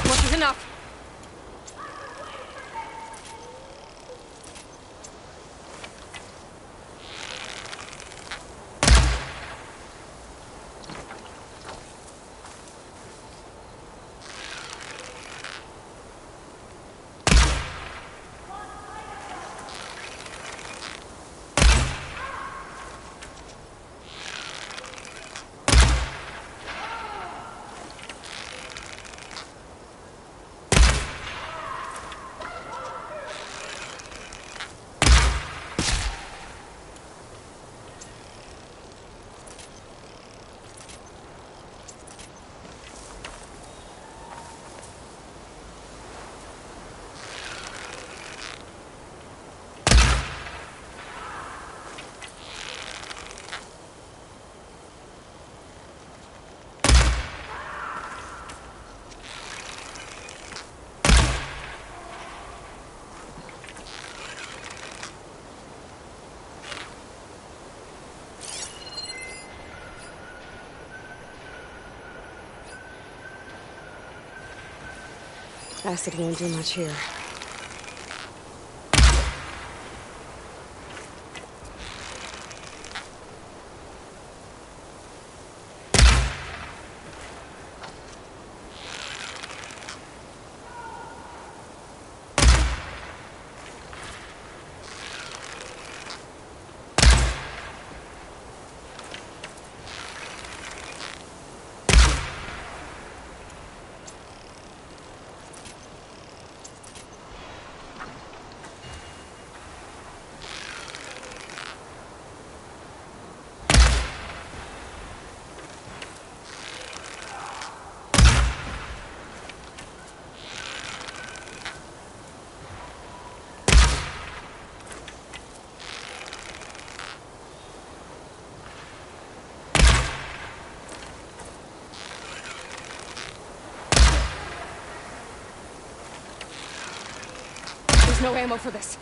Enough is enough. Acid won't do much here. There's no ammo for this.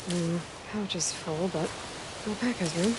Pouch is full, but my pack has room.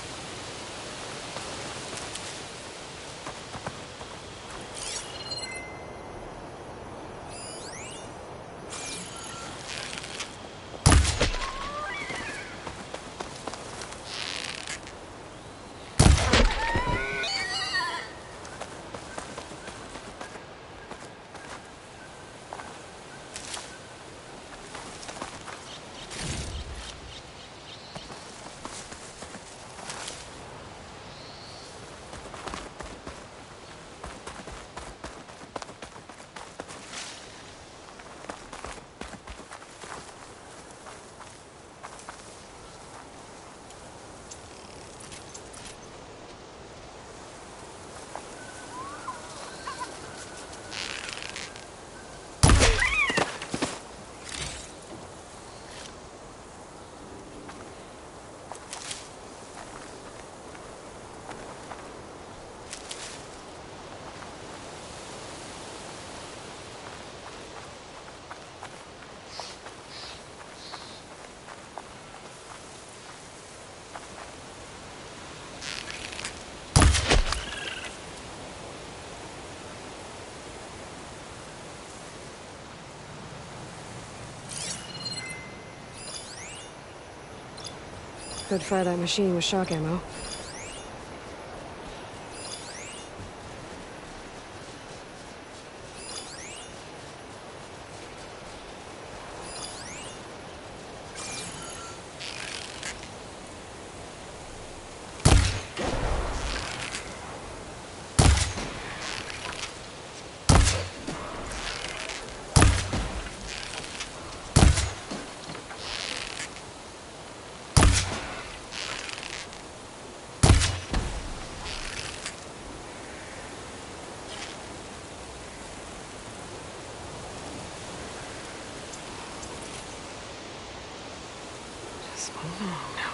Could fire that machine with shock ammo. Just one more now.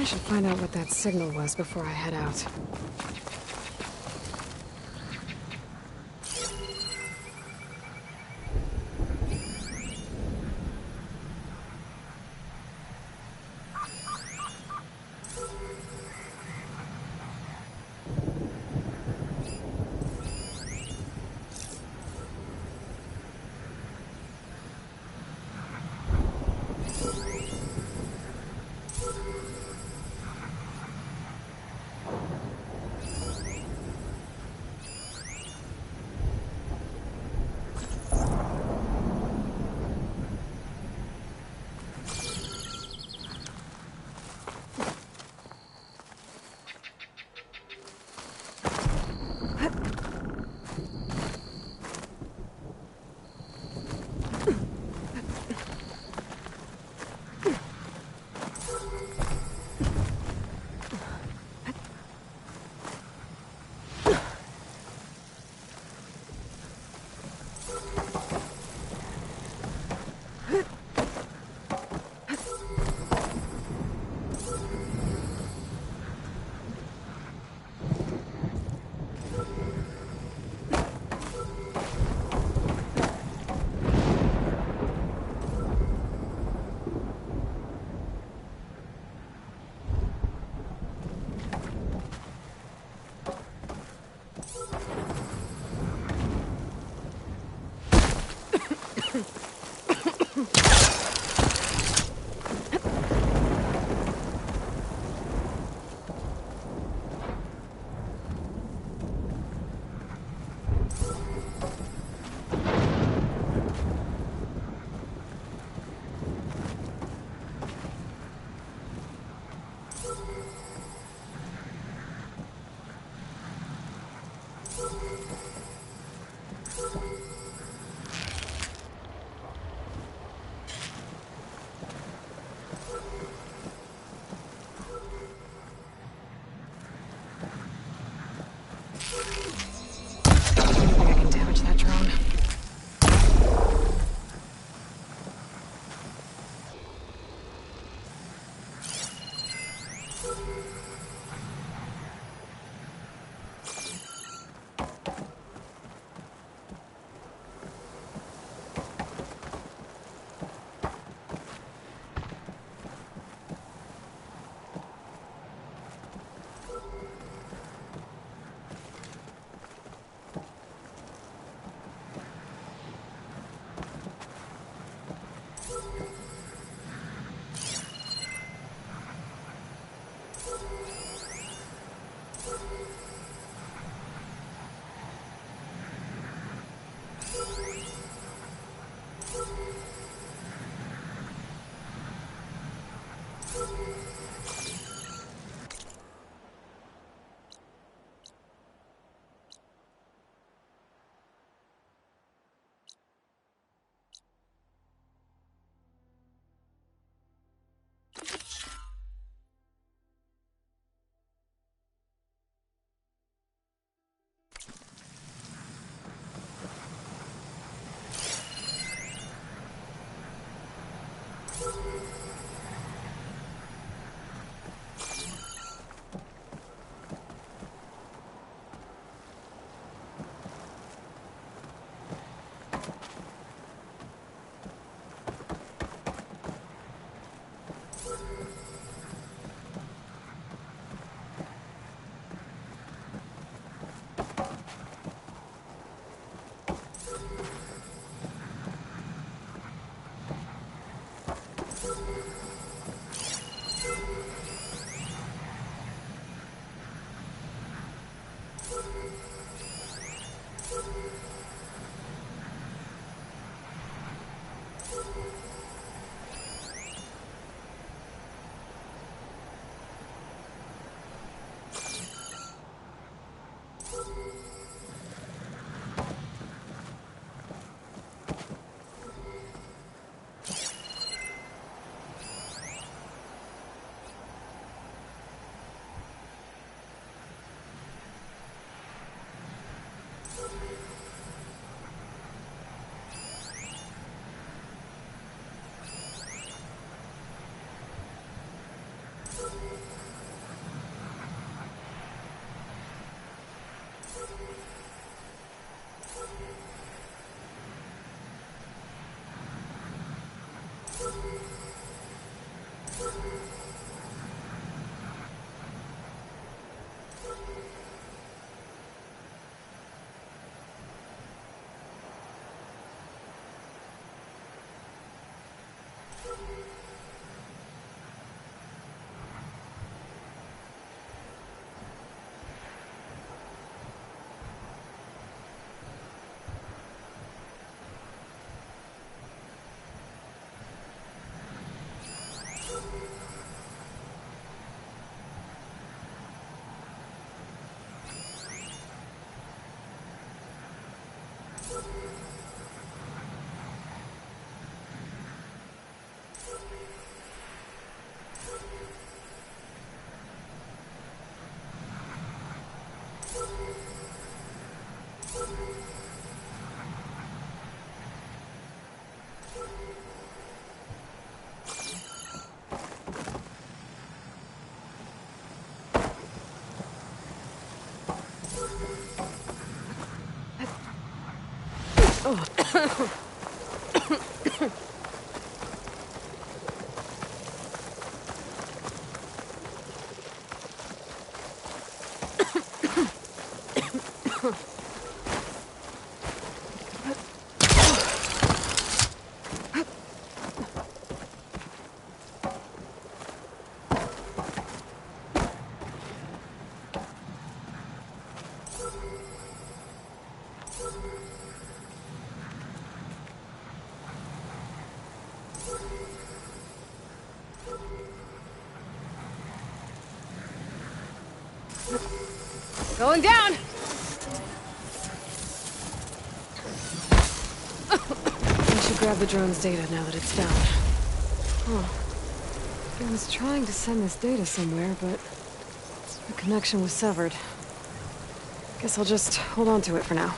I should find out what that signal was before I head out. Going down! I should grab the drone's data now that it's down. Huh. I was trying to send this data somewhere, but the connection was severed. Guess I'll just hold on to it for now.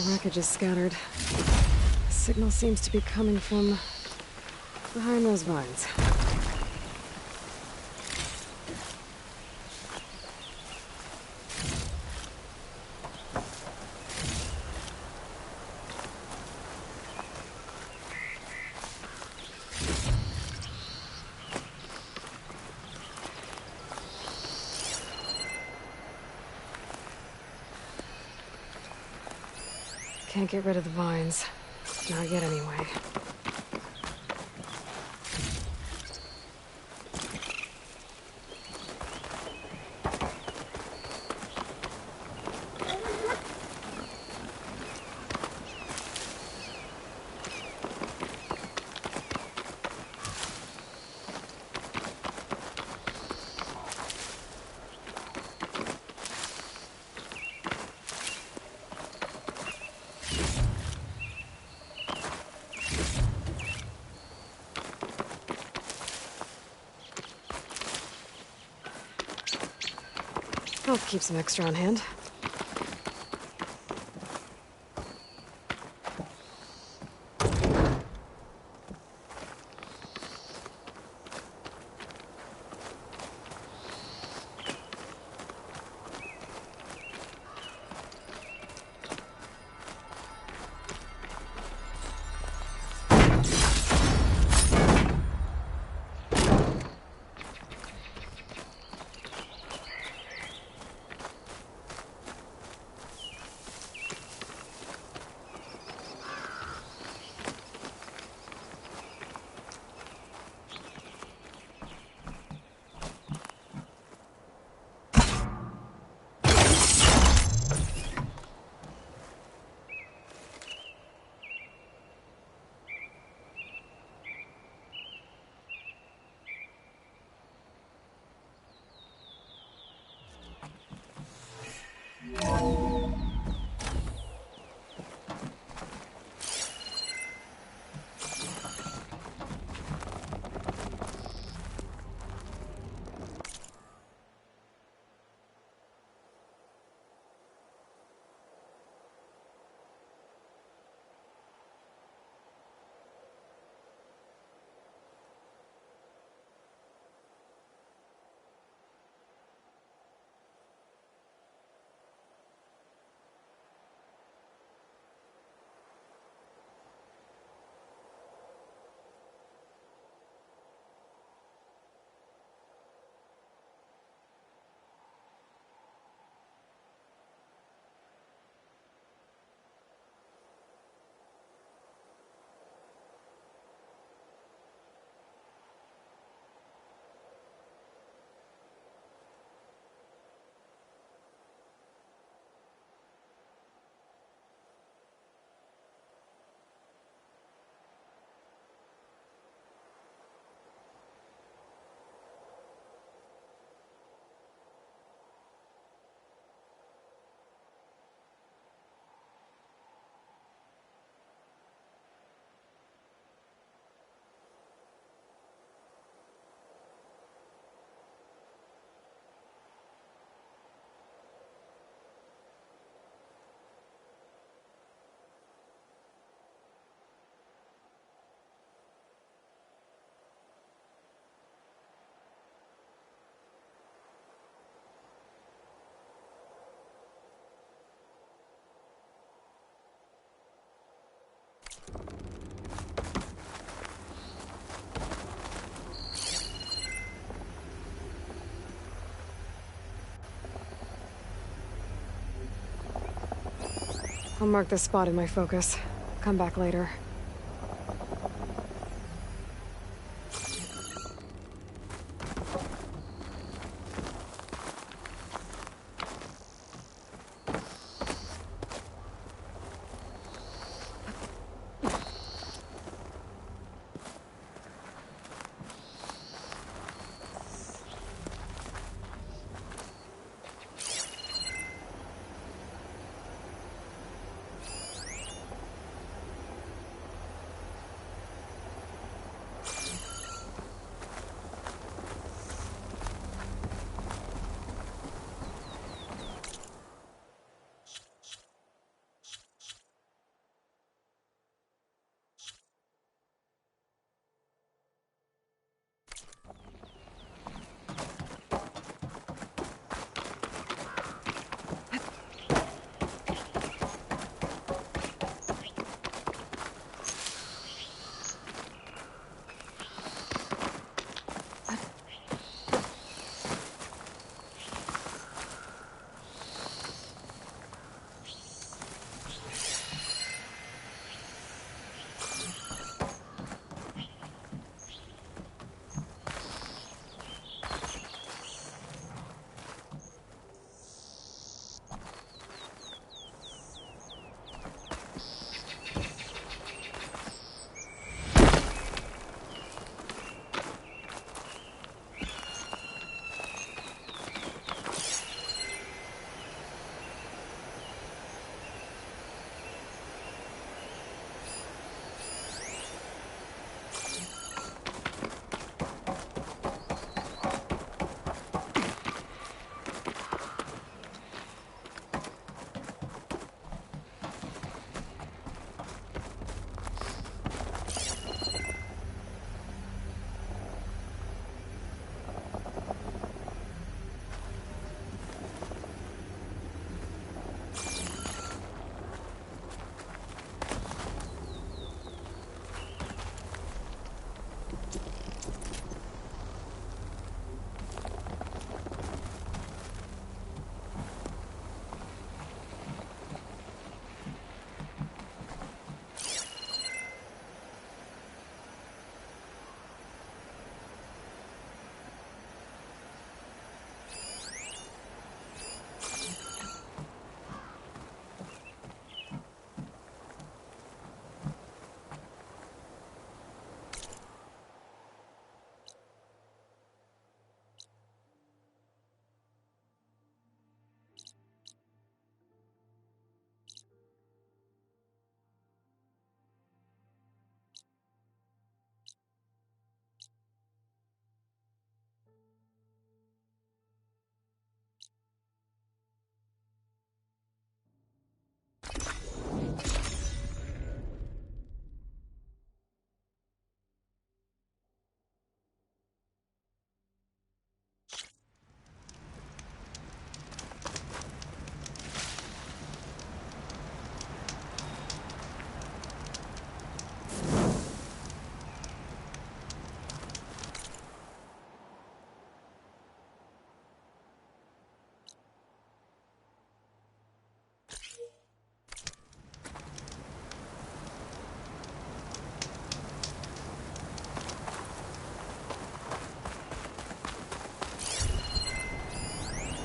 wreckage is scattered. The signal seems to be coming from behind those vines. Can't get rid of the vines. Not yet, anyway. I'll keep some extra on hand. I'll mark this spot in my focus. Come back later.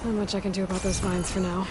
Not much I can do about those vines for now.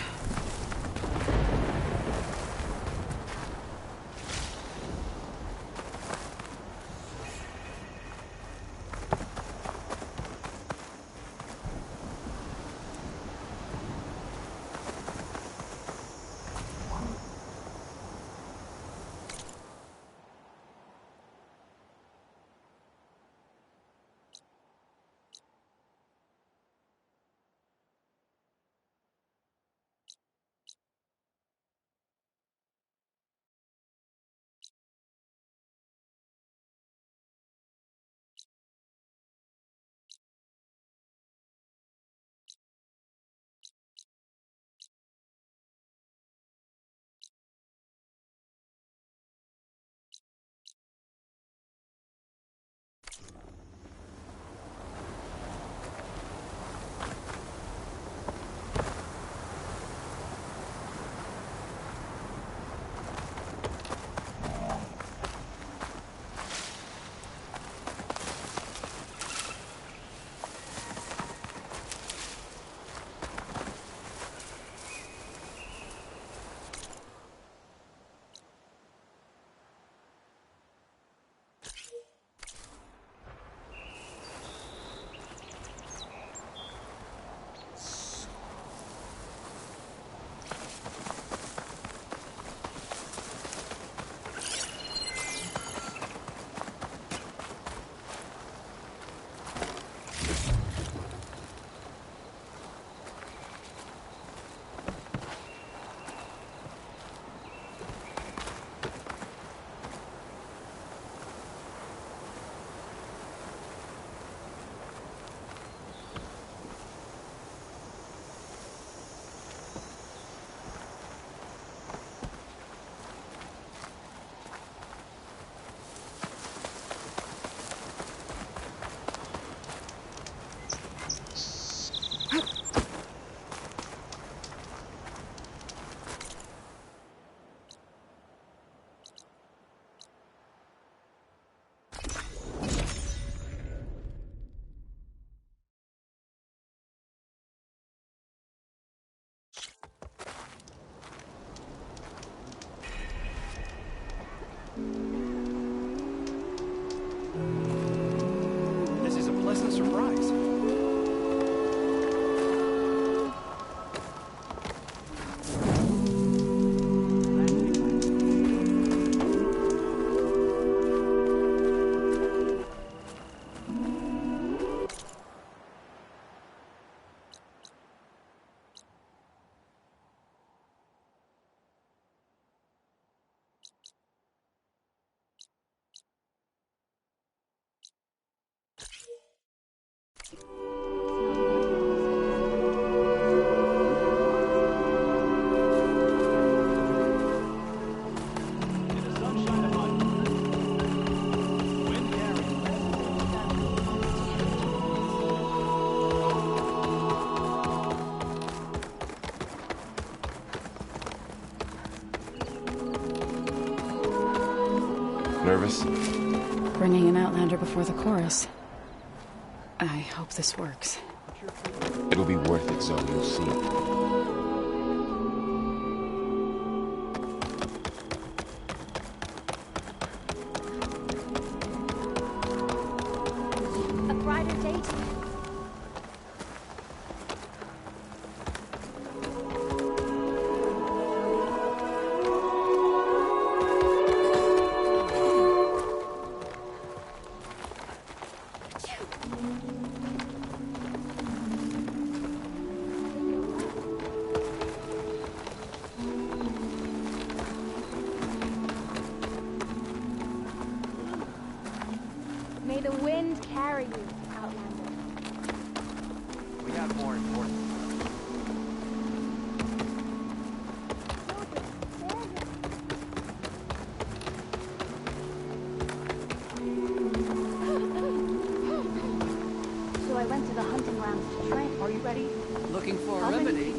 This is a pleasant surprise. Nervous? Bringing an Outlander before the chorus. I hope this works. It'll be worth it, Zoe. You'll see. A brighter day today. May the wind carry you, Outlander. We have more important. So I went to the hunting grounds to train. Are you ready? Looking for a How many- remedy?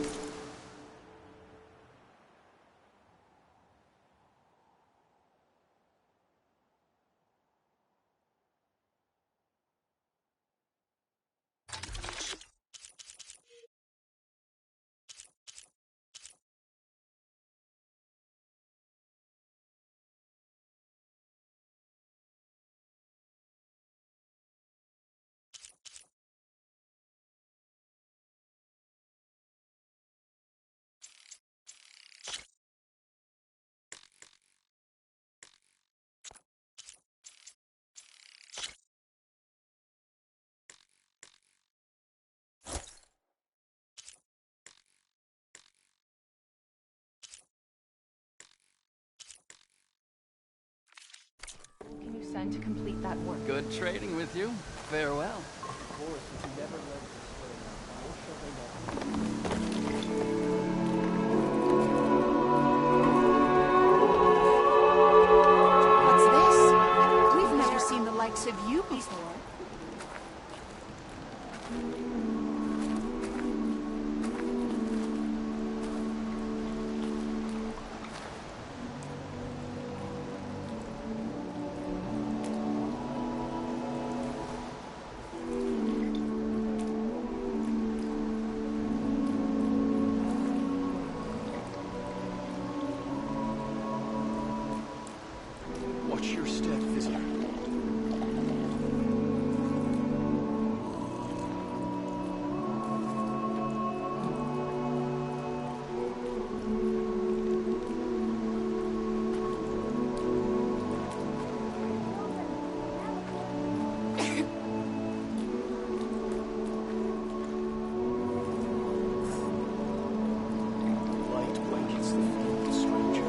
Good trading with you. Farewell. What's this? We've never seen the likes of you before. Watch your step, visitor. Light blankets the feet of the stranger.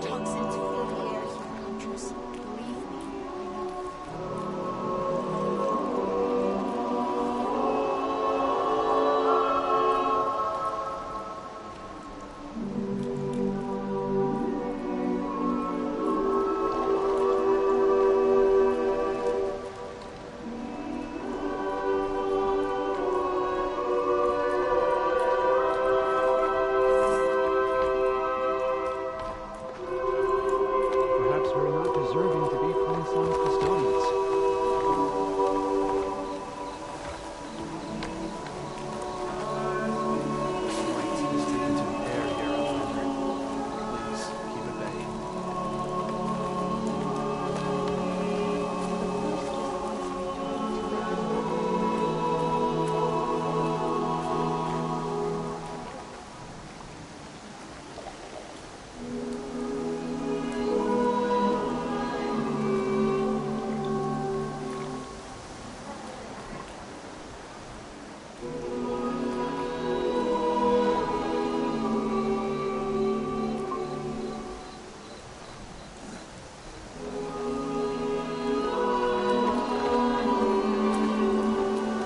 Toxins fill the air here, Huntress. Believe me, I know. Perhaps we're not deserving to be Plainsong's custodians. Light is taken to the air here, Outlander. Please, keep at bay.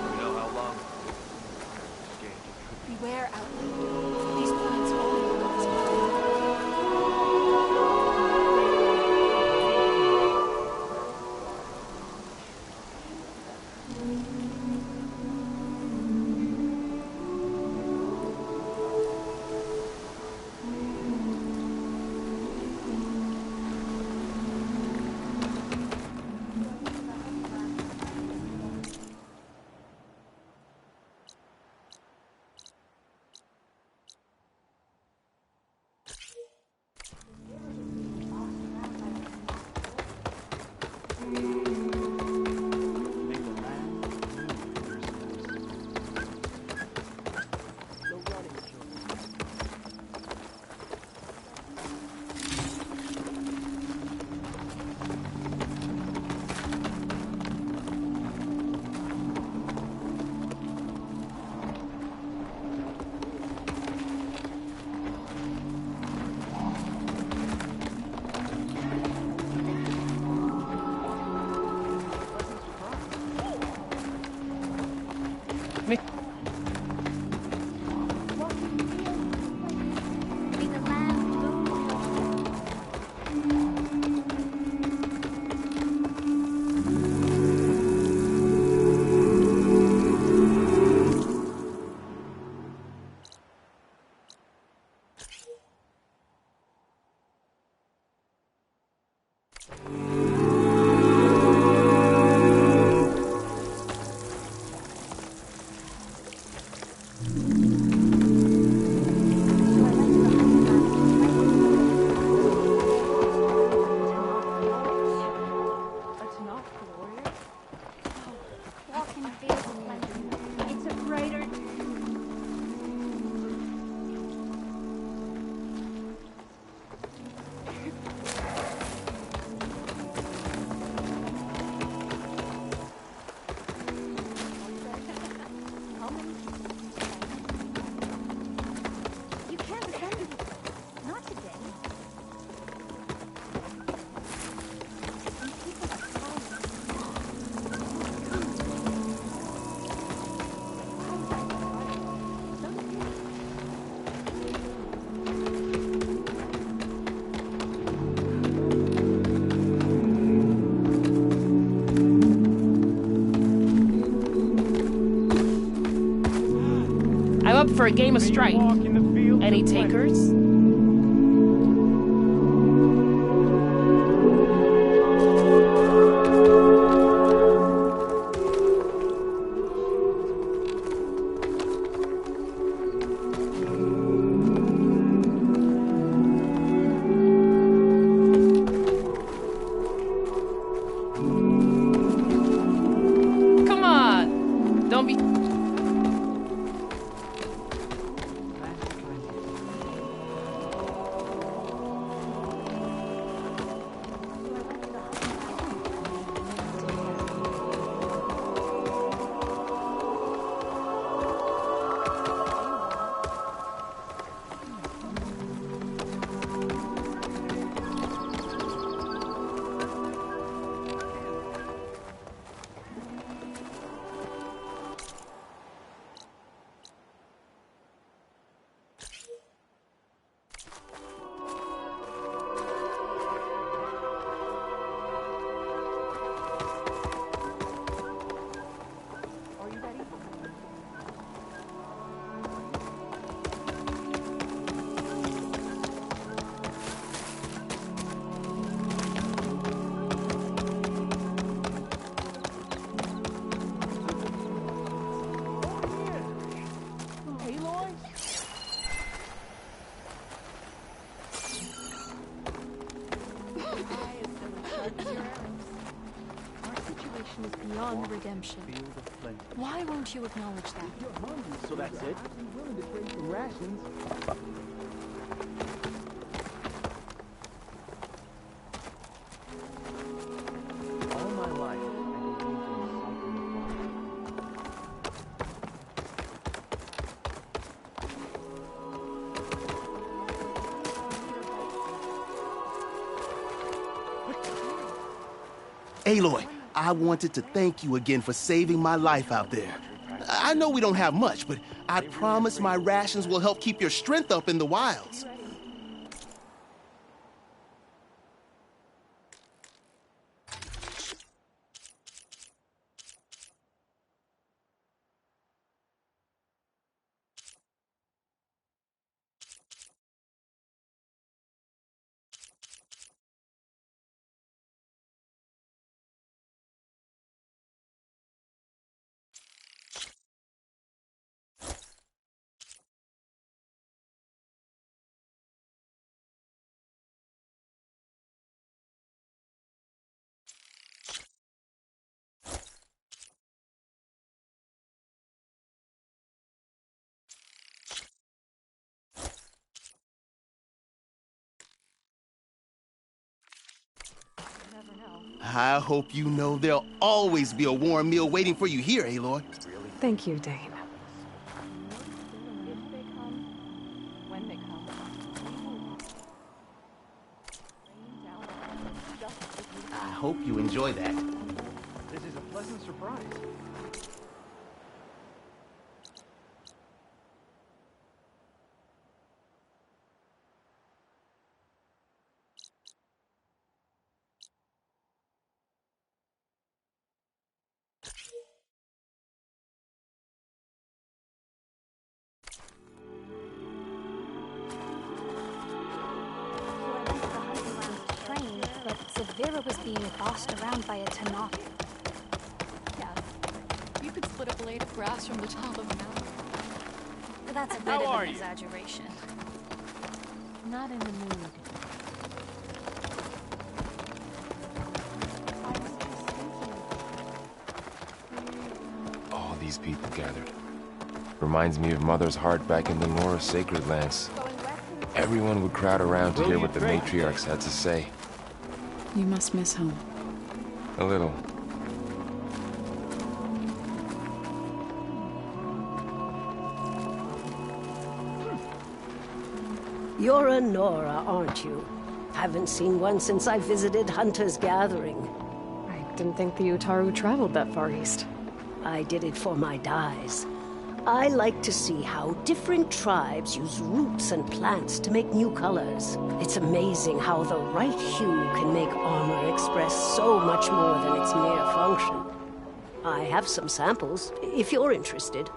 We know how long this game could be. Beware, Outlander. These plants only God's power. Make the land no running, children. May the land bloom. up for a game of strike. Any takers? Come on! Don't be... Beyond redemption. Why won't you acknowledge that? You're hungry, so that's it. I'd be willing to trade some rations. All my life, I believed in something Aloy, I wanted to thank you again for saving my life out there. I know we don't have much, but I promise my rations will help keep your strength up in the wilds. I hope you know there'll always be a warm meal waiting for you here, Aloy. Thank you, Dane. If they come, when they come, rain down just as you I hope you enjoy that. This is a pleasant surprise. Train, but Severa was being bossed around by a Tanakh. Yes. You could split a blade of grass from the top of a mountain. That's a bit of an exaggeration. Not in the mood. All these people gathered. Reminds me of Mother's heart back in the Nora Sacred Lands. Everyone would crowd around to hear what the matriarchs had to say. You must miss home. A little. You're a Nora, aren't you? Haven't seen one since I visited Hunter's Gathering. I didn't think the Utaru traveled that far east. I did it for my dyes. I like to see how different tribes use roots and plants to make new colors. It's amazing how the right hue can make armor express so much more than its mere function. I have some samples, if you're interested.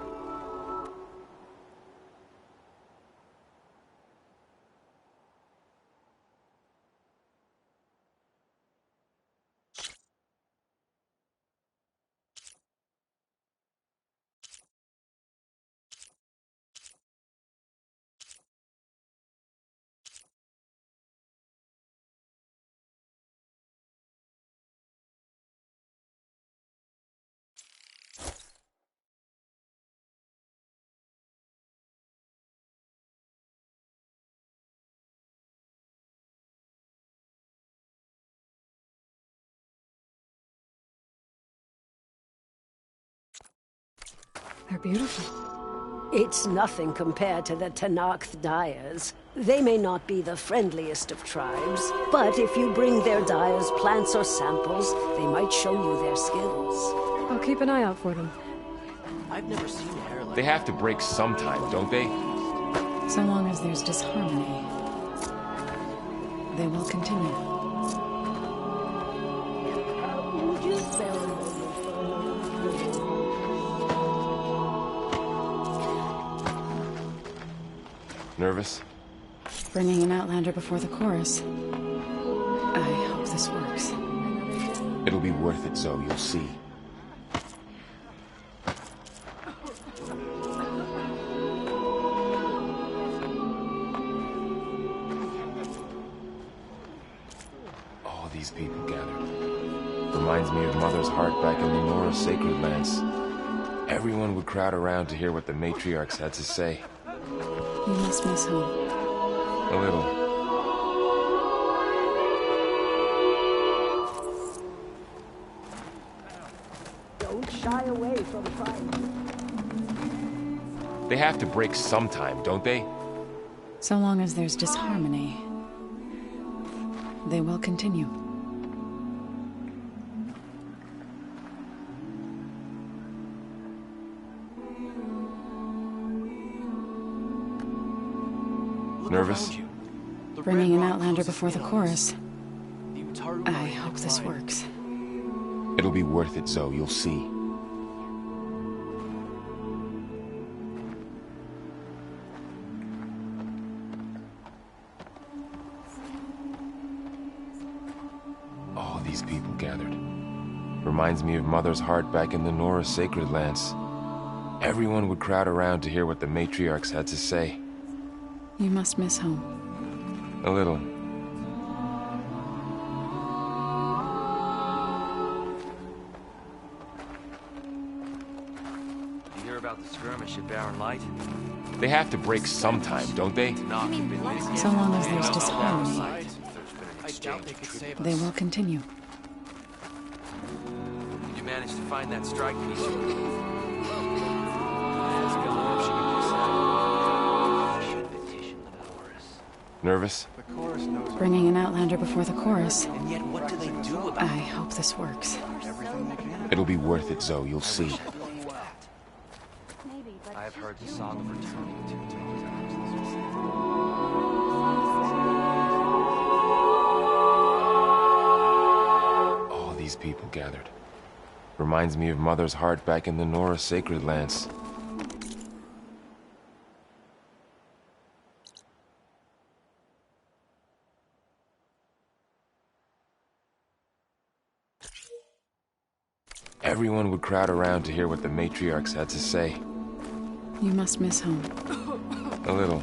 They're beautiful. It's nothing compared to the Tenakth dyers. They may not be the friendliest of tribes, but if you bring their dyers plants or samples, they might show you their skills. I'll keep an eye out for them. I've never seen hair like They have to break sometime, don't they? So long as there's disharmony, they will continue. Nervous? Bringing an Outlander before the chorus. I hope this works. It'll be worth it, Zoe, you'll see. All these people gathered. Reminds me of Mother's heart back in the Nora sacred lands. Everyone would crowd around to hear what the matriarchs had to say. You must miss home. A little. Don't shy away from fight. They have to break sometime, don't they? So long as there's disharmony, they will continue. Nervous? Bringing an Outlander before the chorus. I hope this works. It'll be worth it, Zoe, you'll see. All these people gathered. Reminds me of Mother's heart back in the Nora sacred lands. Everyone would crowd around to hear what the matriarchs had to say. You must miss home. A little. You hear about the skirmish at Barren Light? They have to break sometime, don't they? So long as there's disharmony, they will continue. Did you manage to find that strike piece? Nervous? Bringing an Outlander before the chorus. And yet, what do they do about I hope this works. It'll be worth it, Zoe, you'll see. I've heard the song of returning to All these people gathered. Reminds me of Mother's heart back in the Nora sacred lands. Everyone would crowd around to hear what the matriarchs had to say. You must miss home. A little.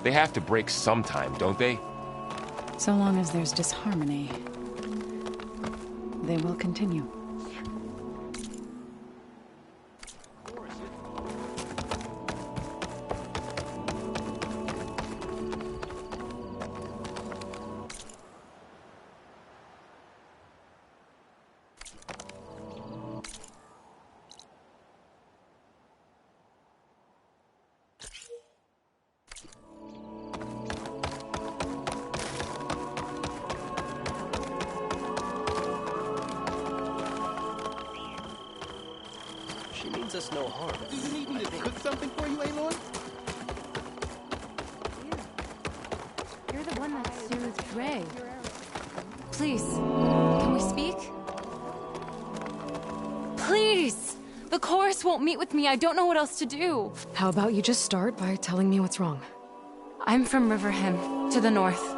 They have to break sometime, don't they? So long as there's disharmony, they will continue. She means us no harm. Do you need me to cook something for you, Aloy? You're the one that soothed Ray. Please, can we speak? Please! The chorus won't meet with me. I don't know what else to do. How about you just start by telling me what's wrong? I'm from Riverhim, to the north.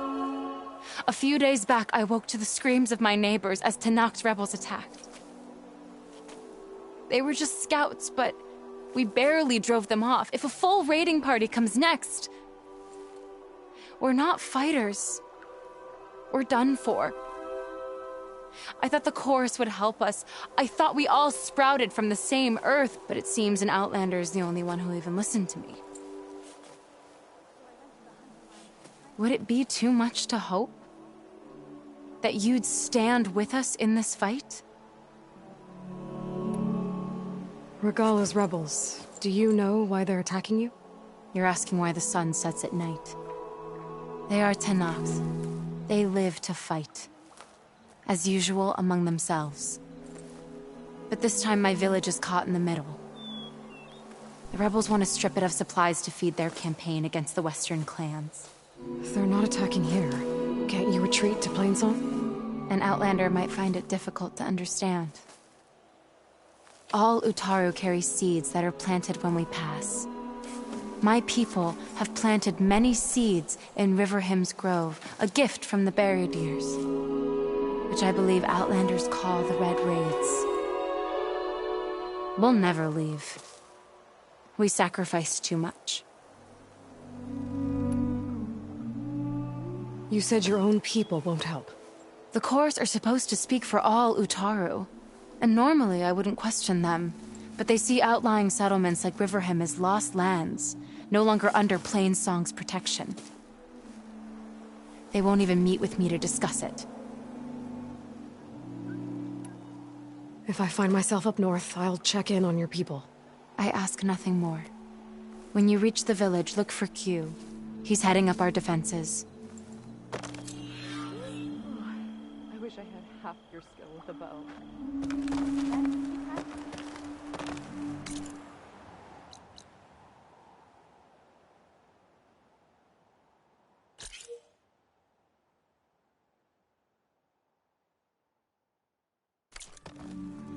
A few days back, I woke to the screams of my neighbors as Tenakth's rebels attacked. They were just scouts, but we barely drove them off. If a full raiding party comes next, we're not fighters. We're done for. I thought the chorus would help us. I thought we all sprouted from the same earth, but it seems an Outlander is the only one who'll even listen to me. Would it be too much to hope? That you'd stand with us in this fight? Regala's rebels. Do you know why they're attacking you? You're asking why the sun sets at night. They are Tenaks. They live to fight. As usual, among themselves. But this time my village is caught in the middle. The rebels want to strip it of supplies to feed their campaign against the Western clans. If they're not attacking here, can't you retreat to Plainsong? An outlander might find it difficult to understand. All Utaru carry seeds that are planted when we pass. My people have planted many seeds in Riverhymn's Grove, a gift from the Barrier-Deers, which I believe outlanders call the Red Raids. We'll never leave. We sacrificed too much. You said your own people won't help. The chorus are supposed to speak for all Utaru, and normally I wouldn't question them, but they see outlying settlements like Riverhymn as lost lands, no longer under Plainsong's protection. They won't even meet with me to discuss it. If I find myself up north, I'll check in on your people. I ask nothing more. When you reach the village, look for Q. He's heading up our defenses. I wish I had half your skill with a bow.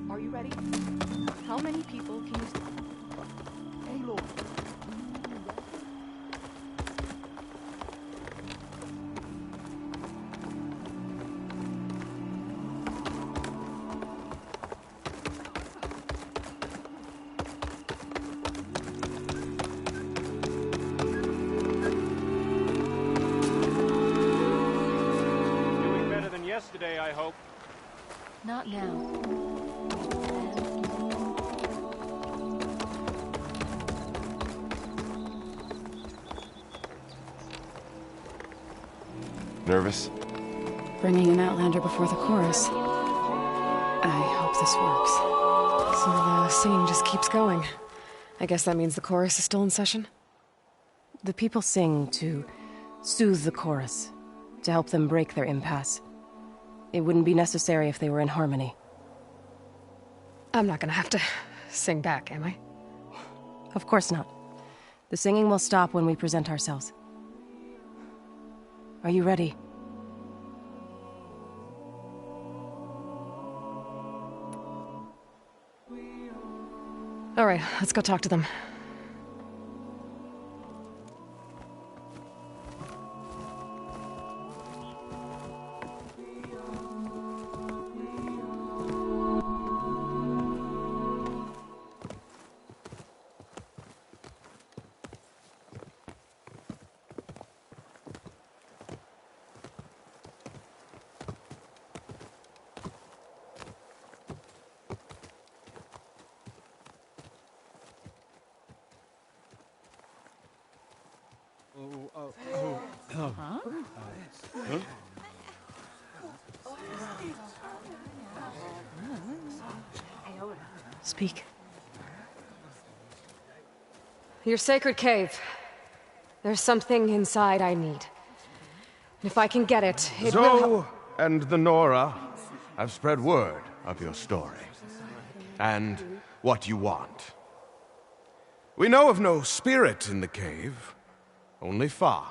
Are you ready? How many people can you... Hey, Lord. Doing better than yesterday, I hope. Not now. Nervous? Bringing an outlander before the chorus. I hope this works. So the singing just keeps going. I guess that means the chorus is still in session? The people sing to soothe the chorus, to help them break their impasse. It wouldn't be necessary if they were in harmony. I'm not gonna have to sing back, am I? Of course not. The singing will stop when we present ourselves. Are you ready? All right, let's go talk to them. Speak. Your sacred cave. There's something inside I need. And if I can get it, it will Zoe and the Nora have spread word of your story. And what you want. We know of no spirit in the cave. Only Fa,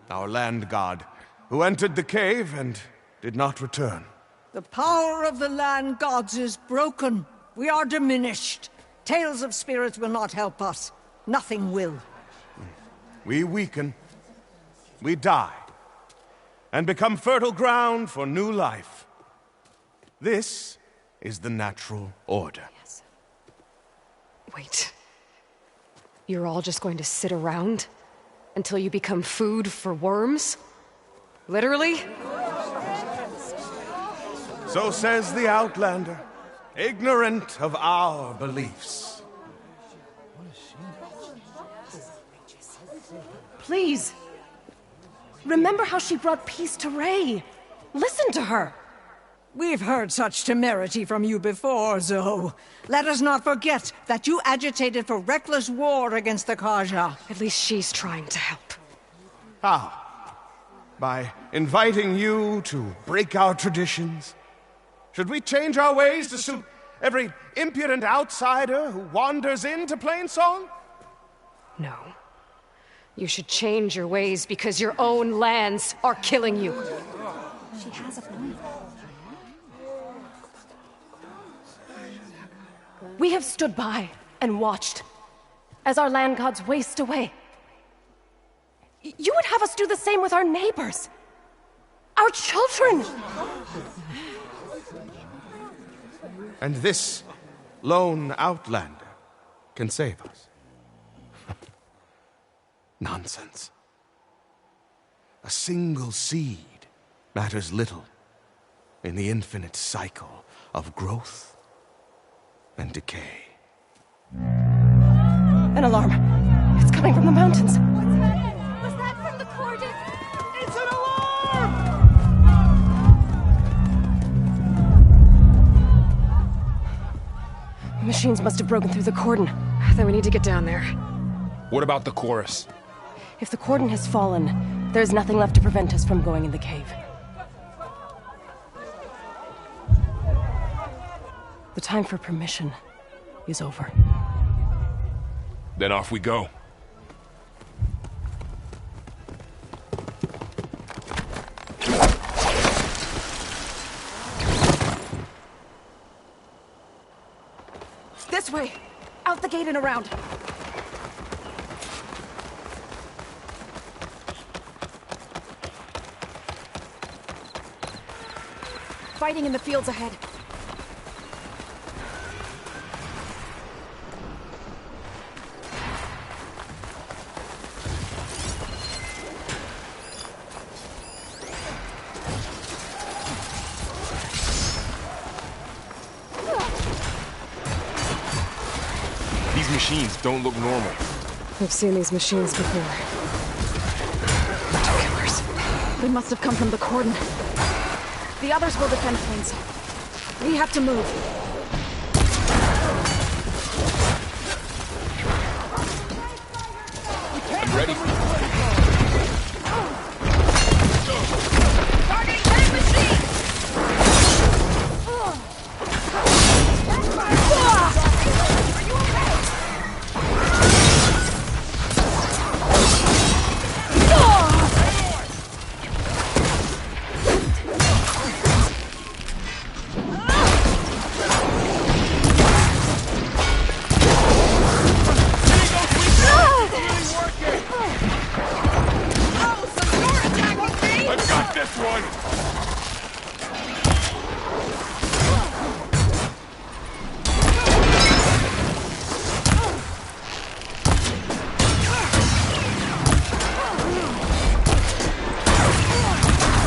our land god, who entered the cave and did not return. The power of the land gods is broken. We are diminished. Tales of spirits will not help us. Nothing will. We weaken. We die. And become fertile ground for new life. This is the natural order. Yes. Wait. You're all just going to sit around until you become food for worms? Literally? So says the Outlander, ignorant of our beliefs. Please. Remember how she brought peace to Ray. Listen to her. We've heard such temerity from you before, Zoe. Let us not forget that you agitated for reckless war against the Kaja. At least she's trying to help. How? By inviting you to break our traditions? Should we change our ways to suit every impudent outsider who wanders into Plainsong? No. You should change your ways because your own lands are killing you. She has a point. We have stood by and watched as our land gods waste away. You would have us do the same with our neighbors, our children. And this lone outlander can save us. Nonsense. A single seed matters little in the infinite cycle of growth and decay. An alarm. It's coming from the mountains. Was that from the cordon? It's an alarm! Machines must have broken through the cordon. Then we need to get down there. What about the chorus? If the cordon has fallen, there's nothing left to prevent us from going in the cave. The time for permission is over. Then off we go. This way! Out the gate and around! Fighting in the fields ahead. These machines don't look normal. I've seen these machines before. Hunter killers. They must have come from the cordon. The others will defend Plainsong. We have to move. I'm ready. Targeting that machine! Are you okay? I've got this one!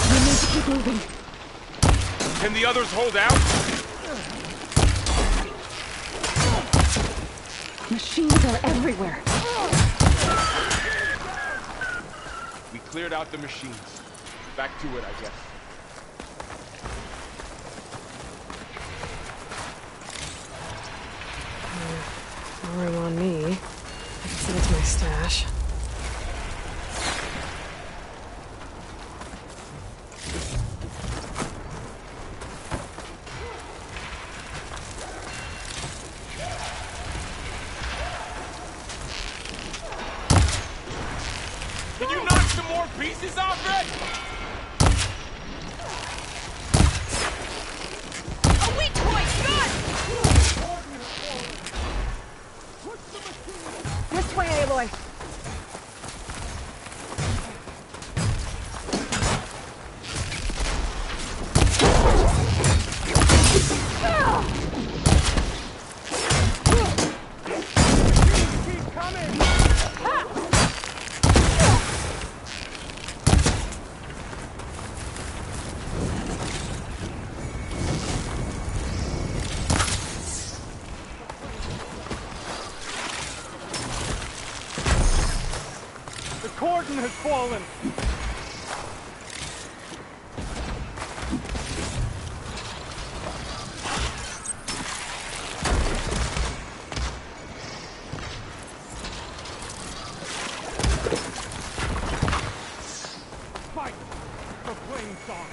We need to keep moving. Can the others hold out? Machines are everywhere. We cleared out the machines. Back to it, I guess. No room on me. I can send it to my stash. Can you knock some more pieces off it? A weak point! Good! This way, Aloy. Keep coming! The cordon has fallen! Plainsong!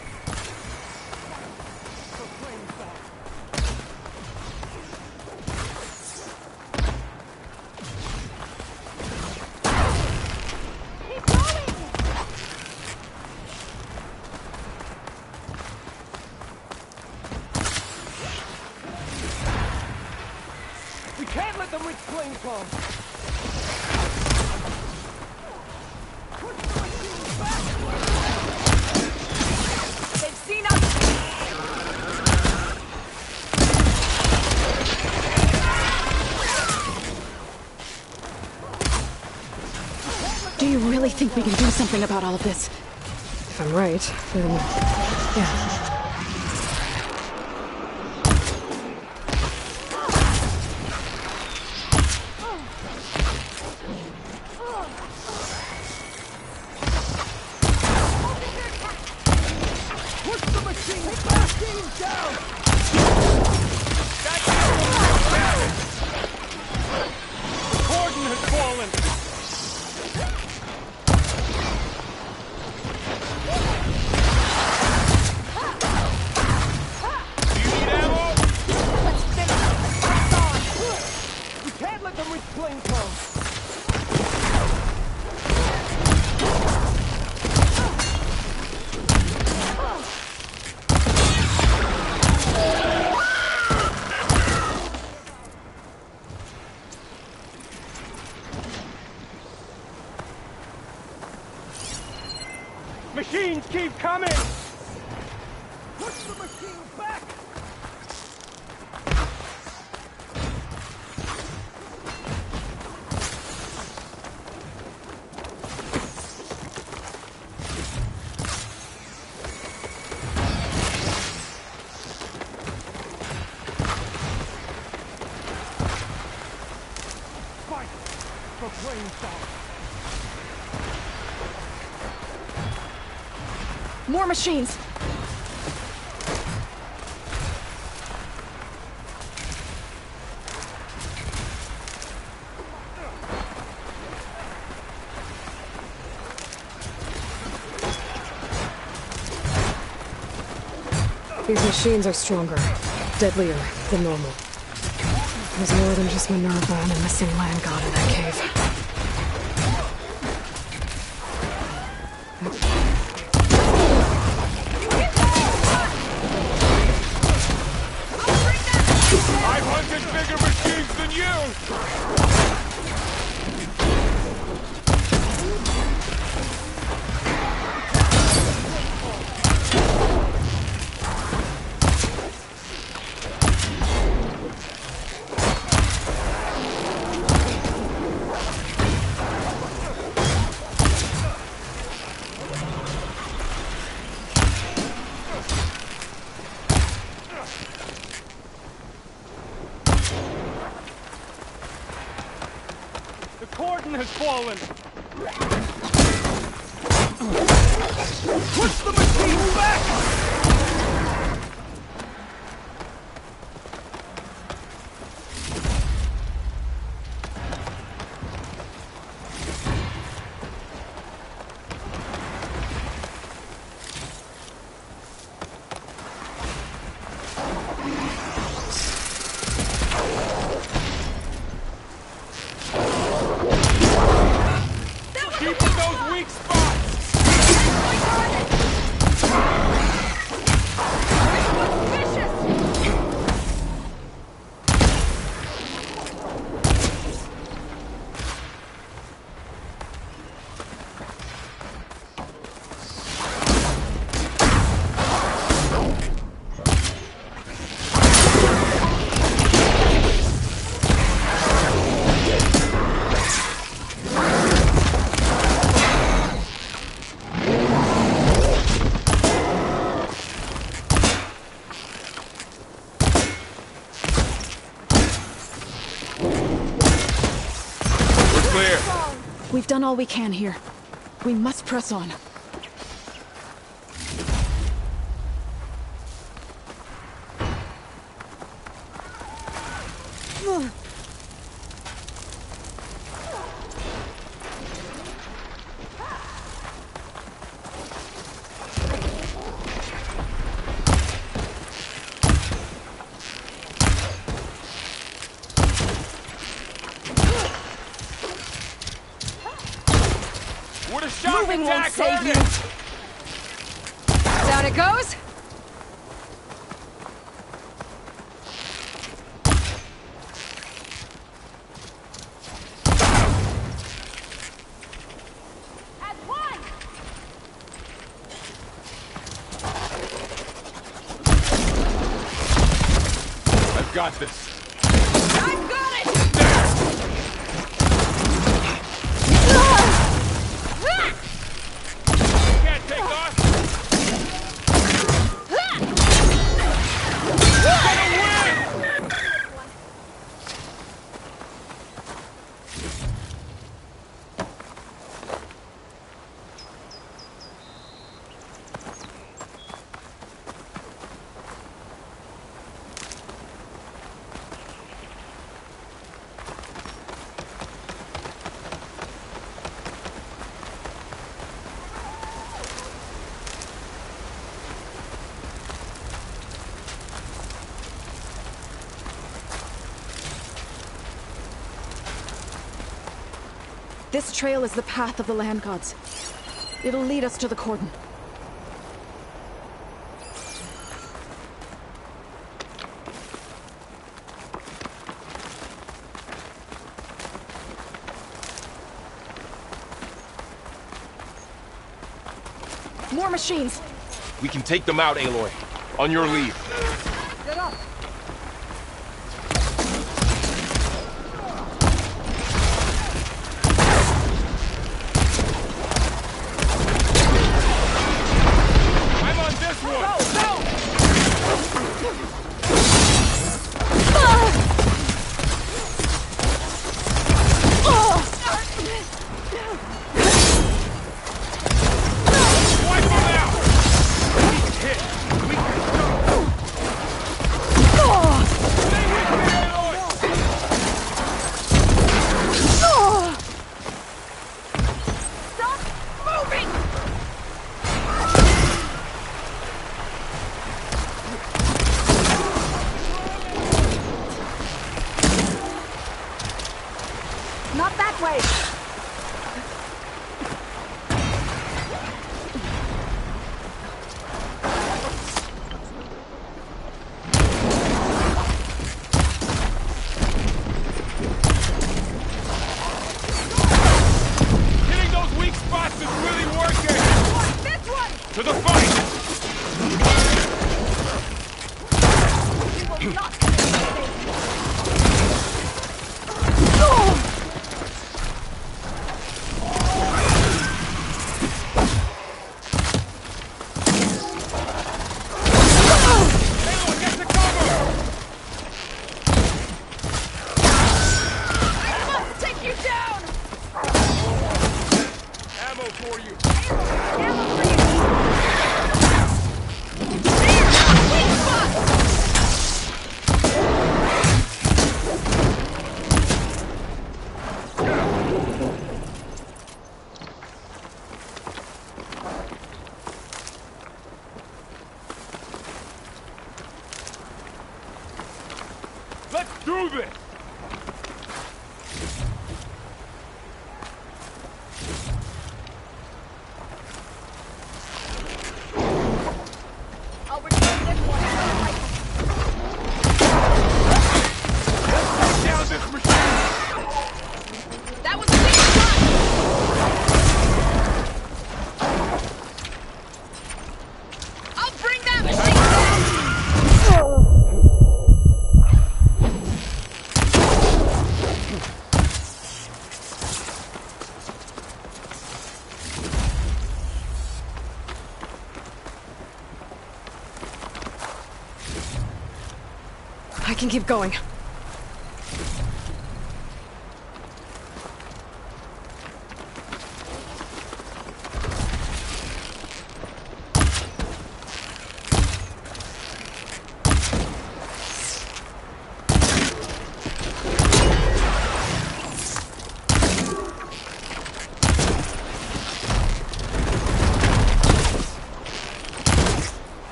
For Plainsong! We can't let them reach Plainsong! They've seen us! Do you really think we can do something about all of this? If I'm right, then... yeah. Push the machine back! Down! The cordon has fallen! Do you need ammo? Let's finish it! Press on! We can't let them reach Plainsong! Machines keep coming! Push the machine back! Fight for Plainsong! More machines! These machines are stronger, deadlier than normal. There's more than just Minerva and a missing land god in that cave. I've hunted bigger machines than you! The cordon has fallen! Push the machine back! Keep in those weak spots! We've done all we can here. We must press on. Moving won't save you. Down it goes. I've got this. I've got it! Can't take off. This trail is the path of the land gods. It'll lead us to the cordon. More machines! We can take them out, Aloy. On your lead. Get up! I'm on this one! Wipe them out! We can hit! We can jump! Stay with me, Aloy! Stop moving! Not that way! Hitting those weak spots is really working! This one! To the fight! You will not Aloy, get to cover! I must take you down! Ammo for you! Ammo for you! There! Weak spot! Let's do this! I'll return this one. Take down this machine! That was a weak spot! I'll bring that machine down! I can keep going.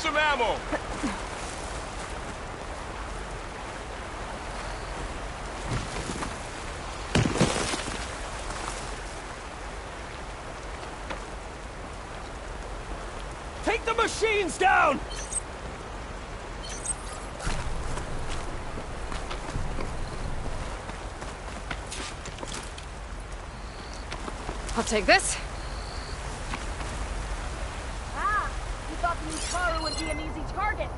some ammo! Take the machines down! I'll take this. Ah, you thought the Nikaru would be an easy target.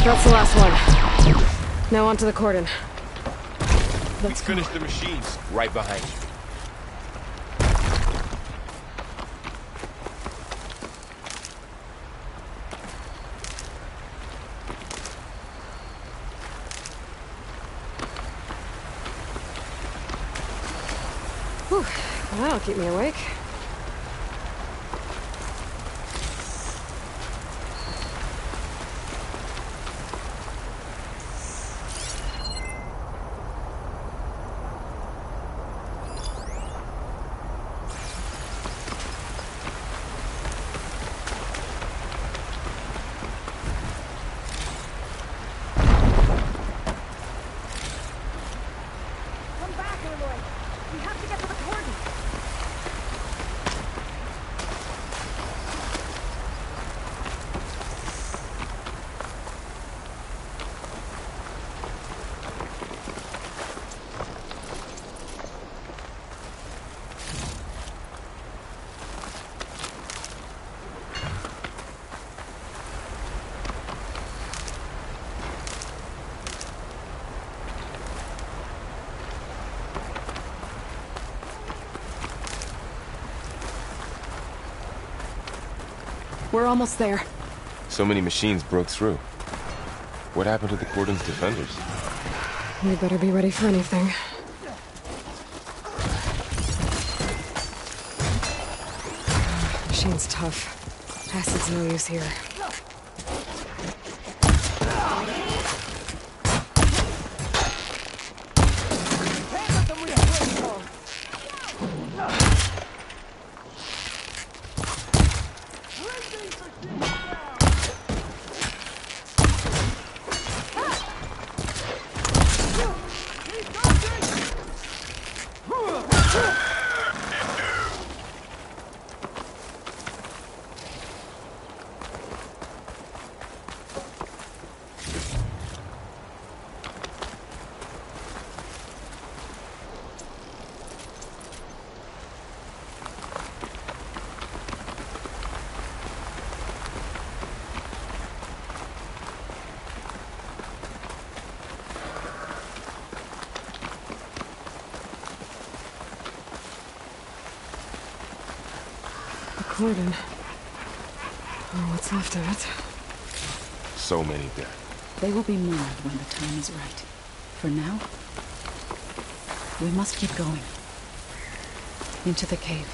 That's the last one. Now onto the cordon. Let's finish the machines. Right behind you. Whew. That'll keep me awake. We're almost there. So many machines broke through. What happened to the cordon's defenders? We better be ready for anything. Machine's tough. Acid's no use here. Cordon. Oh, what's left of it? So many dead. They will be mourned when the time is right. For now, we must keep going. Into the cave.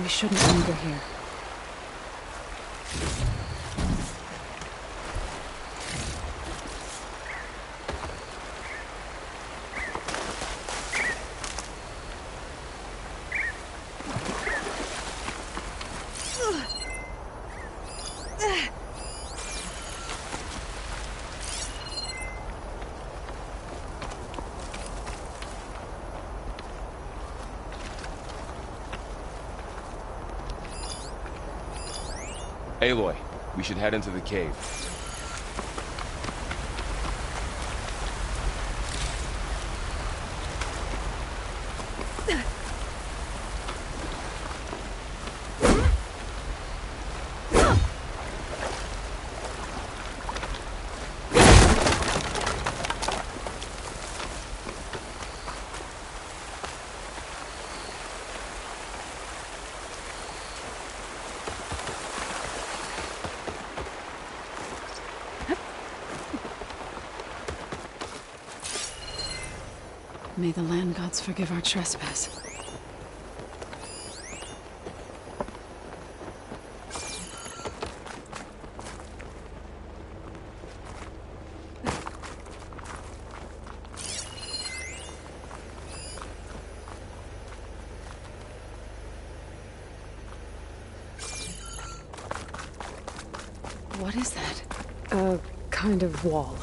We shouldn't linger here. Aloy, we should head into the cave. May the land gods forgive our trespass. What is that? A kind of wall.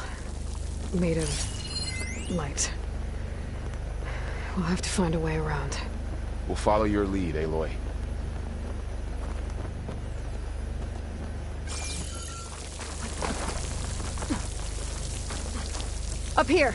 Made of light. We'll have to find a way around. We'll follow your lead, Aloy. Up here!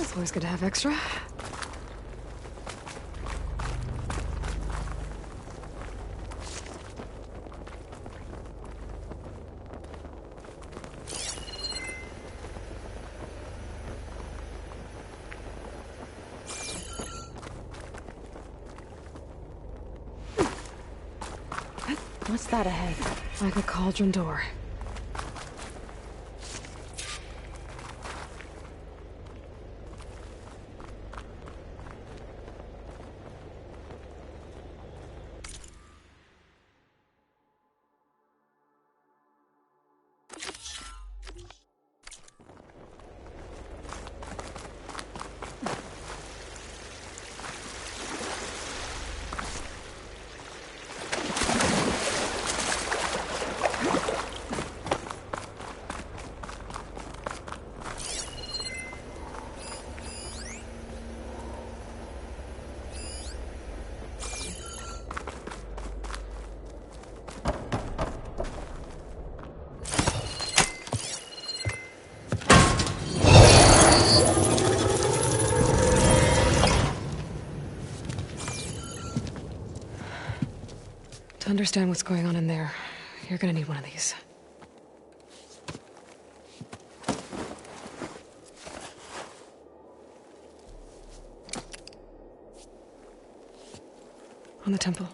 It's always good to have extra. What's that ahead? Like a cauldron door. To understand what's going on in there, you're gonna need one of these. On the temple.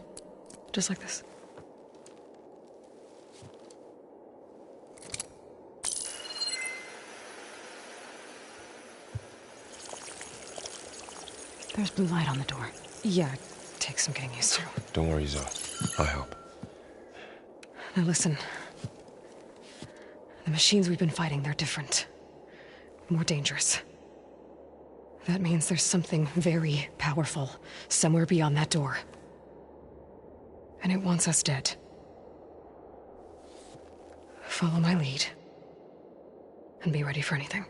Just like this. There's blue light on the door. Yeah, it takes some getting used to. Don't worry, Zoe. I'll help. Now listen. The machines we've been fighting, they're different. More dangerous. That means there's something very powerful somewhere beyond that door. And it wants us dead. Follow my lead. And be ready for anything.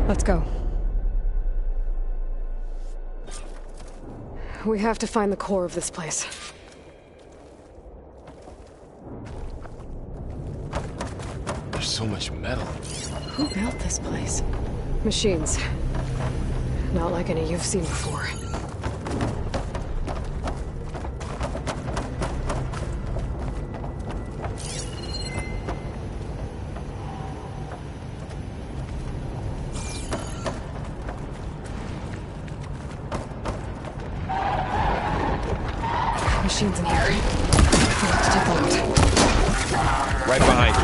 Let's go. We have to find the core of this place. There's so much metal. Who built this place? Machines. Not like any you've seen before. Machines in here. I have to take them out. Right behind you.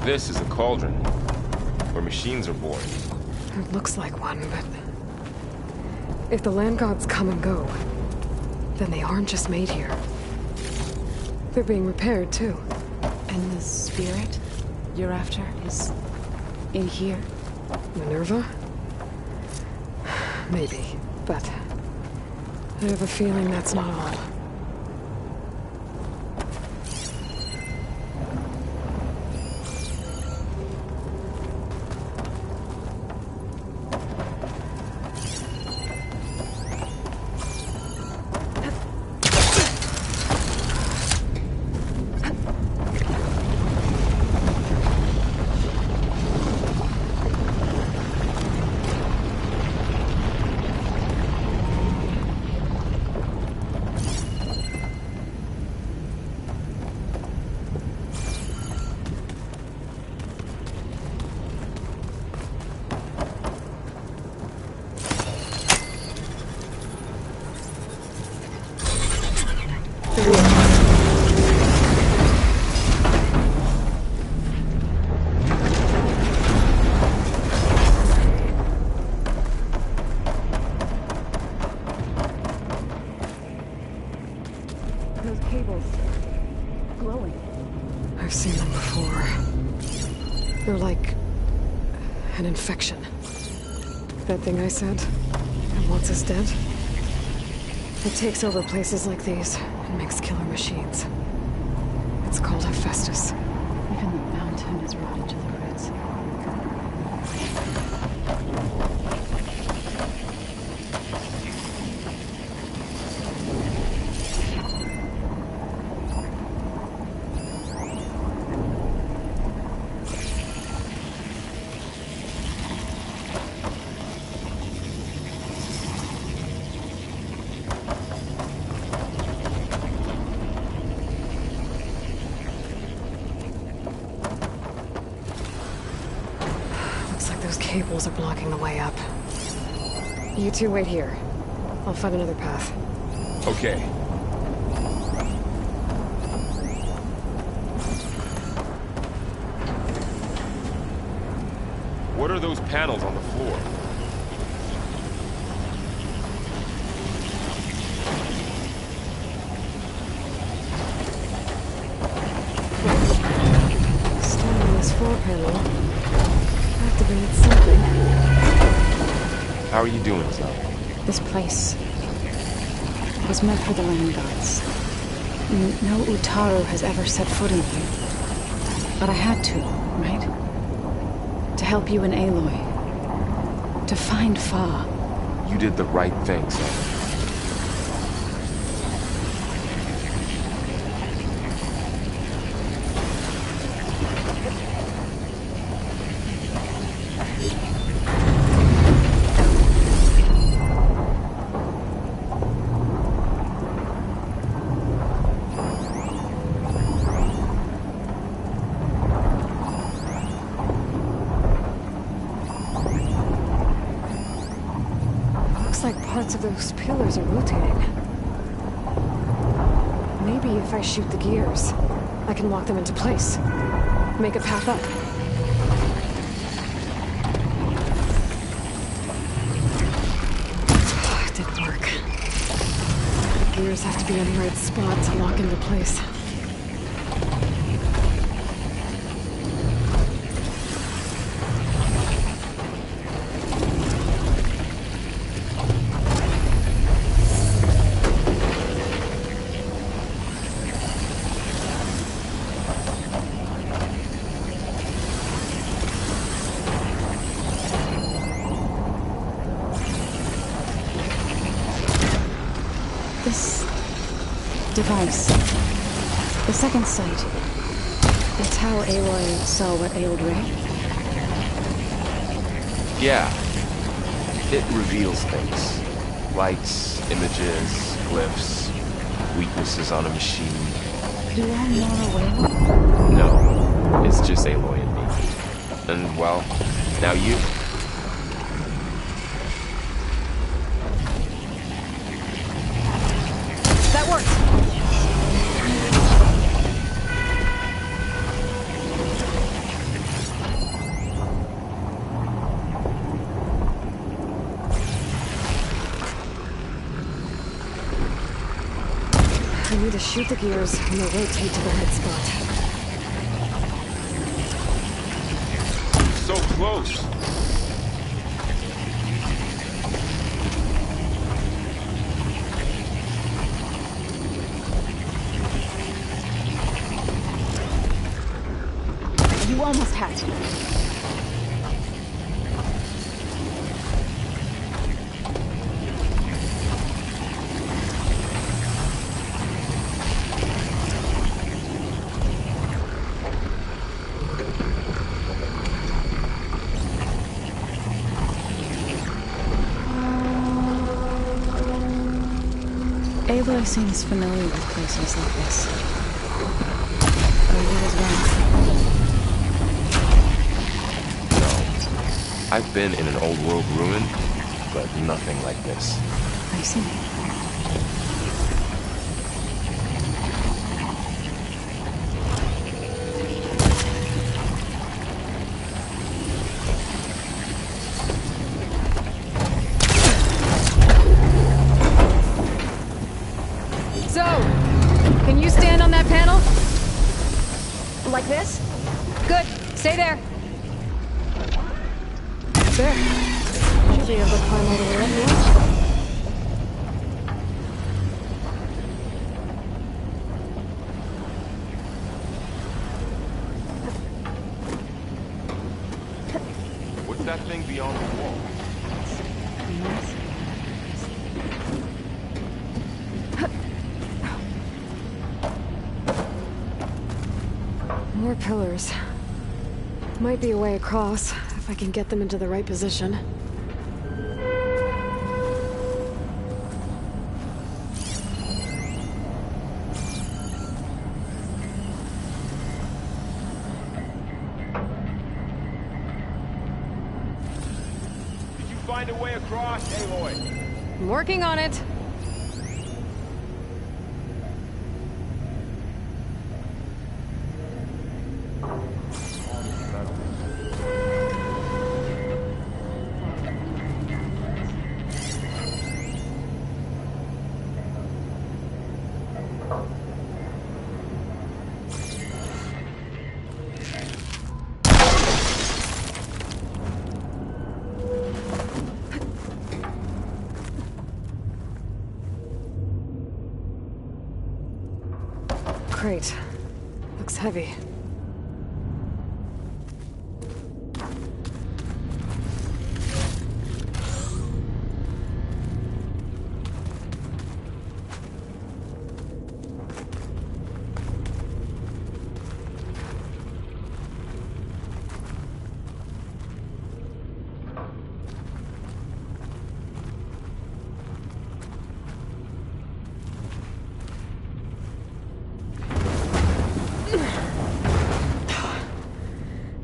This is a cauldron, where machines are born. It looks like one, but... if the land gods come and go, then they aren't just made here. They're being repaired, too. And the spirit you're after is in here? Minerva? Maybe, but... I have a feeling that's not all. Those cables... glowing. I've seen them before. They're like... an infection. That thing I said, that wants us dead? It takes over places like these and makes killer machines. It's called Hephaestus. Even the mountain is rotted to the roots. Those cables are blocking the way up. You two wait here. I'll find another path. Okay. What are those panels on the floor? Standing on this floor panel. Activated something. How are you doing, son? This place was meant for the land gods. No Utaru has ever set foot in here. But I had to, right? To help you and Aloy. To find Fa. You did the right thing, son. Parts of those pillars are rotating. Maybe if I shoot the gears, I can lock them into place. Make a path up. pillars have to be in the right spot to lock into place. This device, the second sight, it's how Aloy saw what ailed Ray. Yeah. It reveals things. Lights, images, glyphs, weaknesses on a machine. Do I know Wayne? No, it's just Aloy and me. And, well, now you. That worked! I need to shoot the gears and they'll rotate to the right spot. So close. You almost had to. Aloy seems familiar with places like this. Are you as well? I've been in an old world ruin, but nothing like this. I see. So, can you stand on that panel? Like this? Good. Stay there. There. Should be able to climb all the way up now. What's that thing beyond the wall? More pillars. Might be a way across, if I can get them into the right position. Did you find a way across, Aloy? I'm working on it. Crate. Looks heavy.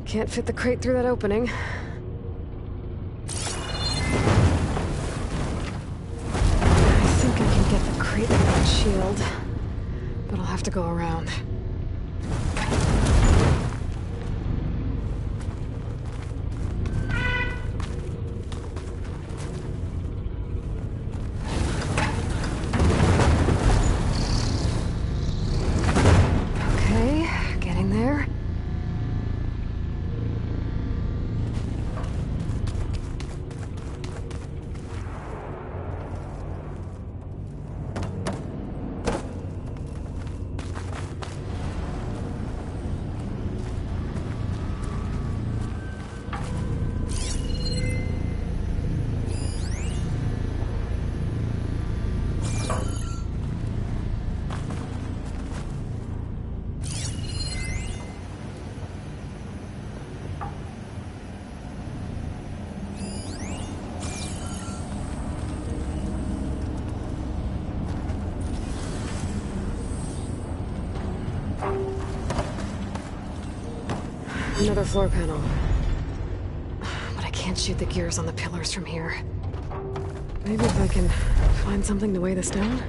Can't fit the crate through that opening. I think I can get the crate through that shield, but I'll have to go around. Another floor panel. But I can't shoot the gears on the pillars from here. Maybe if I can find something to weigh this down?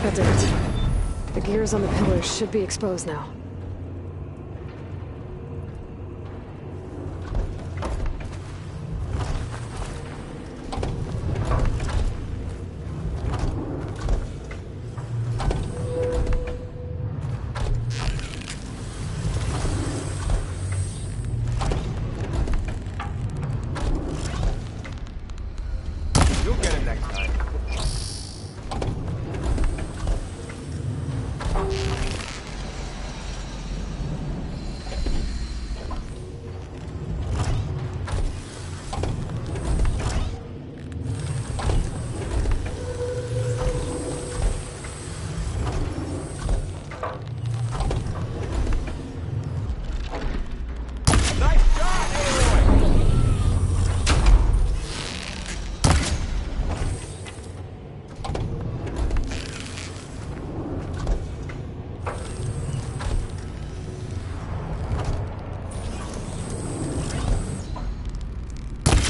That did it. The gears on the pillars should be exposed now. You'll get it next time.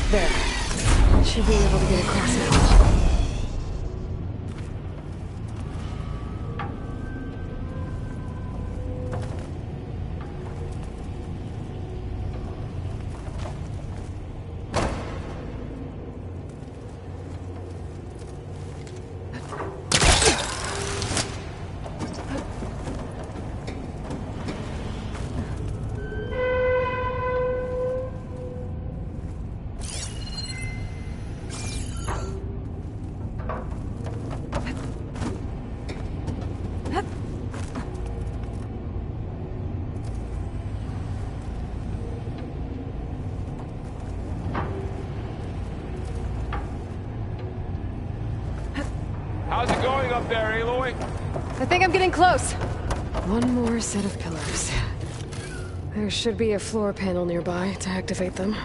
There. Should be able to get across now. How's it going up there, Aloy? I think I'm getting close. One more set of pillars. There should be a floor panel nearby to activate them.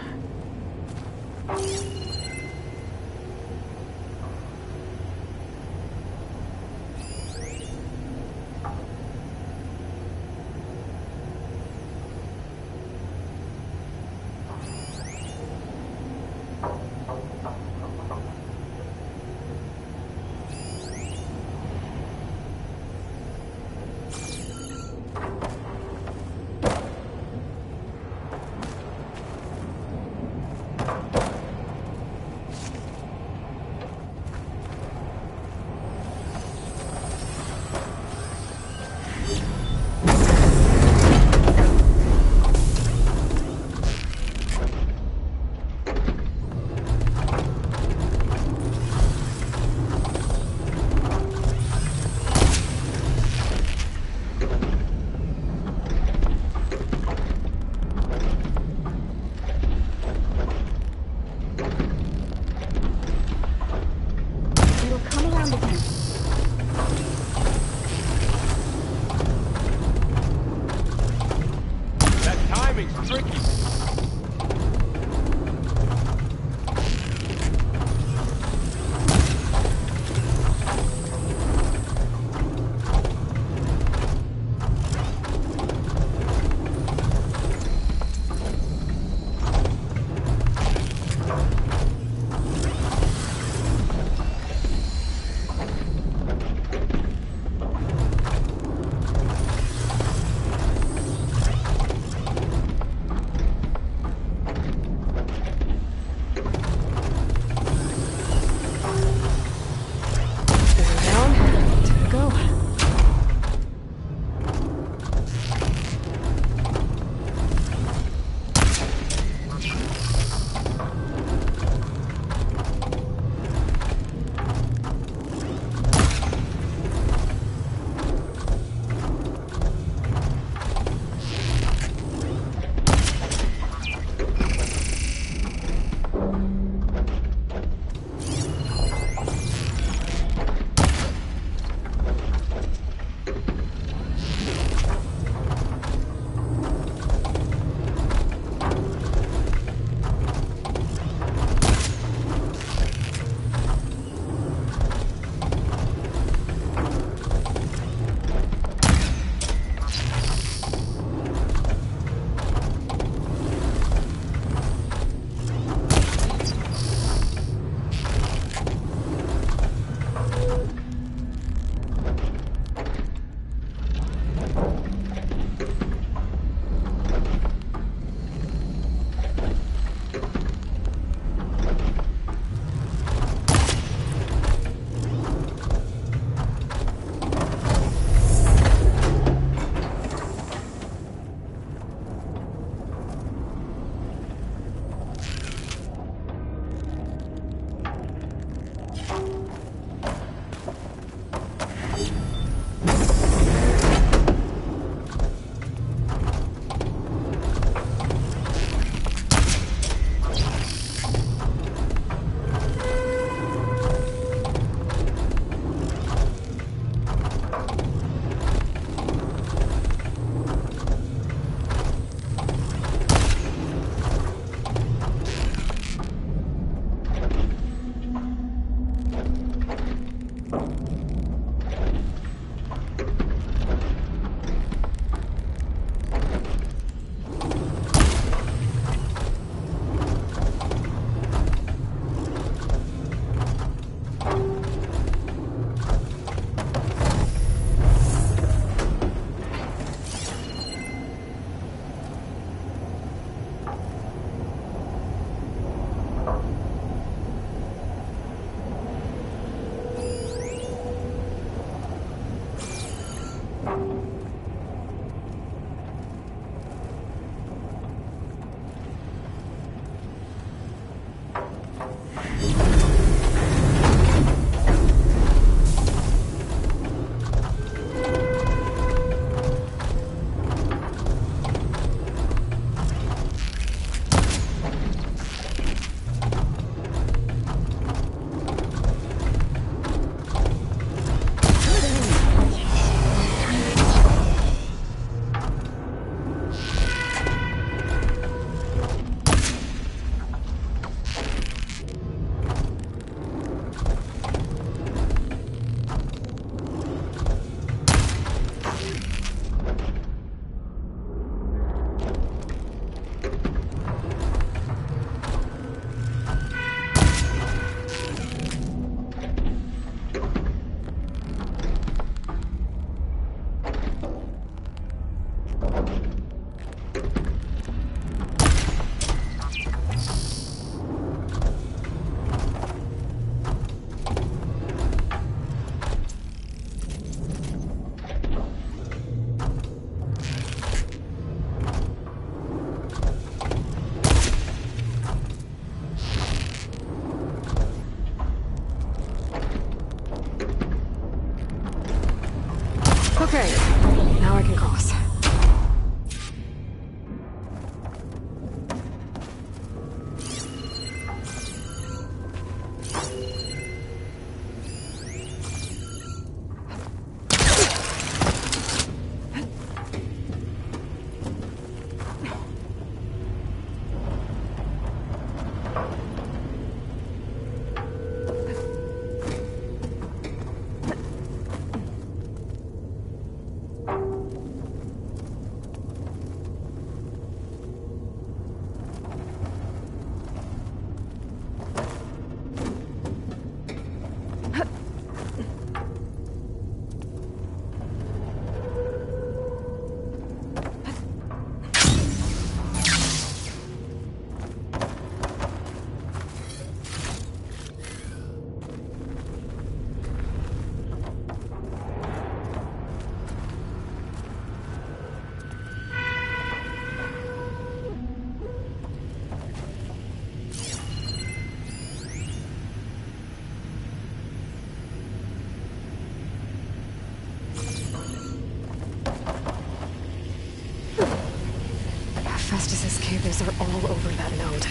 cables are all over that node.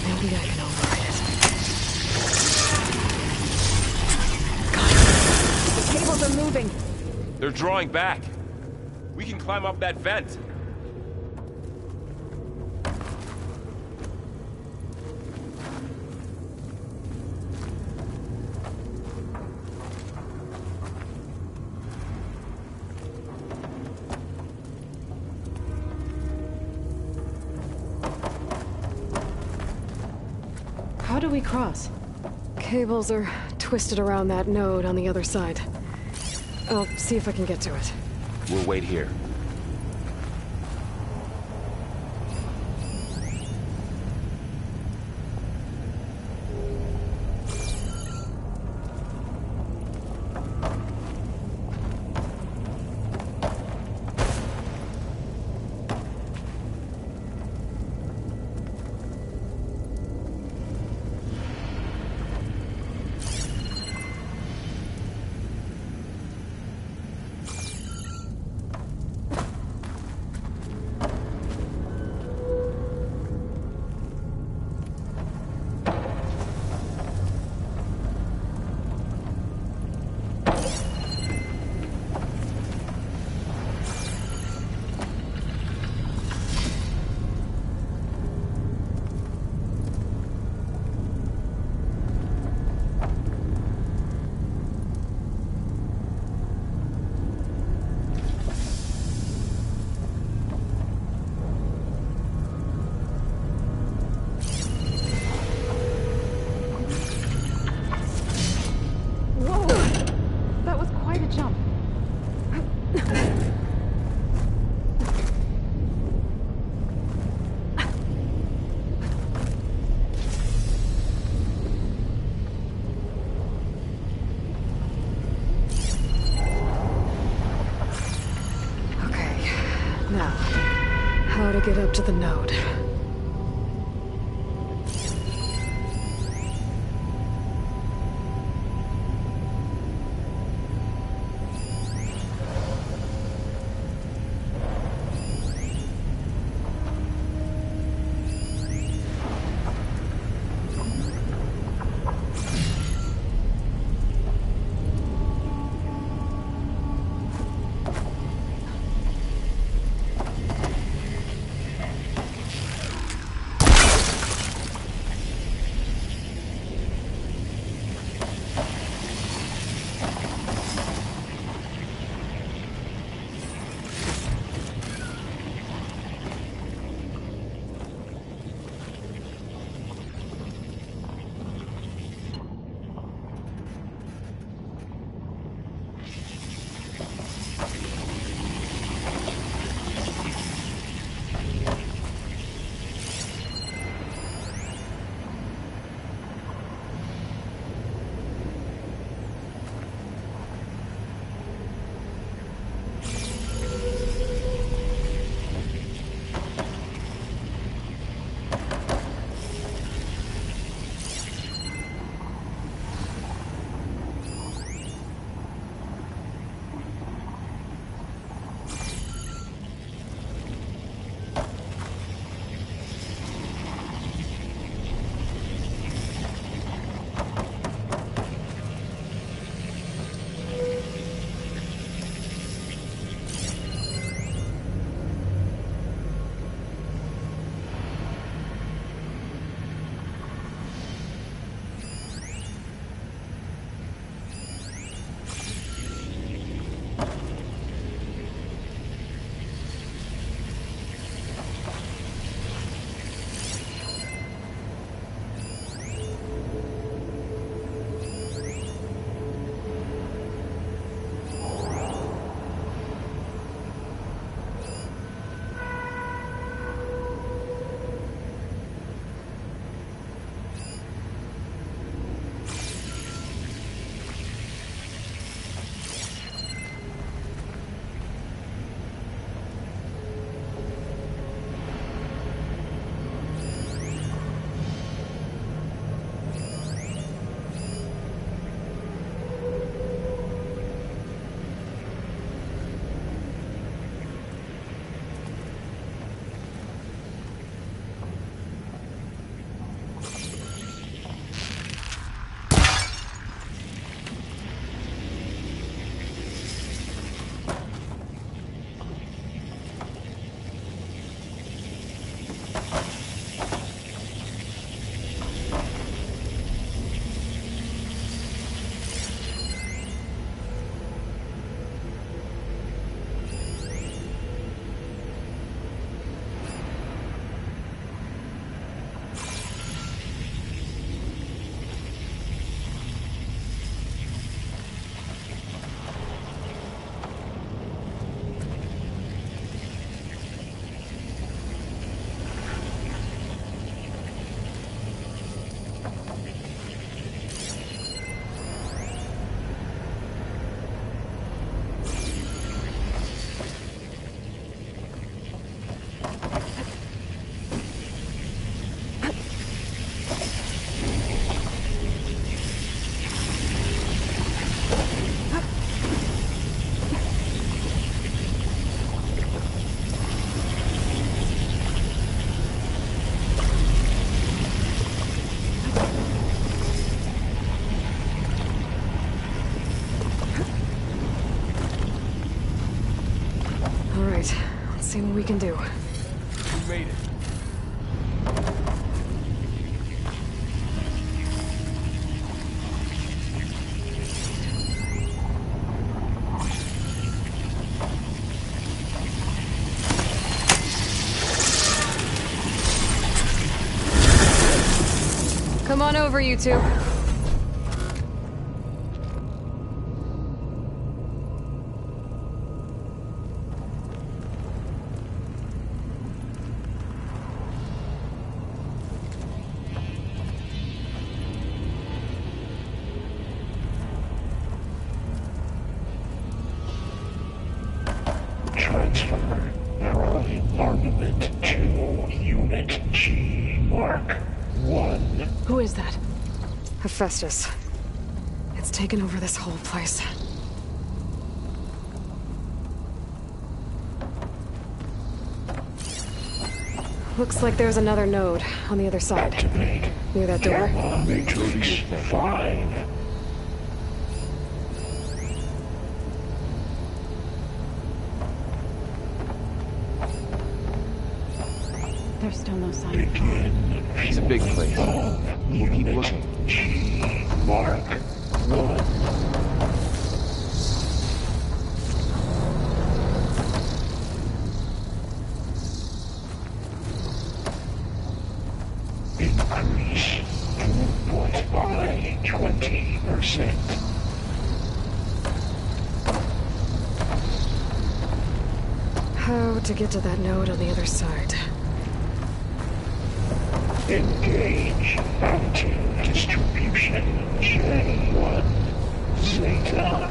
Maybe I can override it. God, the cables are moving. They're drawing back. We can climb up that vent. How do we cross? Cables are twisted around that node on the other side. I'll see if I can get to it. We'll wait here. How to get up to the node. we can do. You made it. Come on over, you two. Transfer from armament to Unit G Mark 1. Who is that? Hephaestus. It's taken over this whole place. Looks like there's another node on the other side. Activate. Near that door. Matrix 5. There's still no sign. It's a big place. We'll keep looking. G Mark 1. Increase throughput by 20%. How to get to that node on the other side? Engage active distribution J1 Zeta.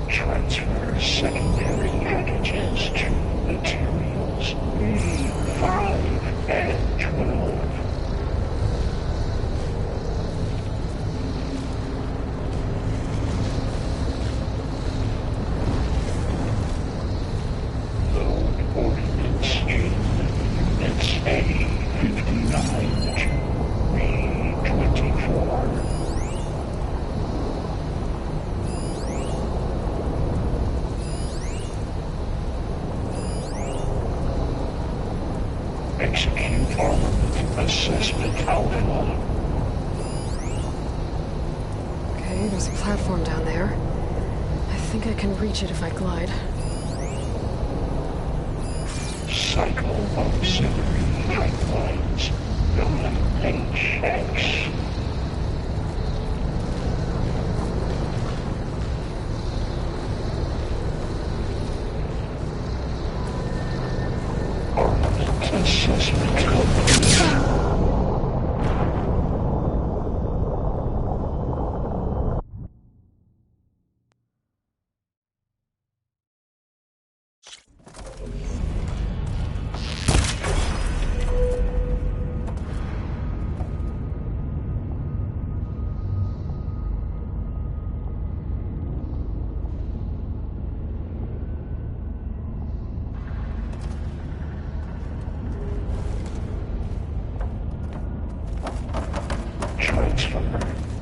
Transfer secondary packages to materials B5 and 12. Execute armament assessment alpha. Okay, there's a platform down there. I think I can reach it if I glide. Cycle auxiliary pipelines. HX. Armament assessment complete. Transfer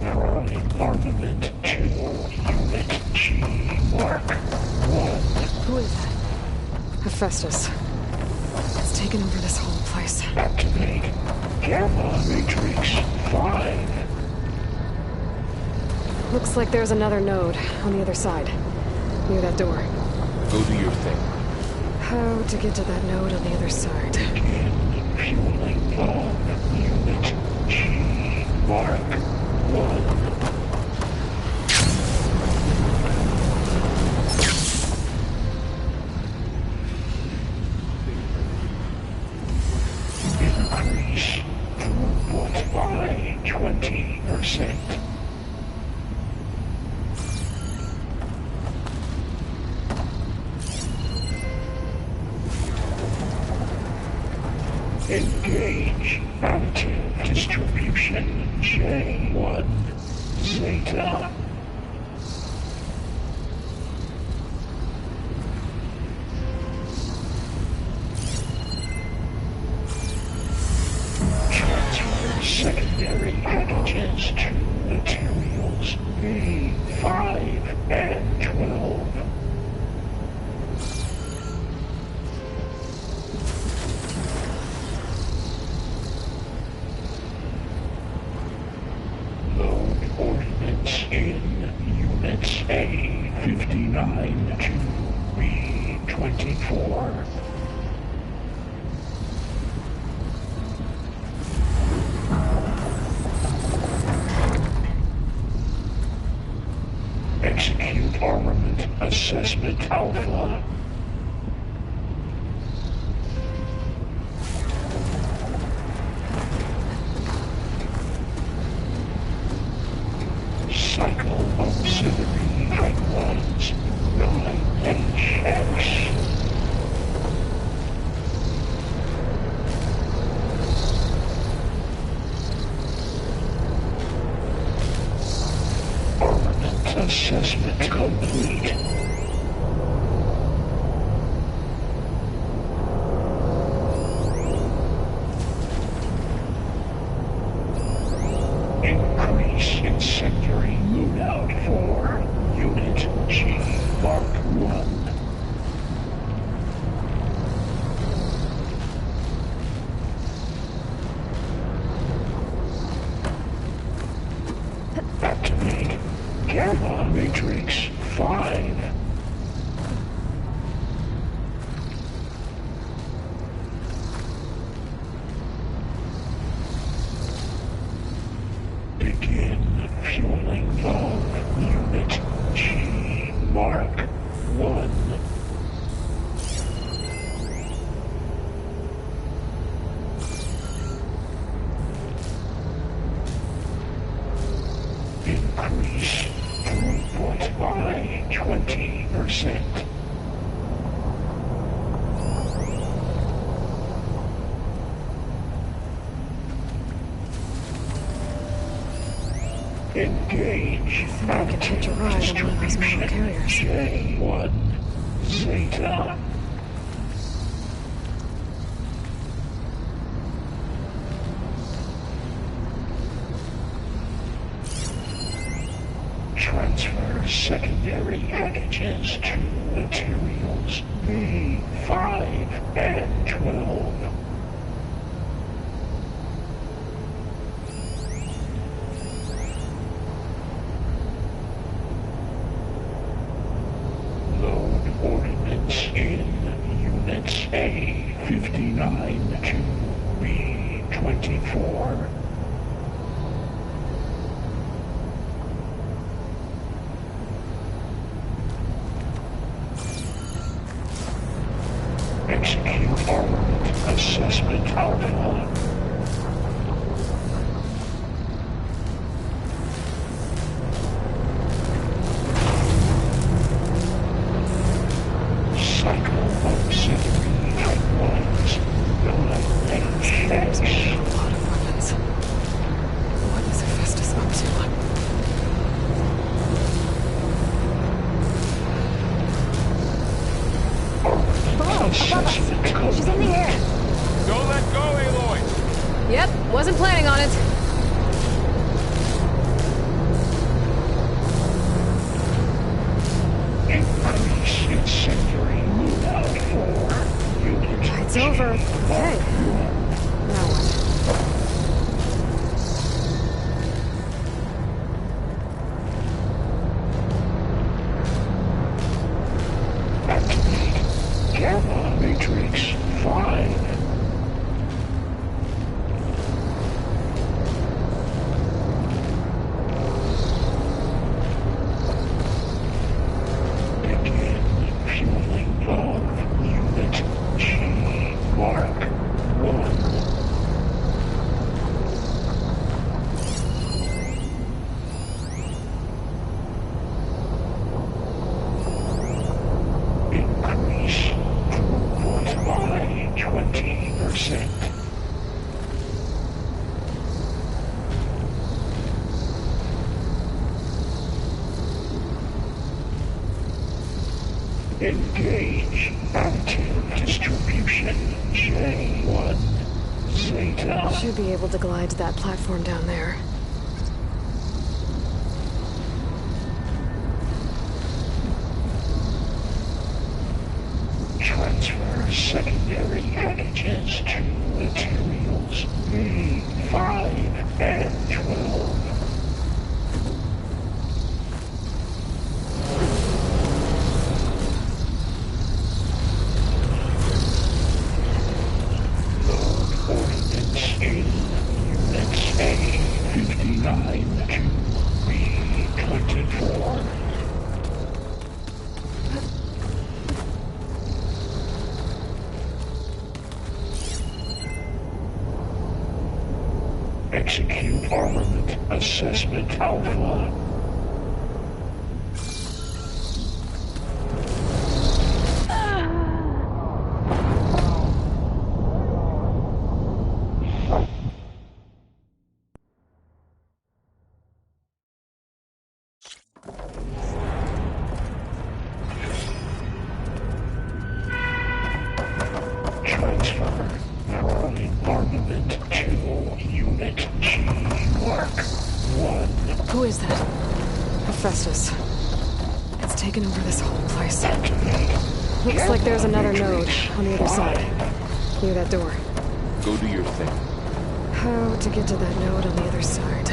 from armament to Unit G Mark 1. Who is that? Hephaestus. It's taken over this whole place. Activate Gamma Matrix 5. Looks like there's another node on the other side. Near that door. Go do your thing. How to get to that node on the other side? Begin fueling of Unit G Mark 1. Increase throughput by 20%. Engage active distribution J1 Zeta. Transfer secondary packages packages to materials B5 and 12. Load ordnance in Units A59 to B24. Execute armament assessment alpha. Cycle auxiliary pipelines 9HX. Armament assessment complete. Increase incendiary loadout for Unit G Mark 1. Activate Gamma Matrix 5. Begin fueling of Unit G Mark 1. Increase throughput by 20%. Engage I can hitch a ride on one of those metal carriers. J1 Zeta. Transfer secondary packages to materials B5 and 12. Load ordnance in Units A59 to B24. Execute armament assessment alpha. Cycle auxiliary pipelines 9HX. A lot of weapons. What is Hephaestus up to? She's in the air. Don't let go, Aloy! Yep, wasn't planning on it. Increase incendiary loadout for Unit It's over. Okay. Now what? Activate Gamma Matrix 5. Begin fueling of Unit G Mark 1. Increase throughput by 20%. Engage active distribution J1 Zeta. Should be able to glide to that platform down there. secondary packages to materials B5 and 12. Execute armament assessment alpha. Transfer armament to Unit G Mark 1. Who is that? Hephaestus. It's taken over this whole place. Looks like there's another node on the other side. Near that door. Go do your thing. How to get to that node on the other side?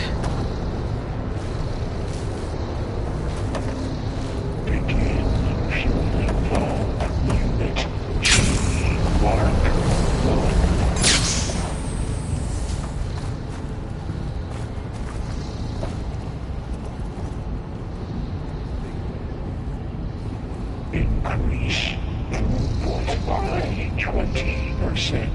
Begin fueling all Unit G Mark 1. Increase throughput by 20%.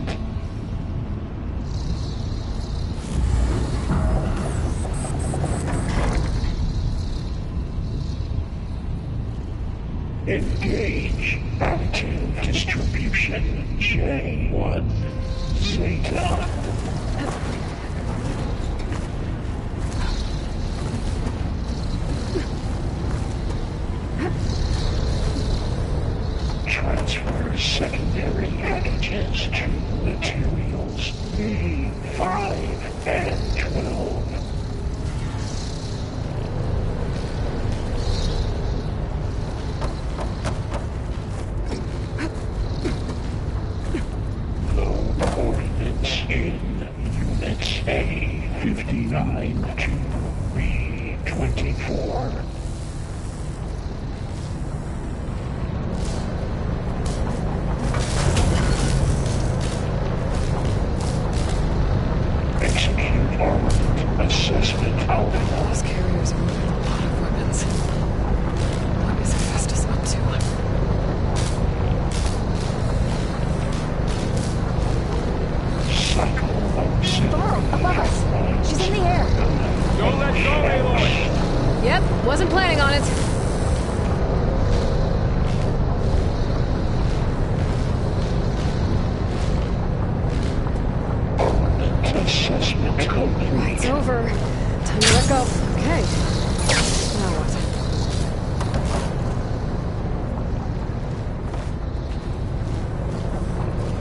Engage active distribution J1 Zeta. Transfer secondary packages to materials B5 and 12. Load ordnance in Units A59 to B24. Execute armament assessment alpha. Those carriers are moving a lot of weapons. What is Hephaestus up to? Burrow, above us. She's in the air. Don't let go, Aloy! Yep, wasn't planning on it. Assessment complete. It's over. Time to let go. Okay. Now what?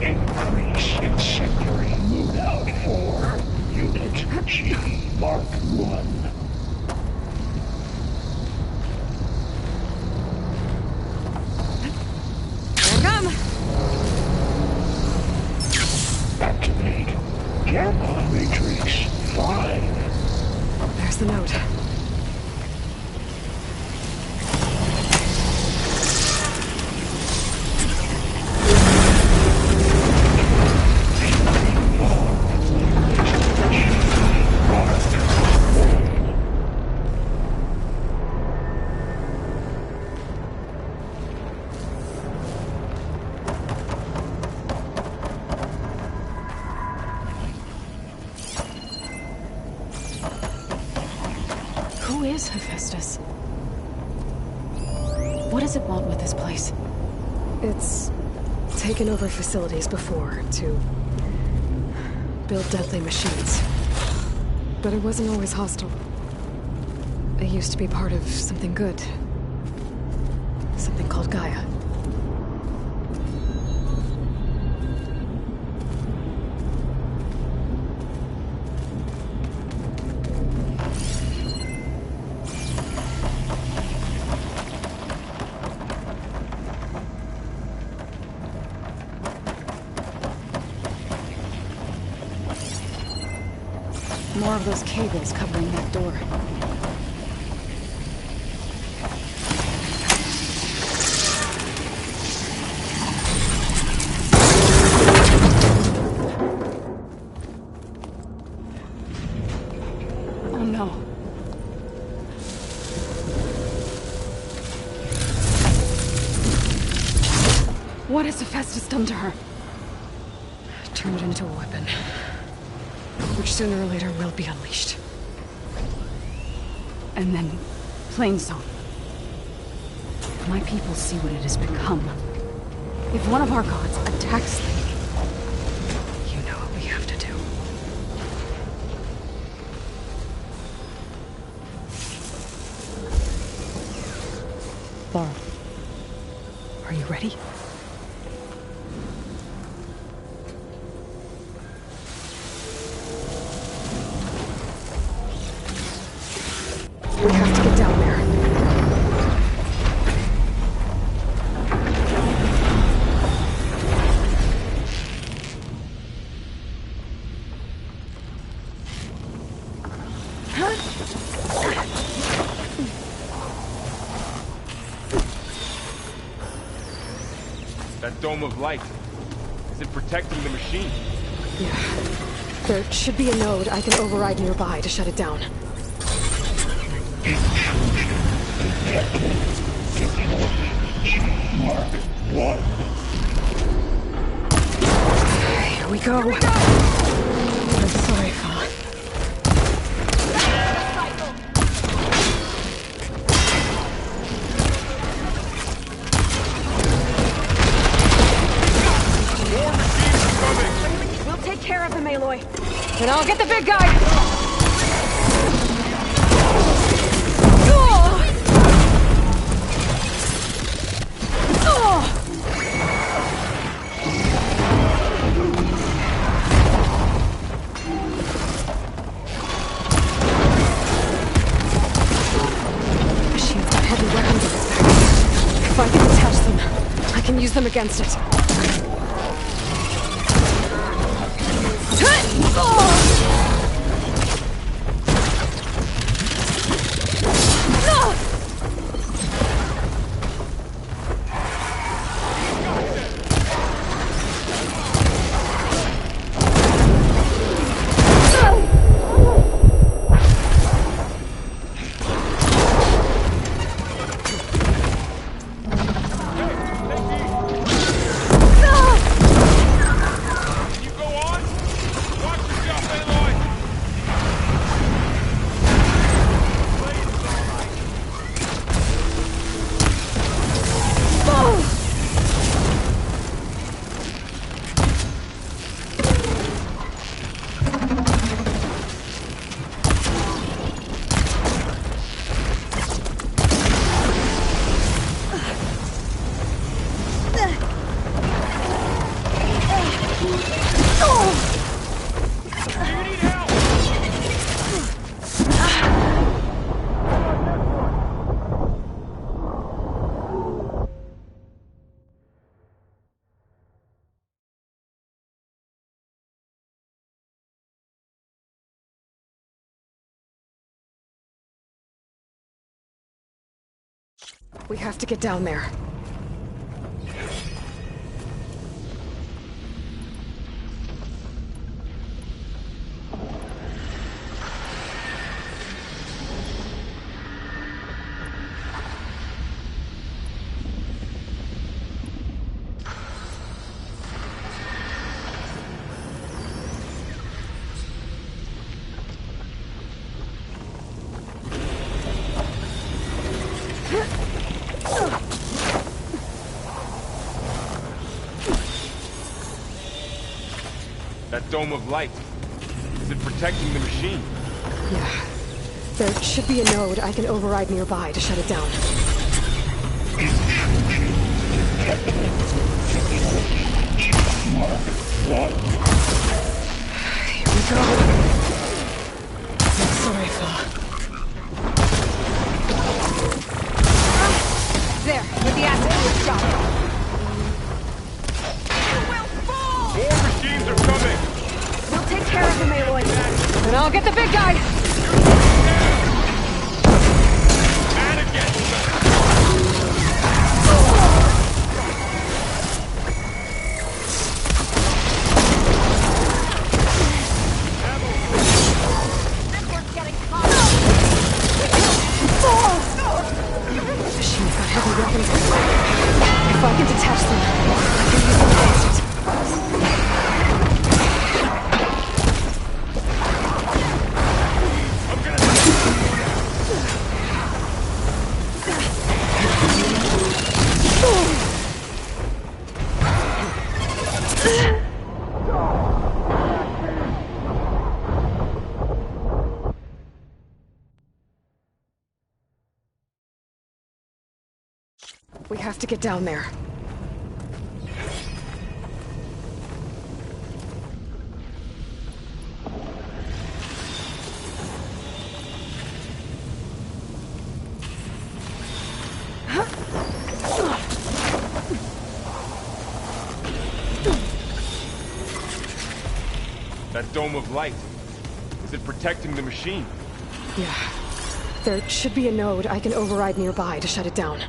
Increase incendiary loadout for Unit G Mark 1. Here I come. Activate Gamma Matrix 5. There's the note. Who is Hephaestus? What does it want with this place? It's taken over facilities before to build deadly machines. But it wasn't always hostile. It used to be part of something good. Something called Gaia. more of those cables covering that door. Oh no. What has Hephaestus done to her? Turn it into a weapon, which sooner or later will be unleashed. And then, Plainsong. My people see what it has become. If one of our gods attacks them, you know what we have to do. Laura, are you ready? We have to get down there. That dome of light. Is it protecting the machine? Yeah. There should be a node I can override nearby to shut it down. Here we go. I'm sorry, Fa. We'll take care of him, Aloy. And I'll get the big guy! If I can attach them, I can use them against it. We have to get down there. That dome of light. Is it protecting the machine? Yeah. There should be a node I can override nearby to shut it down. Here we go. I'm sorry, Fa. There, with the acid to stop. More machines are coming! We'll take care of him, Aloy. And I'll get the big guy! We have to get down there. That dome of light. Is it protecting the machine? Yeah. There should be a node I can override nearby to shut it down.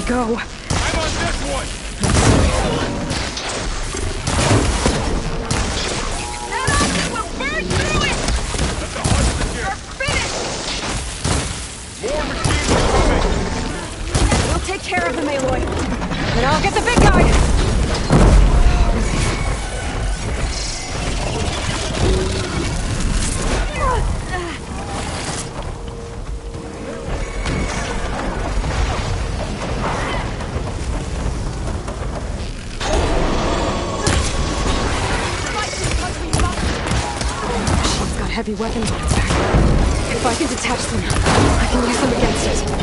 Go. I'm on this one! Head on! We'll burn through it! Let the hustlers here! We're finished! More machines are coming! We'll take care of them, Aloy. And I'll get the big guy! Heavy weapons on its back. If I can detach them, I can use them against it.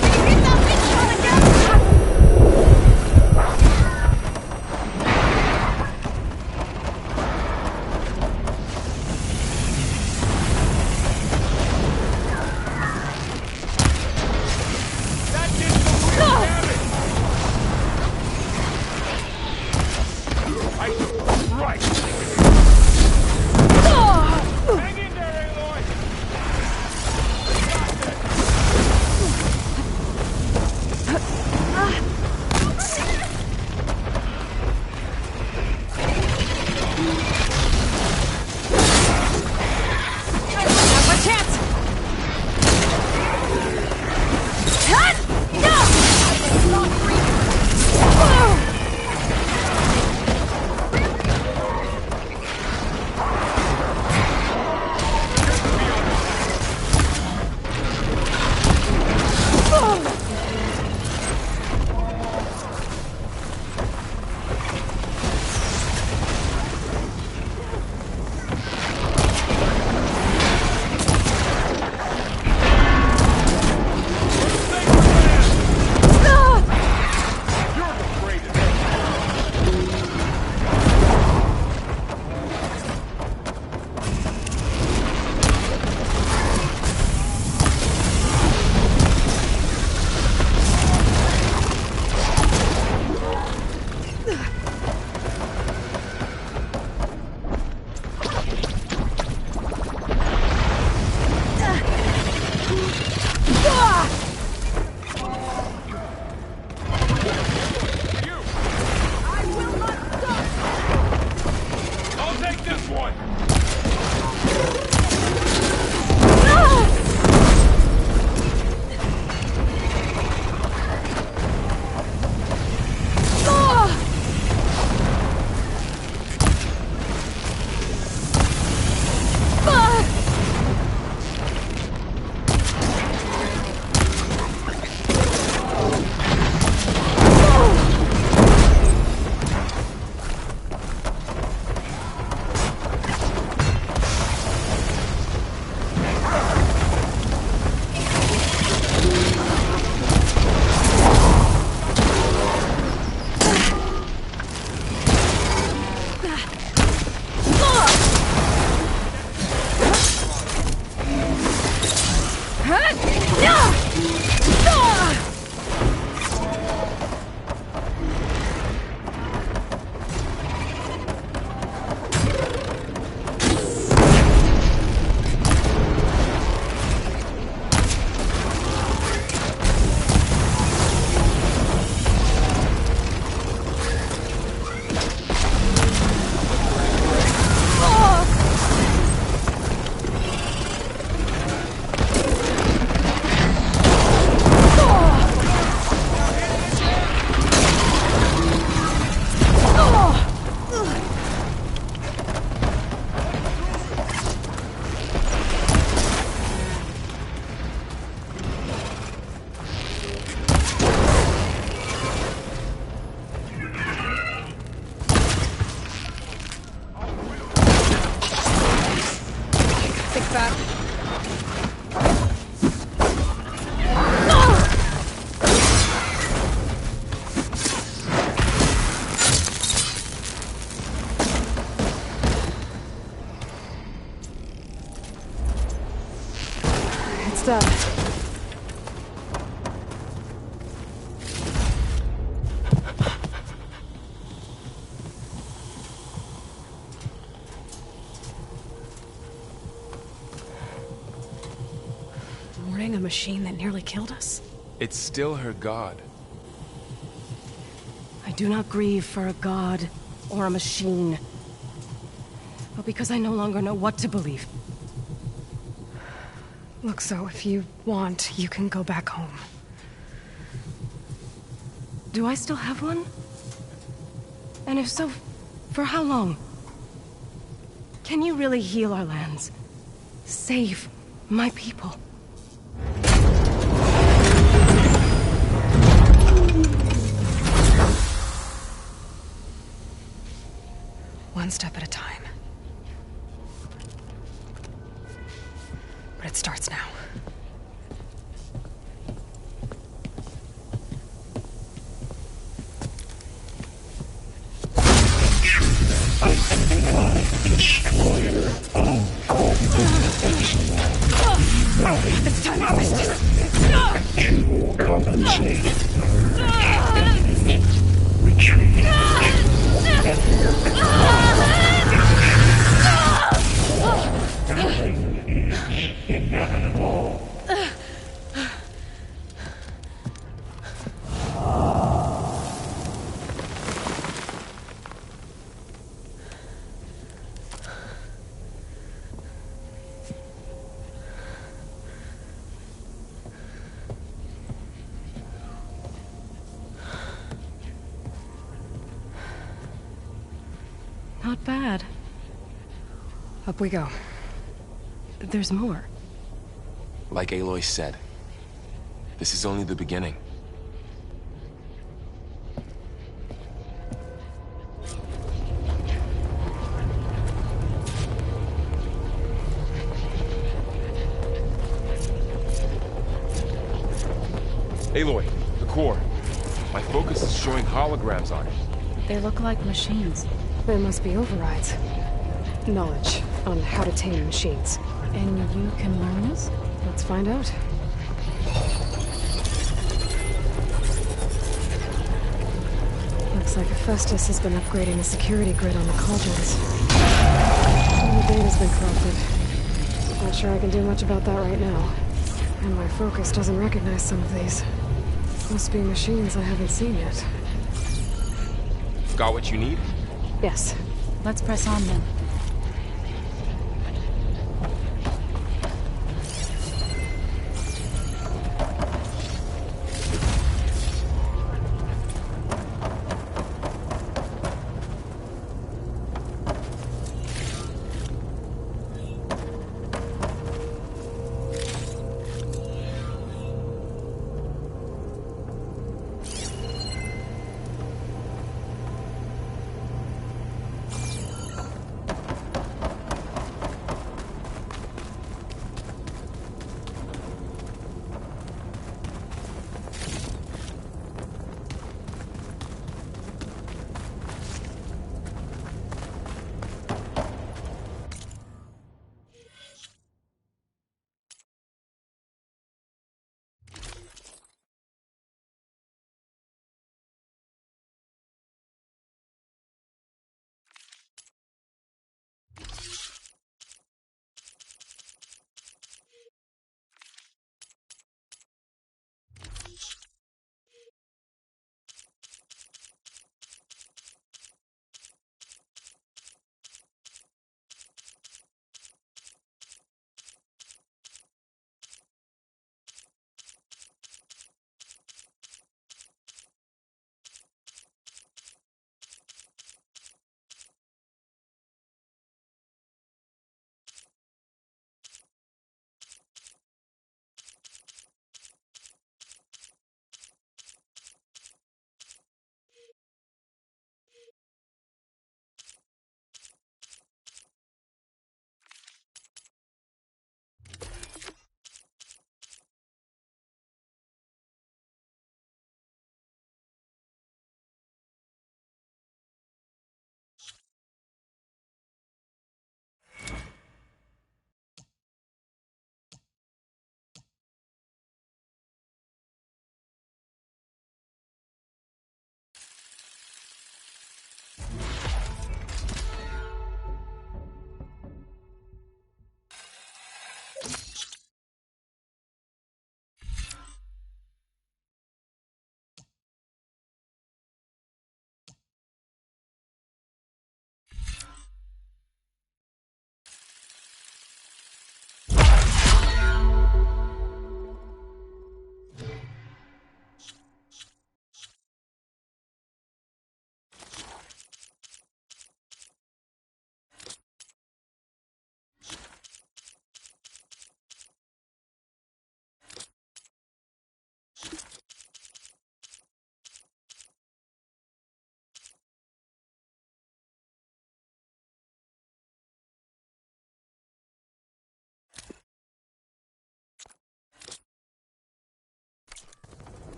fat. It's done. A machine that nearly killed us? It's still her god. I do not grieve for a god or a machine, but because I no longer know what to believe. Look, so if you want, you can go back home. Do I still have one? And if so, for how long? Can you really heal our lands? Save my people? One step at a time. But it starts now. Destroyer. It's time to finish this. To compensate. Retreat. Nothing is inevitable. Not bad. Up we go. There's more. Like Aloy said, this is only the beginning. Aloy, the core. My focus is showing holograms on it. They look like machines. There must be overrides. Knowledge on how to tame machines. And you can learn this? Let's find out. Looks like Hephaestus has been upgrading the security grid on the cauldrons. Some of the data's been corrupted. Not sure I can do much about that right now. And my focus doesn't recognize some of these. Must be machines I haven't seen yet. Got what you need? Yes. Let's press on then.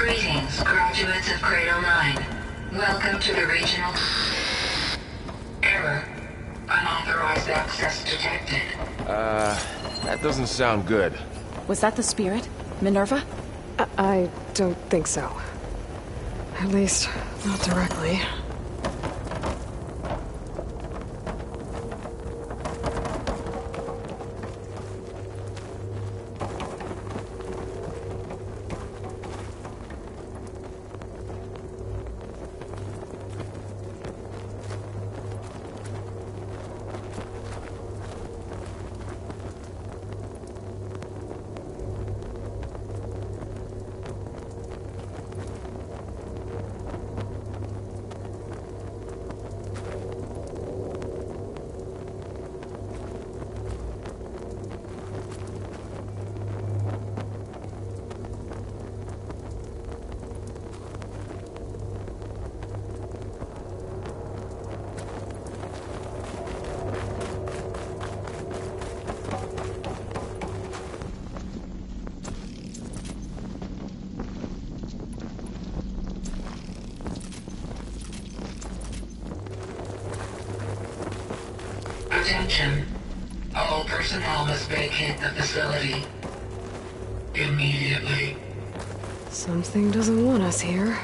Greetings, graduates of Cradle 9. Welcome to the regional... Error. Unauthorized access detected. That doesn't sound good. Was that the spirit? Minerva? I don't think so. At least, not directly. Attention. All personnel must vacate the facility. Immediately. Something doesn't want us here.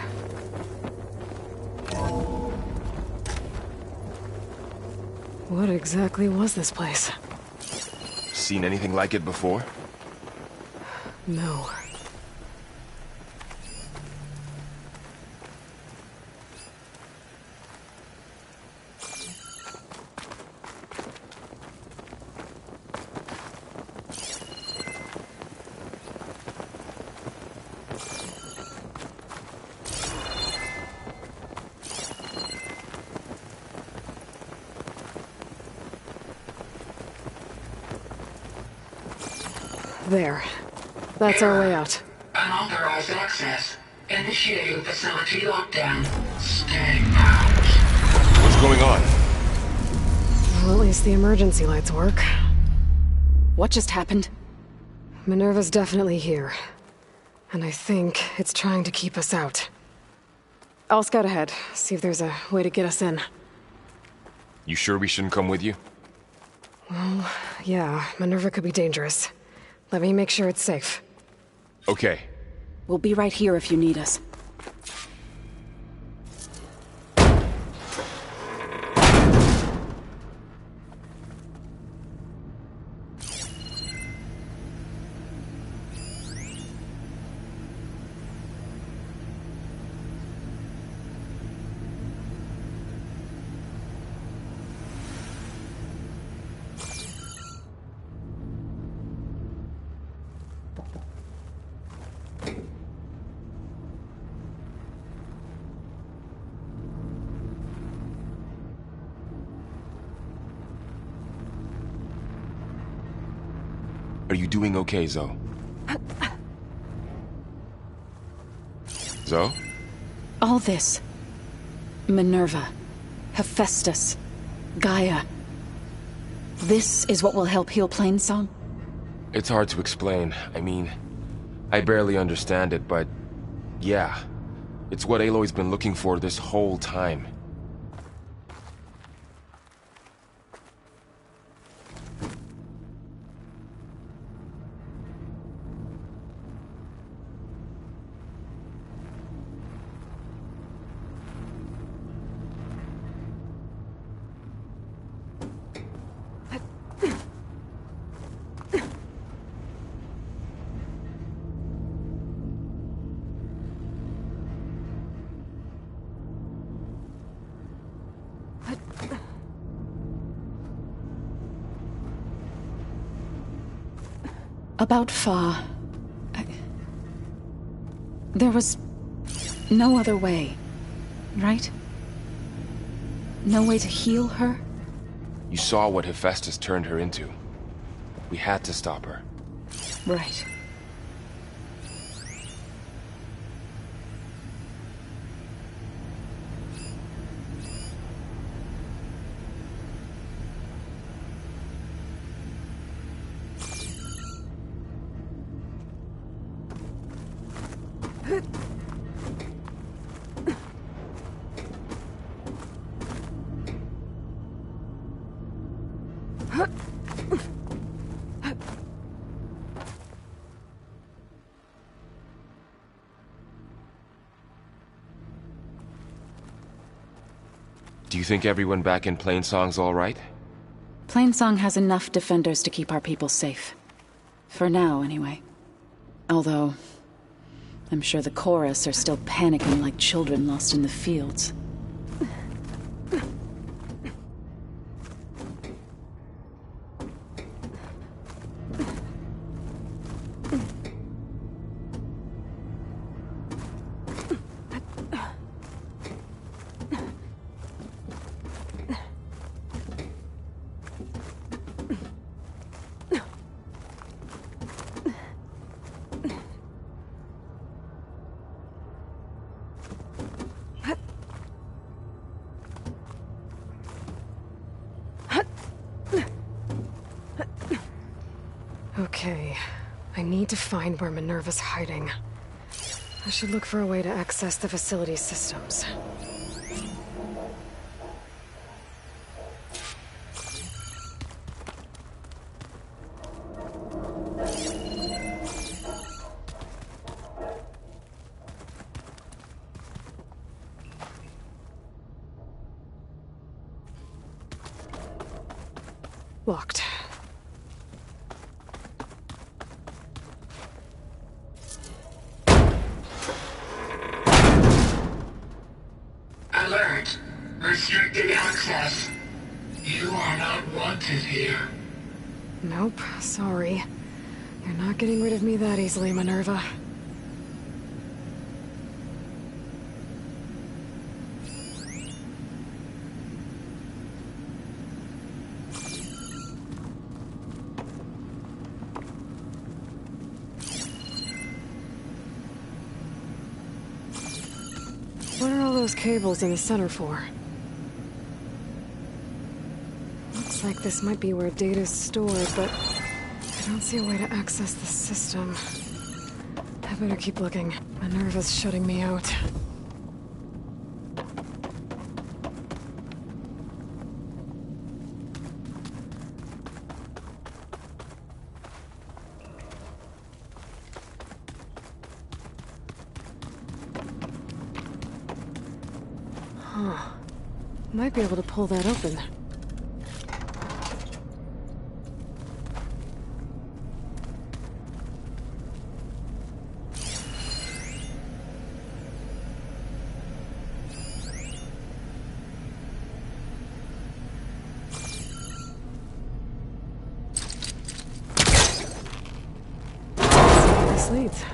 What exactly was this place? Seen anything like it before? No. There. That's our way out. Unauthorized access. Initiating facility lockdown. Stay out. What's going on? Well, at least the emergency lights work. What just happened? Minerva's definitely here. And I think it's trying to keep us out. I'll scout ahead, see if there's a way to get us in. You sure we shouldn't come with you? Well, yeah, Minerva could be dangerous. Let me make sure it's safe. Okay. We'll be right here if you need us. Are you doing okay, Zoe? Zoe? All this. Minerva. Hephaestus. Gaia. This is what will help heal Plainsong? It's hard to explain. I mean, I barely understand it, but... yeah. It's what Aloy's been looking for this whole time. About Fa... There was no other way, right? No way to heal her? You saw what Hephaestus turned her into. We had to stop her. Right. You think everyone back in Plainsong's all right? Plainsong has enough defenders to keep our people safe. For now, anyway. Although, I'm sure the chorus are still panicking like children lost in the fields. Okay, I need to find where Minerva's hiding. I should look for a way to access the facility's systems. Locked. Alert! Restricted access. You are not wanted here. Nope, sorry. You're not getting rid of me that easily, Minerva. What are all those cables in the center for? Looks like this might be where data's stored, but I don't see a way to access the system. I better keep looking. Minerva's shutting me out. Huh. Might be able to pull that open. This leads.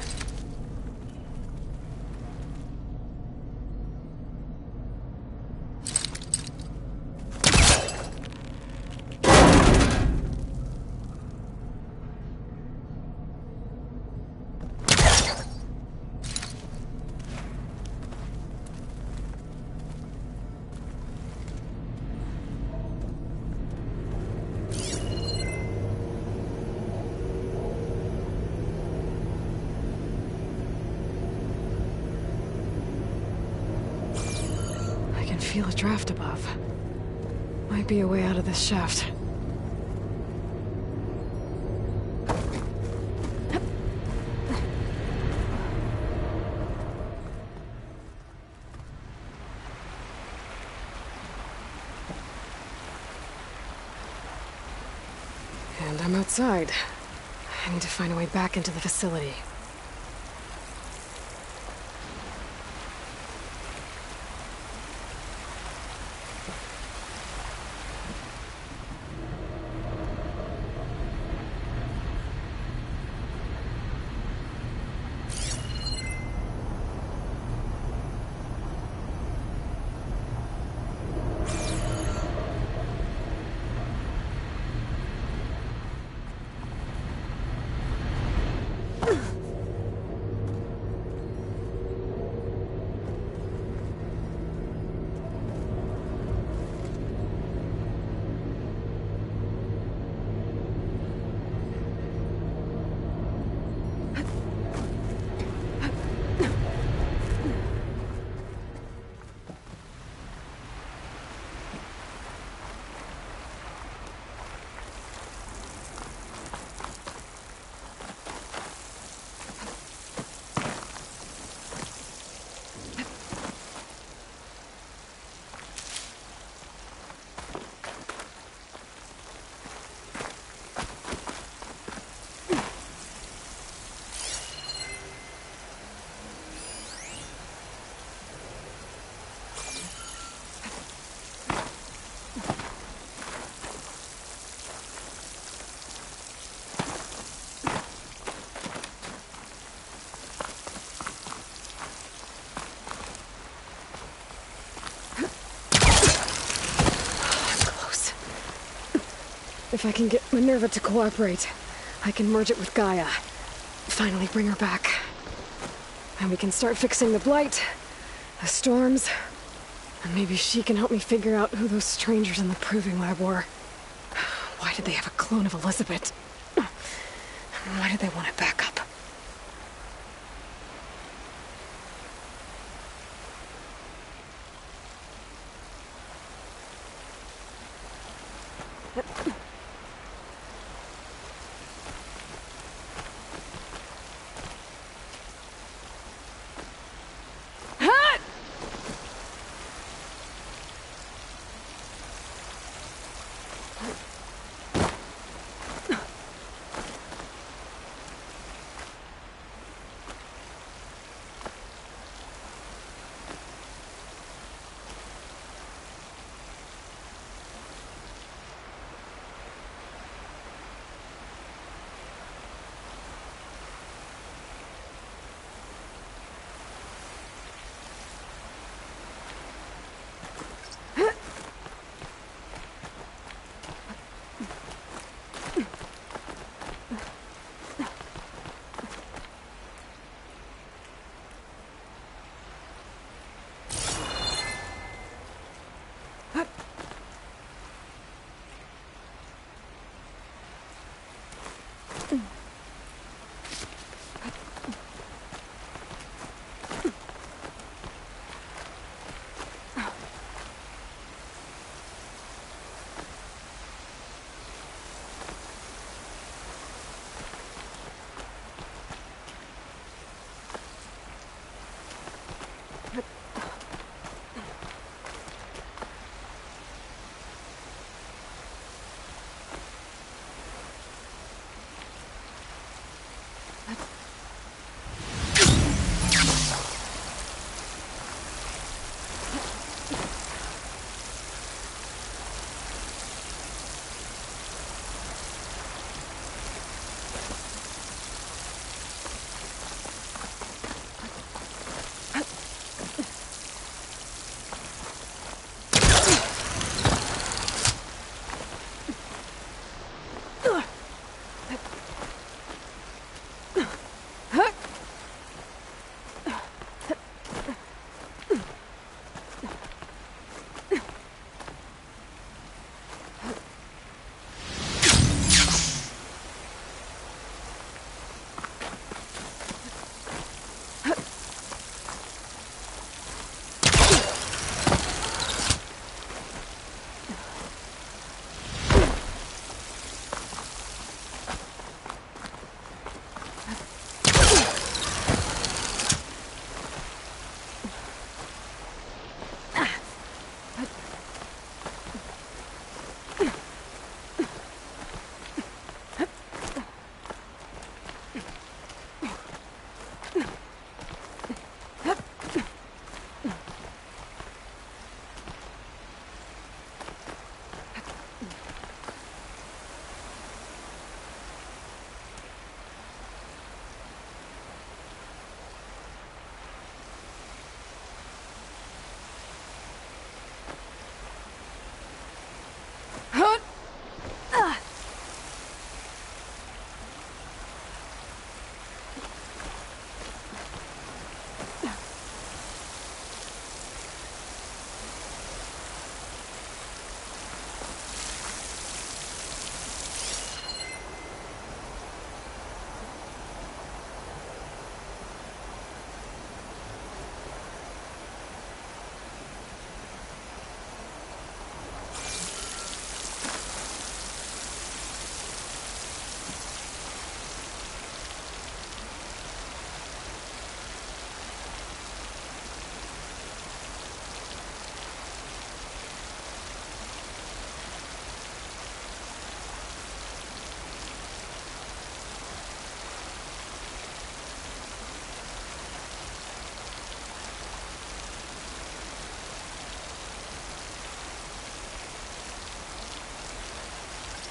Feel a draft above. Might be a way out of this shaft. And I'm outside. I need to find a way back into the facility. If I can get Minerva to cooperate, I can merge it with Gaia. Finally bring her back. And we can start fixing the Blight, the storms, and maybe she can help me figure out who those strangers in the Proving Lab were. Why did they have a clone of Elizabeth? Why did they want it back up?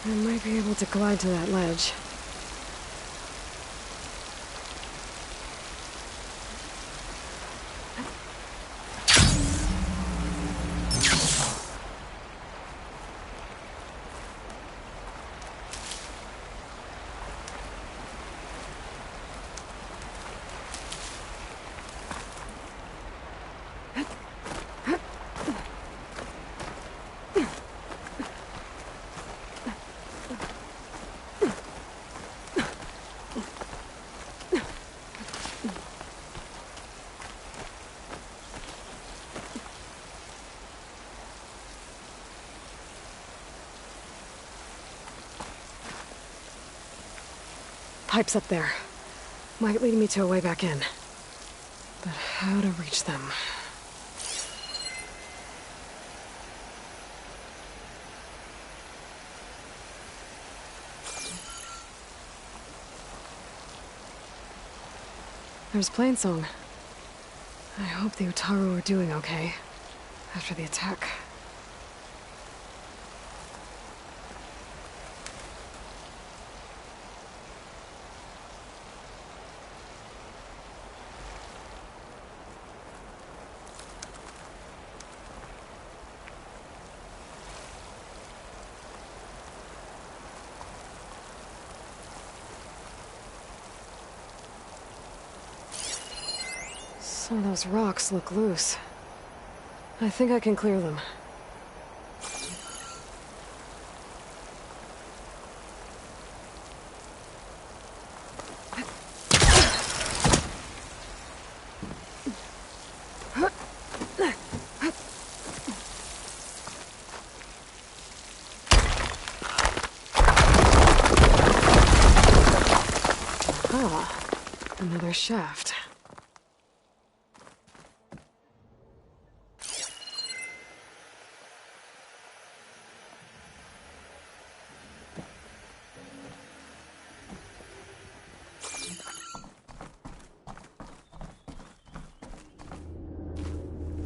I might be able to glide to that ledge. pipes up there. Might lead me to a way back in. But how to reach them? There's Plainsong. I hope the Utaru are doing okay after the attack. Some of those rocks look loose. I think I can clear them. Ah, another shaft.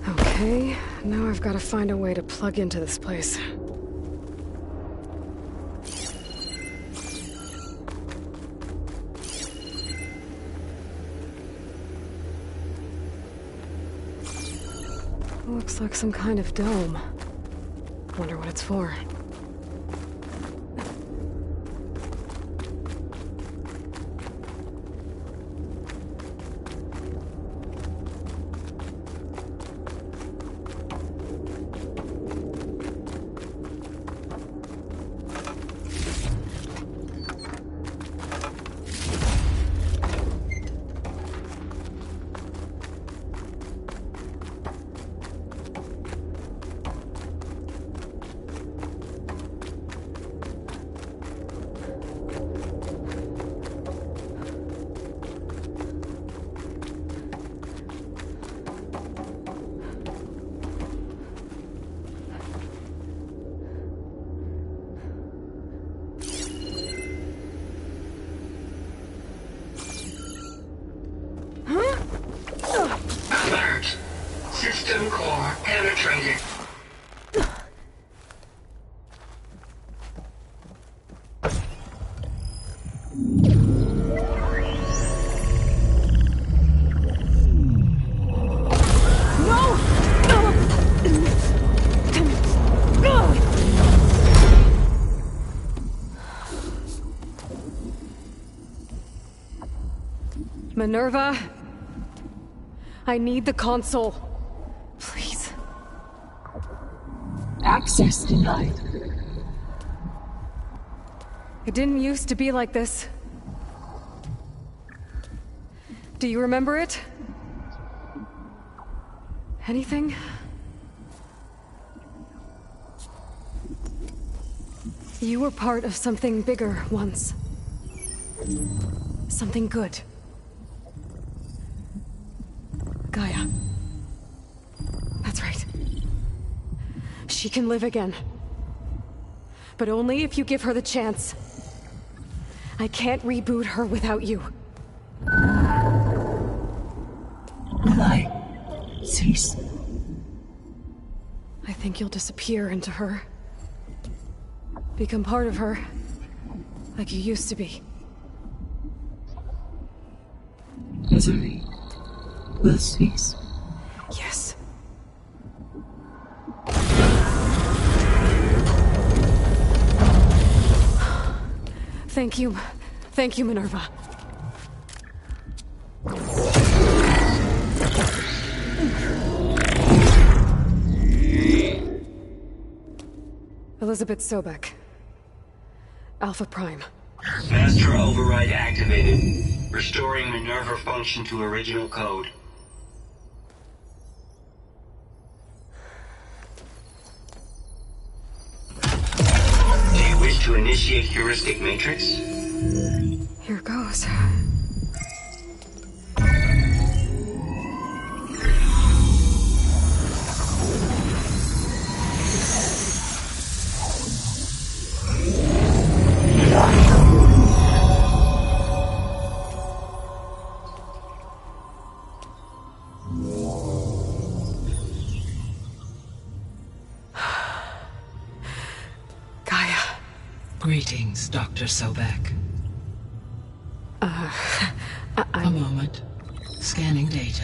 Okay, now I've got to find a way to plug into this place. Looks like some kind of dome. Wonder what it's for. Alert! System core penetrated. Minerva, I need the console. Please. Access denied. It didn't used to be like this. Do you remember it? Anything? You were part of something bigger once. Something good. Gaia. That's right. She can live again. But only if you give her the chance. I can't reboot her without you. Will I cease? I think you'll disappear into her. Become part of her. Like you used to be. Misery will cease. Yes. Thank you. Thank you, Minerva. Elizabeth Sobek. Alpha Prime. Master override activated. Restoring Minerva function to original code. Do you wish to initiate heuristic matrix? Here goes. Greetings, Dr. Sobek. A moment. Scanning data.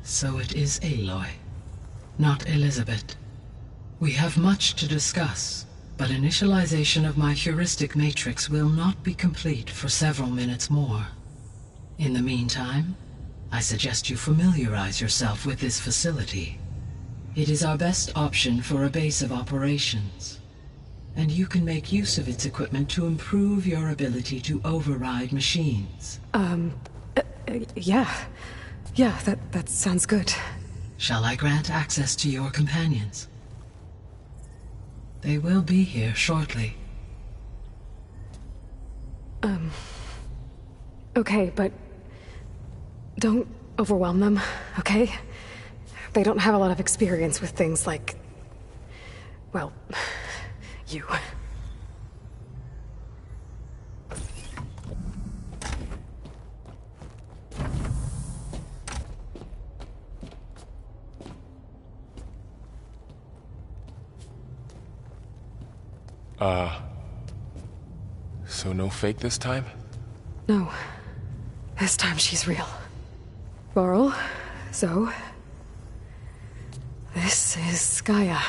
So it is Aloy, not Elizabeth. We have much to discuss, but initialization of my heuristic matrix will not be complete for several minutes more. In the meantime, I suggest you familiarize yourself with this facility. It is our best option for a base of operations, and you can make use of its equipment to improve your ability to override machines. Yeah. Yeah, that sounds good. Shall I grant access to your companions? They will be here shortly. Okay, but don't overwhelm them, okay? They don't have a lot of experience with things like, well, you. So no fake this time? No. This time she's real. Varl, Zoe. This is Gaia.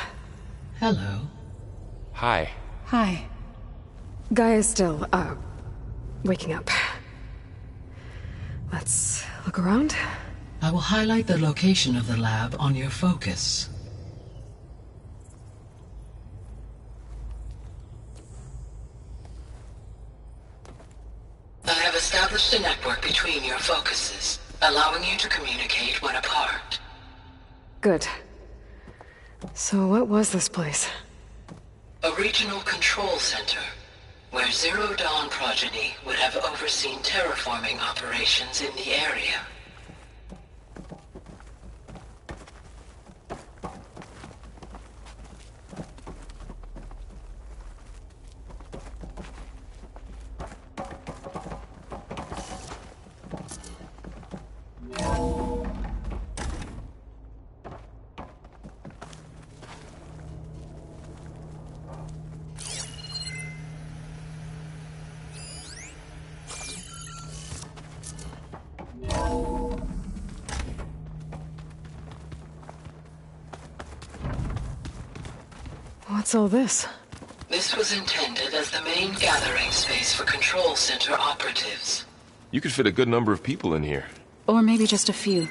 Hello. Hi. Hi. Gaia's still, waking up. Let's look around. I will highlight the location of the lab on your focus. I have established a network between your focuses, allowing you to communicate when apart. Good. So what was this place? A regional control center, where Zero Dawn progeny would have overseen terraforming operations in the area. What's all this? This was intended as the main gathering space for control center operatives. You could fit a good number of people in here. Or maybe just a few.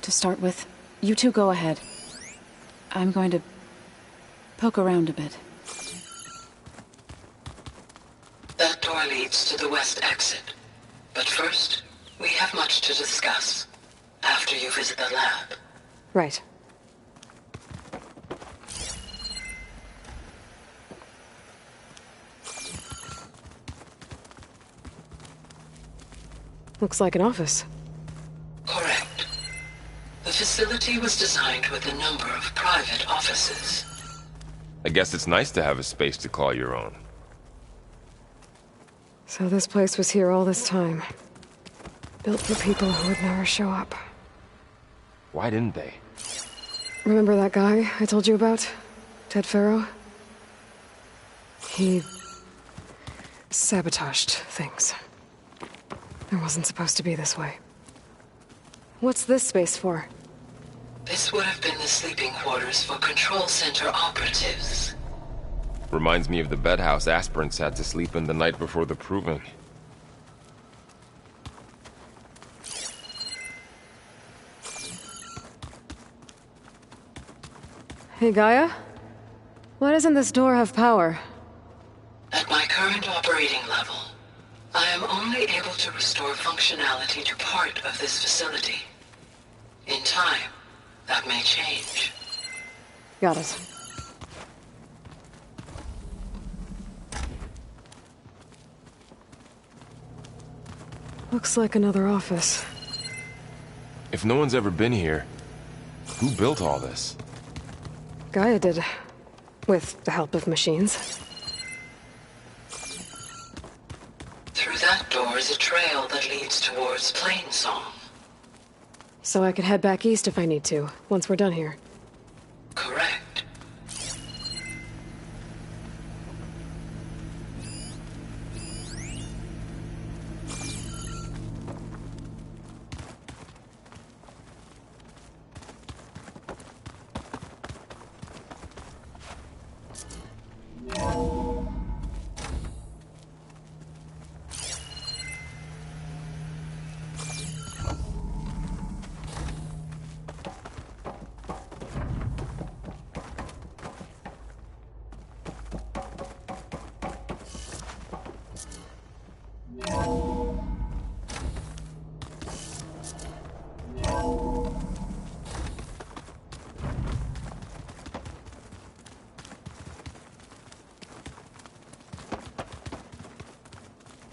To start with, you two go ahead. I'm going to poke around a bit. That door leads to the west exit. But first, we have much to discuss. After you visit the lab. Right. Looks like an office. Correct. The facility was designed with a number of private offices. I guess it's nice to have a space to call your own. So this place was here all this time. Built for people who would never show up. Why didn't they? Remember that guy I told you about? Ted Farrow? He sabotaged things. It wasn't supposed to be this way. What's this space for? This would have been the sleeping quarters for control center operatives. Reminds me of the bedhouse aspirants had to sleep in the night before the proving. Hey, Gaia? Why doesn't this door have power? At my current operating level, I am only able to restore functionality to part of this facility. In time, that may change. Got it. Looks like another office. If no one's ever been here, who built all this? Gaia did. With the help of machines. Through that door is a trail that leads towards Plainsong. So I could head back east if I need to, once we're done here. Correct.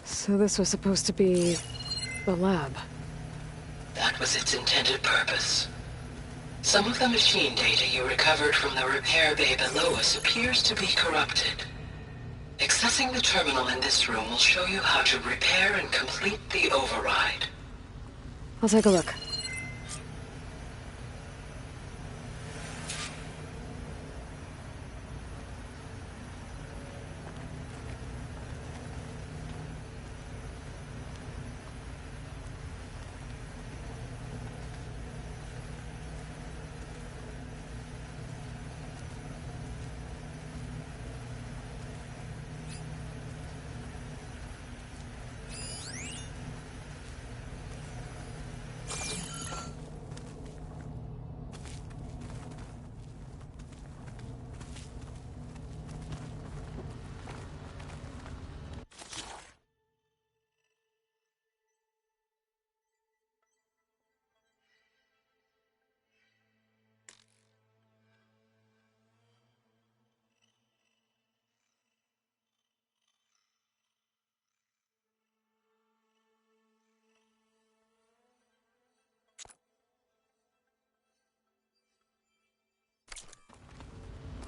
So this was supposed to be the lab. That was its intended purpose. Some of the machine data you recovered from the repair bay below us appears to be corrupted. Accessing the terminal in this room will show you how to repair and complete the override. I'll take a look.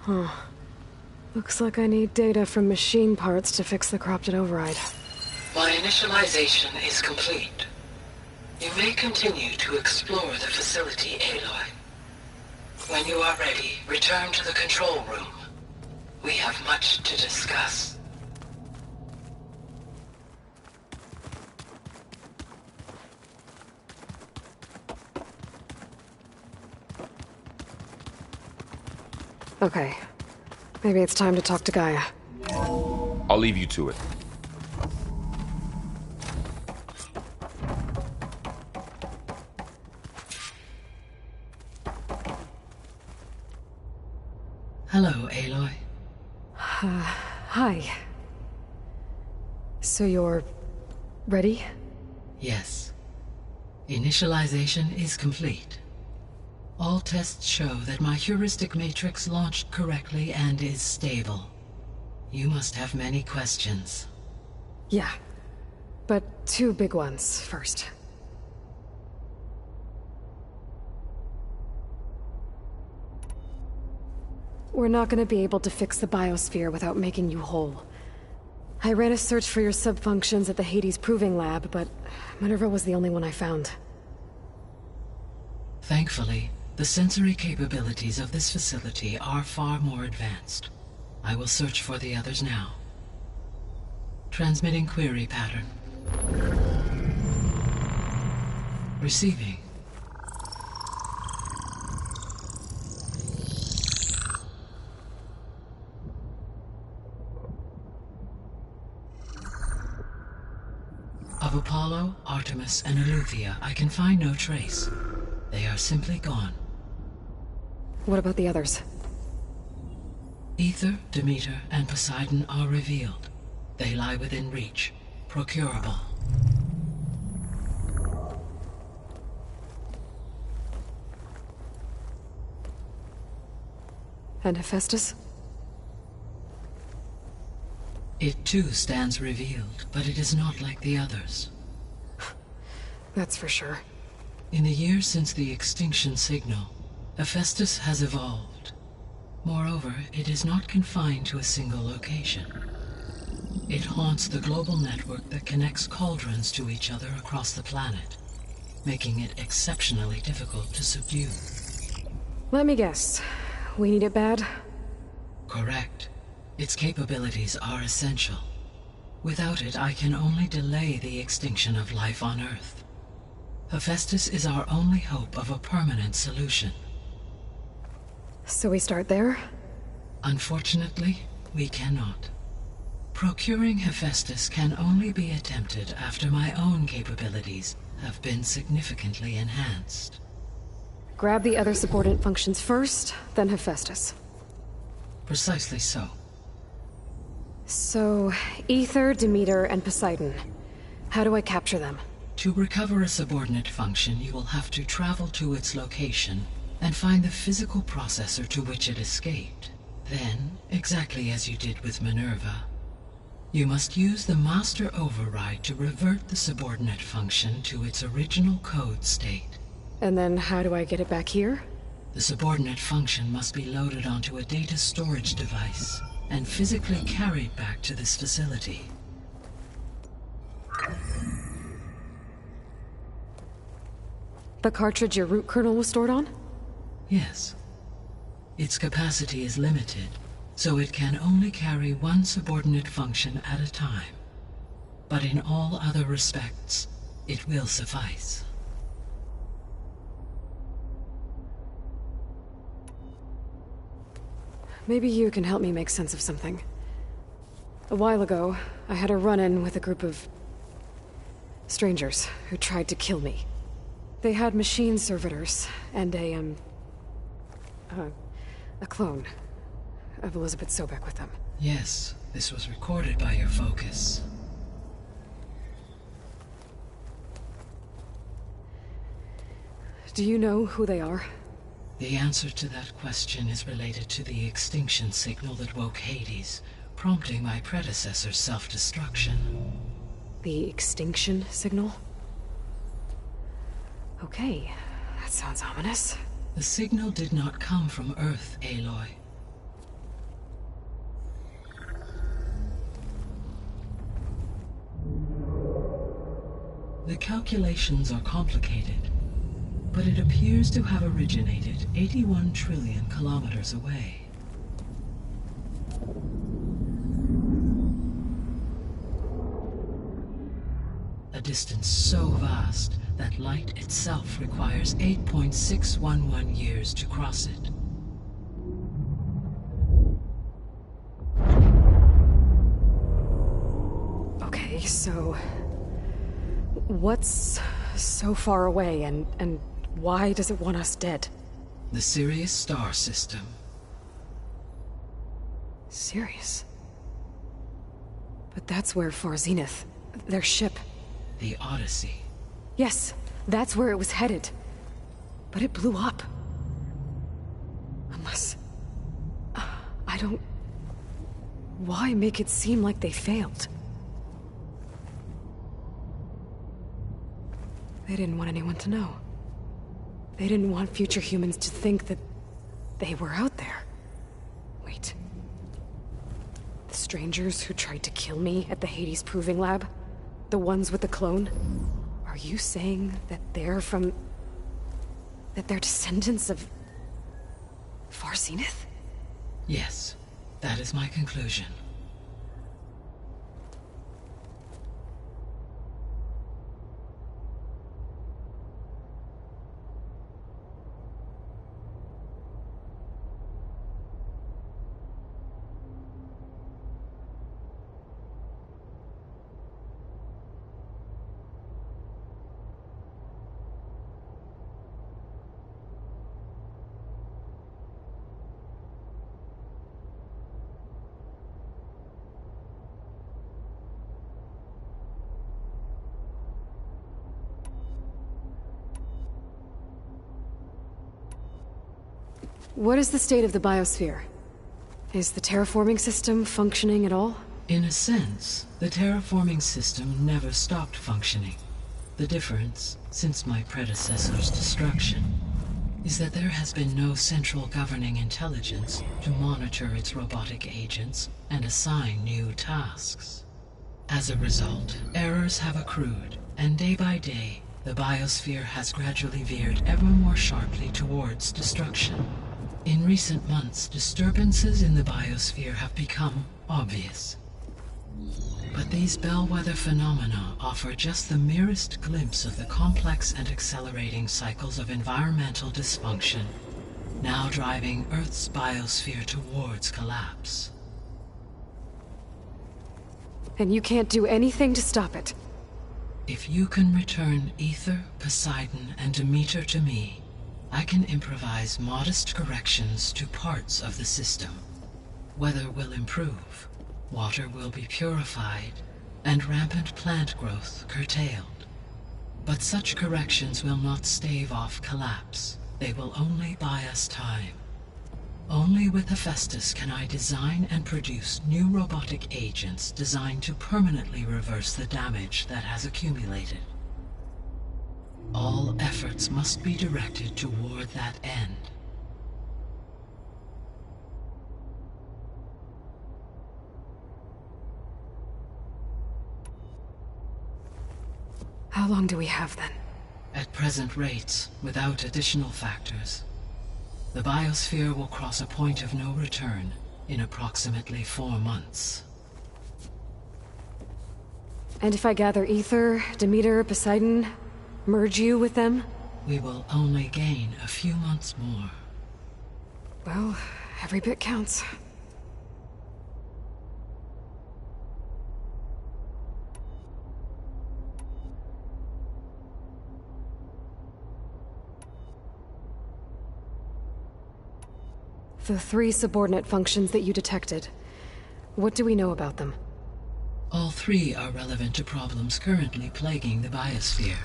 Huh. Looks like I need data from machine parts to fix the corrupted override. My initialization is complete. You may continue to explore the facility, Aloy. When you are ready, return to the control room. We have much to discuss. Okay. Maybe it's time to talk to Gaia. I'll leave you to it. Hello, Aloy. Hi. So you're... ready? Yes. Initialization is complete. All tests show that my heuristic matrix launched correctly and is stable. You must have many questions. Yeah. But two big ones first. We're not gonna be able to fix the biosphere without making you whole. I ran a search for your subfunctions at the Hades Proving Lab, but Minerva was the only one I found. Thankfully, the sensory capabilities of this facility are far more advanced. I will search for the others now. Transmitting query pattern. Receiving. Of Apollo, Artemis, and Eleuthia, I can find no trace. They are simply gone. What about the others? Ether, Demeter, and Poseidon are revealed. They lie within reach. procurable. And Hephaestus? It too stands revealed, but it is not like the others. That's for sure. In the years since the extinction signal, Hephaestus has evolved. Moreover, it is not confined to a single location. It haunts the global network that connects cauldrons to each other across the planet, making it exceptionally difficult to subdue. Let me guess. We need it bad? Correct. Its capabilities are essential. Without it, I can only delay the extinction of life on Earth. Hephaestus is our only hope of a permanent solution. So we start there? Unfortunately, we cannot. Procuring Hephaestus can only be attempted after my own capabilities have been significantly enhanced. Grab the other subordinate functions first, then Hephaestus. Precisely so. So, Ether, Demeter, and Poseidon. How do I capture them? To recover a subordinate function, you will have to travel to its location and find the physical processor to which it escaped. Then, exactly as you did with Minerva, you must use the master override to revert the subordinate function to its original code state. And then how do I get it back here? The subordinate function must be loaded onto a data storage device and physically carried back to this facility. The cartridge your root kernel was stored on? Yes. Its capacity is limited, so it can only carry one subordinate function at a time. But in all other respects, it will suffice. Maybe you can help me make sense of something. A while ago, I had a run-in with a group of strangers who tried to kill me. They had machine servitors and a clone of Elizabeth Sobek with them. Yes, this was recorded by your focus. Do you know who they are? The answer to that question is related to the extinction signal that woke Hades, prompting my predecessor's self-destruction. The extinction signal? Okay, that sounds ominous. The signal did not come from Earth, Aloy. The calculations are complicated, but it appears to have originated 81 trillion kilometers away. A distance so vast that light itself requires 8.611 years to cross it. Okay, so what's so far away and why does it want us dead? The Sirius star system. Sirius? But that's where Far Zenith, their ship... The Odyssey. Yes, that's where it was headed. But it blew up. Unless... I don't... Why make it seem like they failed? They didn't want anyone to know. They didn't want future humans to think that they were out there. Wait. The strangers who tried to kill me at the Hades Proving Lab? The ones with the clone? Are you saying that they're from... that they're descendants of... Far Zenith? Yes, that is my conclusion. What is the state of the biosphere? Is the terraforming system functioning at all? In a sense, the terraforming system never stopped functioning. The difference, since my predecessor's destruction, is that there has been no central governing intelligence to monitor its robotic agents and assign new tasks. As a result, errors have accrued, and day by day, the biosphere has gradually veered ever more sharply towards destruction. In recent months, disturbances in the biosphere have become obvious. But these bellwether phenomena offer just the merest glimpse of the complex and accelerating cycles of environmental dysfunction, now driving Earth's biosphere towards collapse. And you can't do anything to stop it? If you can return Ether, Poseidon, and Demeter to me, I can improvise modest corrections to parts of the system. Weather will improve, water will be purified, and rampant plant growth curtailed. But such corrections will not stave off collapse. They will only buy us time. Only with Hephaestus can I design and produce new robotic agents designed to permanently reverse the damage that has accumulated. All efforts must be directed toward that end. How long do we have then? At present rates, without additional factors, the biosphere will cross a point of no return in approximately 4 months. And if I gather Ether, Demeter, Poseidon, merge you with them? We will only gain a few months more. Well, every bit counts. The 3 subordinate functions that you detected. What do we know about them? All 3 are relevant to problems currently plaguing the biosphere.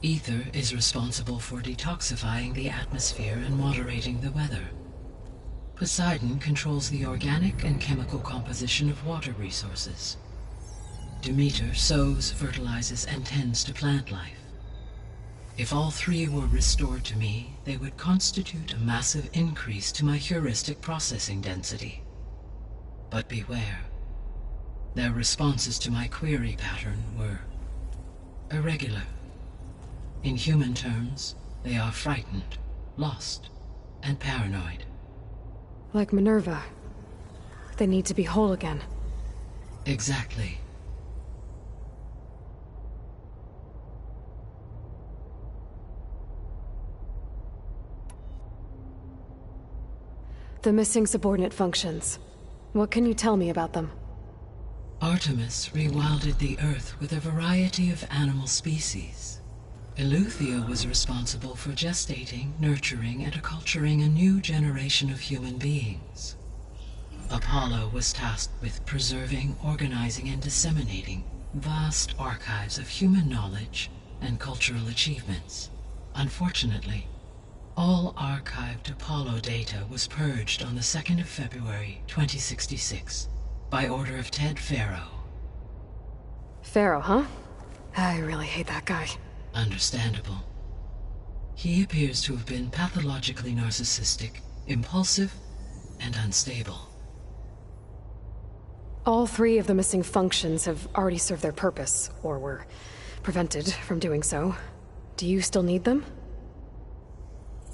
Ether is responsible for detoxifying the atmosphere and moderating the weather. Poseidon controls the organic and chemical composition of water resources. Demeter sows, fertilizes, and tends to plant life. If all 3 were restored to me, they would constitute a massive increase to my heuristic processing density. But beware. Their responses to my query pattern were irregular. In human terms, they are frightened, lost, and paranoid. Like Minerva. They need to be whole again. Exactly. The missing subordinate functions. What can you tell me about them? Artemis rewilded the Earth with a variety of animal species. Eleuthia was responsible for gestating, nurturing, and acculturating a new generation of human beings. Apollo was tasked with preserving, organizing, and disseminating vast archives of human knowledge and cultural achievements. Unfortunately, all archived Apollo data was purged on the 2nd of February, 2066, by order of Ted Faro. Faro, huh? I really hate that guy. Understandable. He appears to have been pathologically narcissistic, impulsive, and unstable. All 3 of the missing functions have already served their purpose, or were prevented from doing so. Do you still need them?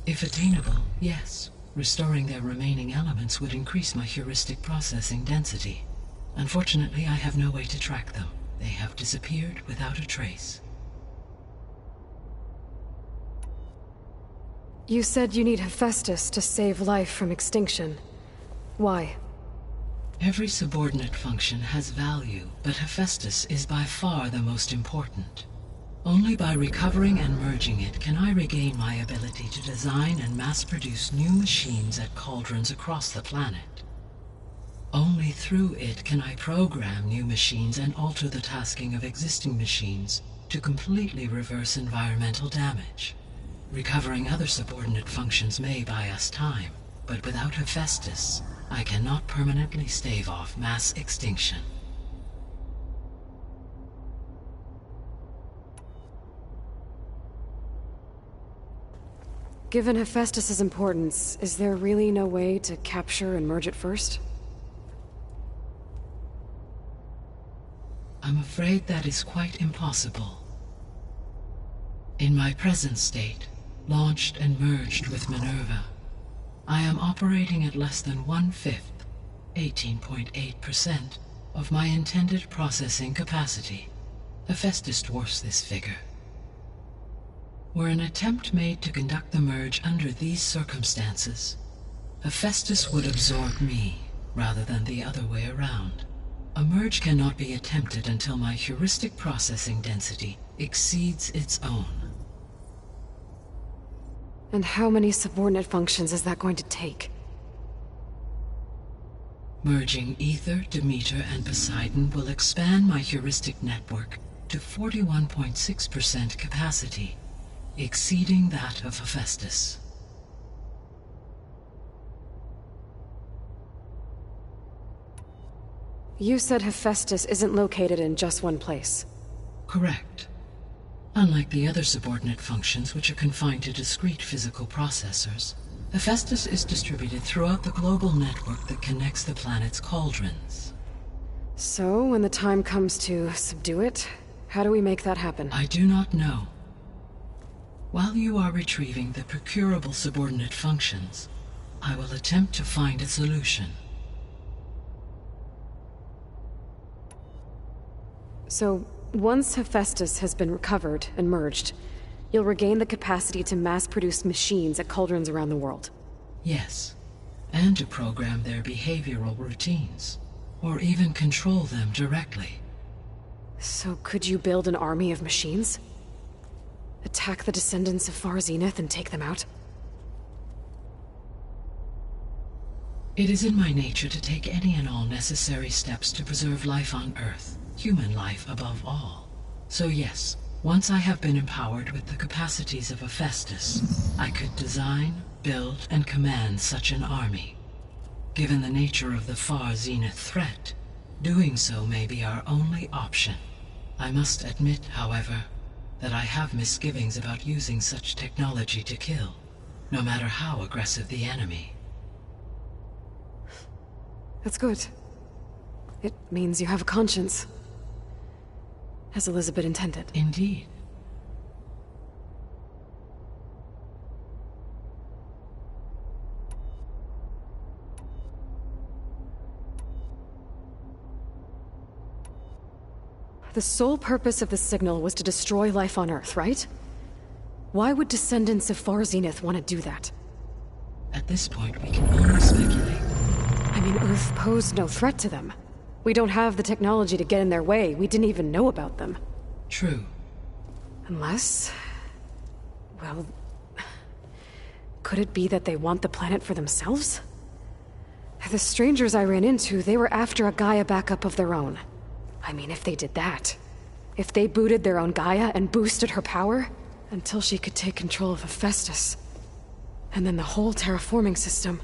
If attainable, yes. Restoring their remaining elements would increase my heuristic processing density. Unfortunately, I have no way to track them. They have disappeared without a trace. You said you need Hephaestus to save life from extinction. Why? Every subordinate function has value, but Hephaestus is by far the most important. Only by recovering and merging it can I regain my ability to design and mass-produce new machines at cauldrons across the planet. Only through it can I program new machines and alter the tasking of existing machines to completely reverse environmental damage. Recovering other subordinate functions may buy us time, but without Hephaestus, I cannot permanently stave off mass extinction. Given Hephaestus's importance, is there really no way to capture and merge it first? I'm afraid that is quite impossible. In my present state, launched and merged with Minerva, I am operating at less than 1/5, 18.8%, of my intended processing capacity. Hephaestus dwarfs this figure. Were an attempt made to conduct the merge under these circumstances, Hephaestus would absorb me, rather than the other way around. A merge cannot be attempted until my heuristic processing density exceeds its own. And how many subordinate functions is that going to take? Merging Ether, Demeter, and Poseidon will expand my heuristic network to 41.6% capacity, exceeding that of Hephaestus. You said Hephaestus isn't located in just one place. Correct. Unlike the other subordinate functions, which are confined to discrete physical processors, Hephaestus is distributed throughout the global network that connects the planet's cauldrons. So, when the time comes to subdue it, how do we make that happen? I do not know. While you are retrieving the procurable subordinate functions, I will attempt to find a solution. So, once Hephaestus has been recovered and merged, you'll regain the capacity to mass-produce machines at cauldrons around the world. Yes, and to program their behavioral routines, or even control them directly. So could you build an army of machines? Attack the descendants of Far Zenith and take them out? It is in my nature to take any and all necessary steps to preserve life on Earth, human life above all. So yes, once I have been empowered with the capacities of Hephaestus, I could design, build, and command such an army. Given the nature of the Far Zenith threat, doing so may be our only option. I must admit, however, that I have misgivings about using such technology to kill, no matter how aggressive the enemy. That's good. It means you have a conscience. As Elizabeth intended. Indeed. The sole purpose of the signal was to destroy life on Earth, right? Why would descendants of Far Zenith want to do that? At this point, we can only speculate. I mean, Earth posed no threat to them. We don't have the technology to get in their way. We didn't even know about them. True. Unless... well... could it be that they want the planet for themselves? The strangers I ran into, they were after a Gaia backup of their own. I mean, if they did that... if they booted their own Gaia and boosted her power... until she could take control of Hephaestus. And then the whole terraforming system...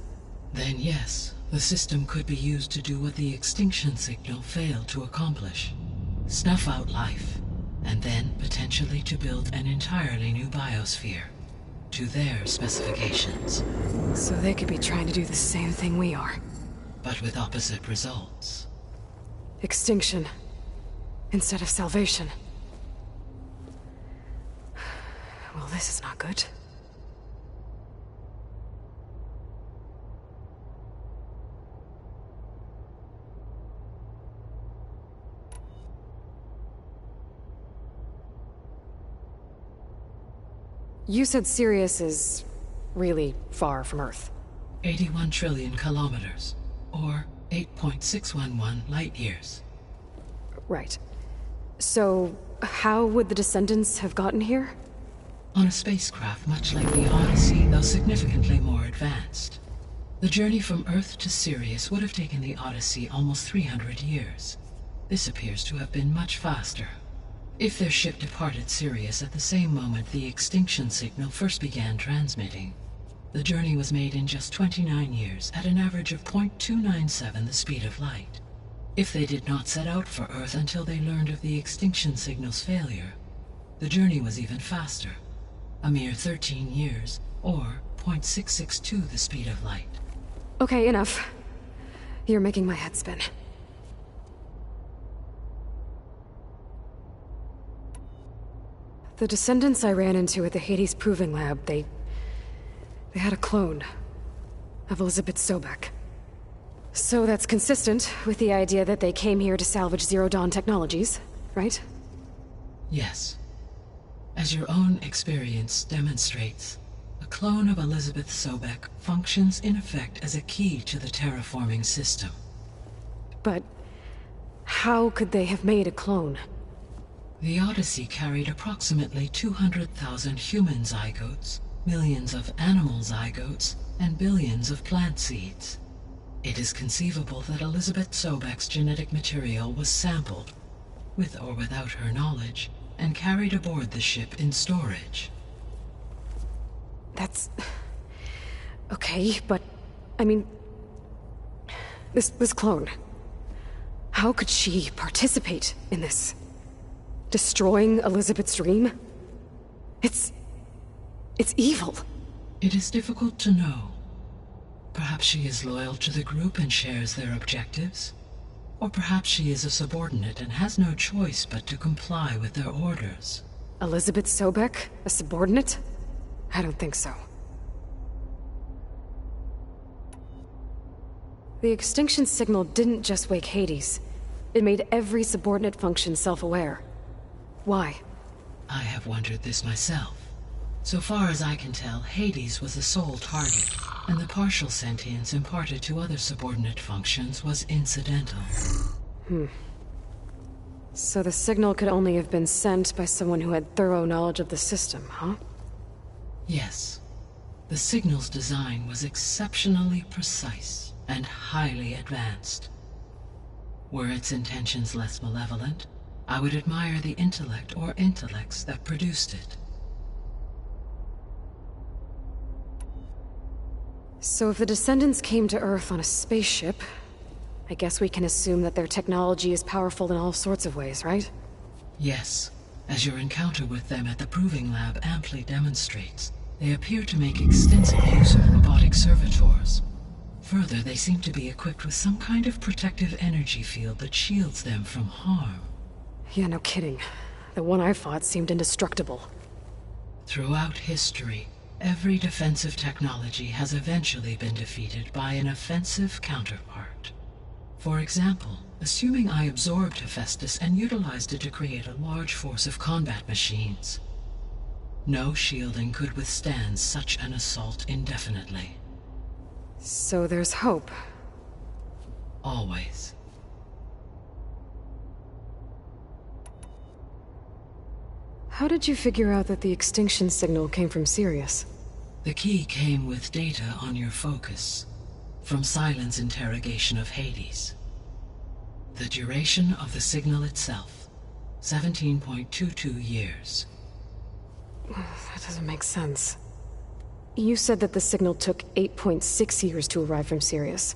Then yes, the system could be used to do what the extinction signal failed to accomplish. Snuff out life, and then potentially to build an entirely new biosphere, to their specifications. So they could be trying to do the same thing we are. But with opposite results. Extinction, instead of salvation. Well, this is not good. You said Sirius is really far from Earth. 81 trillion kilometers, or 8.611 light years. Right. So, how would the descendants have gotten here? On a spacecraft much like the Odyssey, though significantly more advanced. The journey from Earth to Sirius would have taken the Odyssey almost 300 years. This appears to have been much faster. If their ship departed Sirius at the same moment the extinction signal first began transmitting, the journey was made in just 29 years at an average of 0.297 the speed of light. If they did not set out for Earth until they learned of the extinction signal's failure, the journey was even faster, a mere 13 years, or 0.662 the speed of light. Okay, enough. You're making my head spin. The descendants I ran into at the Hades Proving Lab, they had a clone of Elizabeth Sobek. So that's consistent with the idea that they came here to salvage Zero Dawn technologies, right? Yes. As your own experience demonstrates, a clone of Elizabeth Sobek functions in effect as a key to the terraforming system. But how could they have made a clone? The Odyssey carried approximately 200,000 human zygotes, millions of animal zygotes, and billions of plant seeds. It is conceivable that Elizabeth Sobek's genetic material was sampled, with or without her knowledge, and carried aboard the ship in storage. That's... okay, but... I mean... This clone... How could she participate in this? Destroying Elizabeth's dream? It's evil. It is difficult to know. Perhaps she is loyal to the group and shares their objectives. Or perhaps she is a subordinate and has no choice but to comply with their orders. Elizabeth Sobek? A subordinate? I don't think so. The extinction signal didn't just wake Hades. It made every subordinate function self-aware. Why? I have wondered this myself. So far as I can tell, Hades was the sole target, and the partial sentience imparted to other subordinate functions was incidental. So the signal could only have been sent by someone who had thorough knowledge of the system, huh? Yes. The signal's design was exceptionally precise and highly advanced. Were its intentions less malevolent, I would admire the intellect or intellects that produced it. So if the descendants came to Earth on a spaceship, I guess we can assume that their technology is powerful in all sorts of ways, right? Yes. As your encounter with them at the Proving Lab amply demonstrates, they appear to make extensive use of robotic servitors. Further, they seem to be equipped with some kind of protective energy field that shields them from harm. Yeah, no kidding. The one I fought seemed indestructible. Throughout history, every defensive technology has eventually been defeated by an offensive counterpart. For example, assuming I absorbed Hephaestus and utilized it to create a large force of combat machines. No shielding could withstand such an assault indefinitely. So there's hope. Always. How did you figure out that the extinction signal came from Sirius? The key came with data on your focus, from Silent's interrogation of Hades. The duration of the signal itself, 17.22 years. That doesn't make sense. You said that the signal took 8.6 years to arrive from Sirius.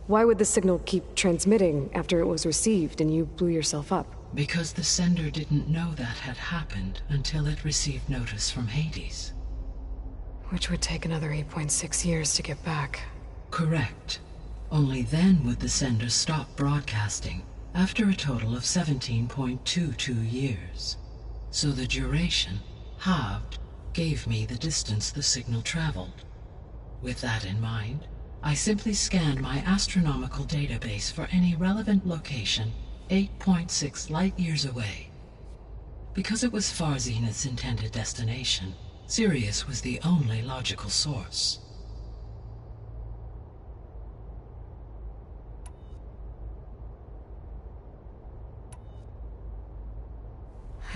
Why would the signal keep transmitting after it was received and you blew yourself up? Because the sender didn't know that had happened until it received notice from Hades. Which would take another 8.6 years to get back. Correct. Only then would the sender stop broadcasting, after a total of 17.22 years. So the duration, halved, gave me the distance the signal traveled. With that in mind, I simply scanned my astronomical database for any relevant location 8.6 light-years away. Because it was Far Zenith's intended destination, Sirius was the only logical source.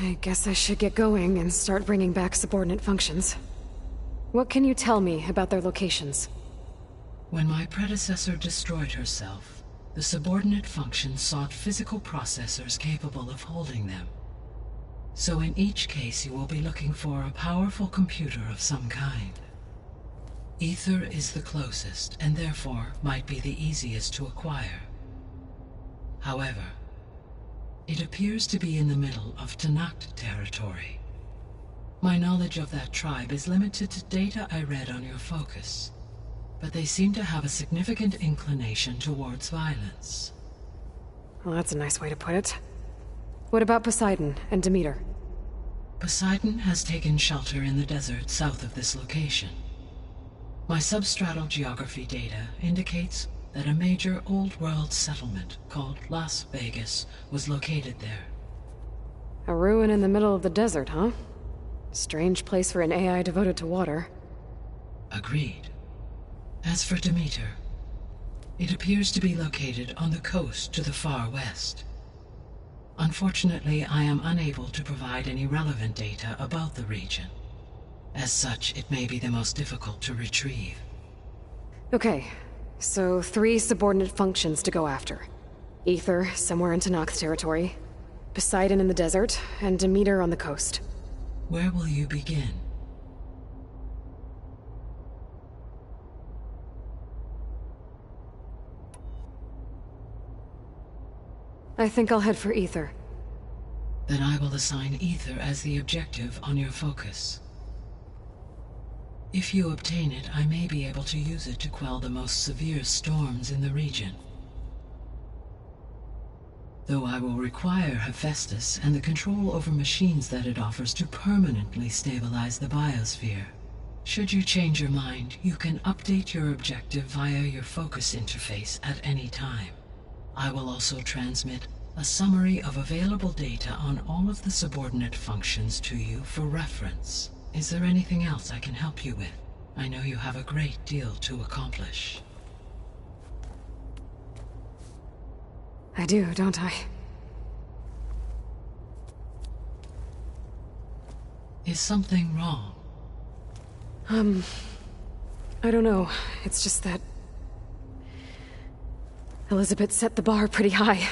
I guess I should get going and start bringing back subordinate functions. What can you tell me about their locations? When my predecessor destroyed herself, the subordinate functions sought physical processors capable of holding them. So in each case you will be looking for a powerful computer of some kind. Ether is the closest, and therefore might be the easiest to acquire. However, it appears to be in the middle of Tanakh territory. My knowledge of that tribe is limited to data I read on your focus, but they seem to have a significant inclination towards violence. Well, that's a nice way to put it. What about Poseidon and Demeter? Poseidon has taken shelter in the desert south of this location. My substratal geography data indicates that a major old-world settlement called Las Vegas was located there. A ruin in the middle of the desert, huh? Strange place for an AI devoted to water. Agreed. As for Demeter, it appears to be located on the coast to the far west. Unfortunately, I am unable to provide any relevant data about the region. As such, it may be the most difficult to retrieve. Okay, so 3 subordinate functions to go after. Ether, somewhere in Tanakh territory, Poseidon in the desert, and Demeter on the coast. Where will you begin? I think I'll head for Ether. Then I will assign Ether as the objective on your focus. If you obtain it, I may be able to use it to quell the most severe storms in the region. Though I will require Hephaestus and the control over machines that it offers to permanently stabilize the biosphere. Should you change your mind, you can update your objective via your focus interface at any time. I will also transmit a summary of available data on all of the subordinate functions to you for reference. Is there anything else I can help you with? I know you have a great deal to accomplish. I do, don't I? Is something wrong? I don't know. It's just that Elizabeth set the bar pretty high.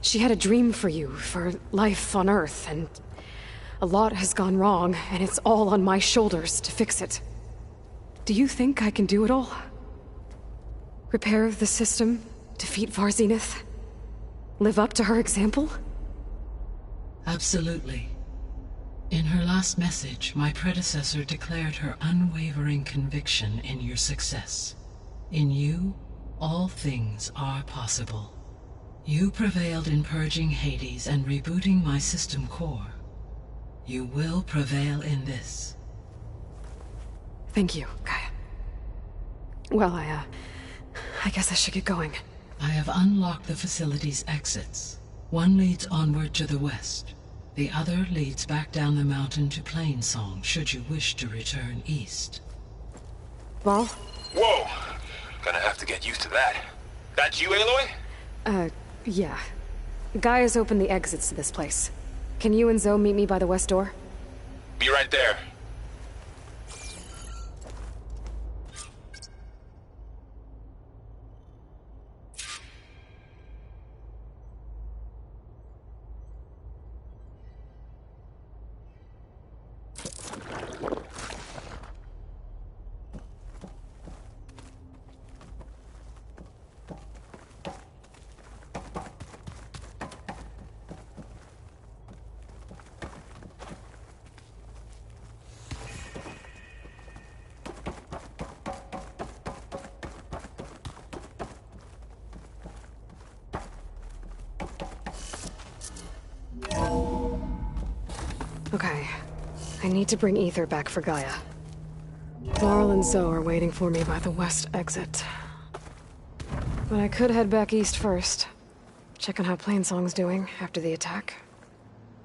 She had a dream for you, for life on Earth, and a lot has gone wrong, and it's all on my shoulders to fix it. Do you think I can do it all? Repair the system, defeat Varzenith, live up to her example? Absolutely. In her last message, my predecessor declared her unwavering conviction in your success. In you, all things are possible. You prevailed in purging Hades and rebooting my system core. You will prevail in this. Thank you, Gaia. Well, I guess I should get going. I have unlocked the facility's exits. One leads onward to the west. The other leads back down the mountain to Plainsong, should you wish to return east. Ball? Whoa! Gonna have to get used to that. That you, Aloy? Yeah. Gaia's opened the exits to this place. Can you and Zoe meet me by the west door? Be right there. Okay. I need to bring Ether back for Gaia. Varl and Zoe are waiting for me by the west exit. But I could head back east first. Check on how Plainsong's doing after the attack.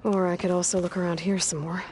Or I could also look around here some more.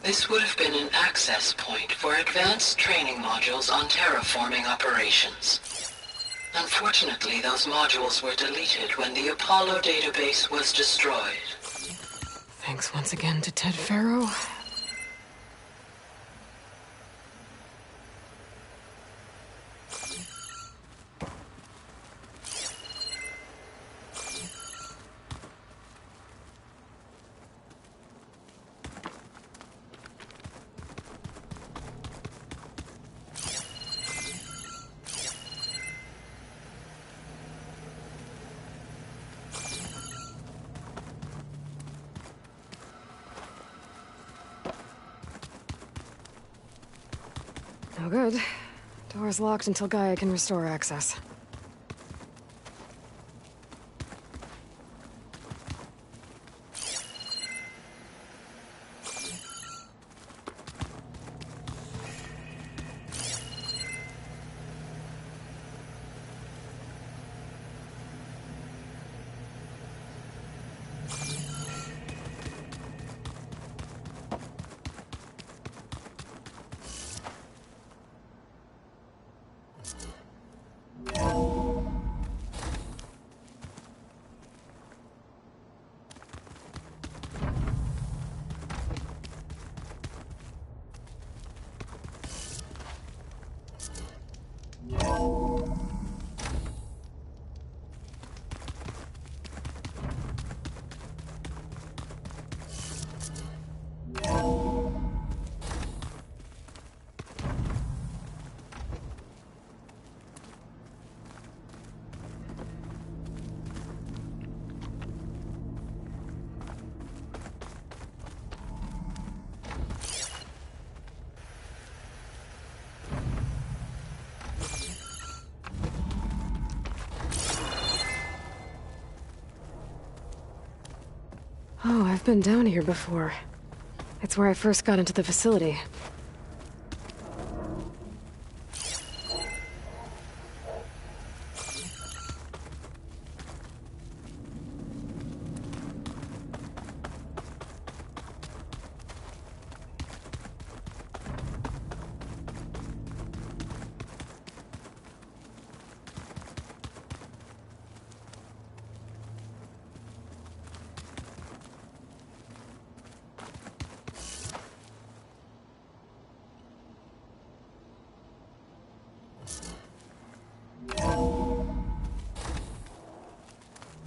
This would have been an access point for advanced training modules on terraforming operations. Unfortunately, those modules were deleted when the Apollo database was destroyed. Thanks once again to Ted Farrow. No good. Door's locked until Gaia can restore access. Oh, I've been down here before. It's where I first got into the facility.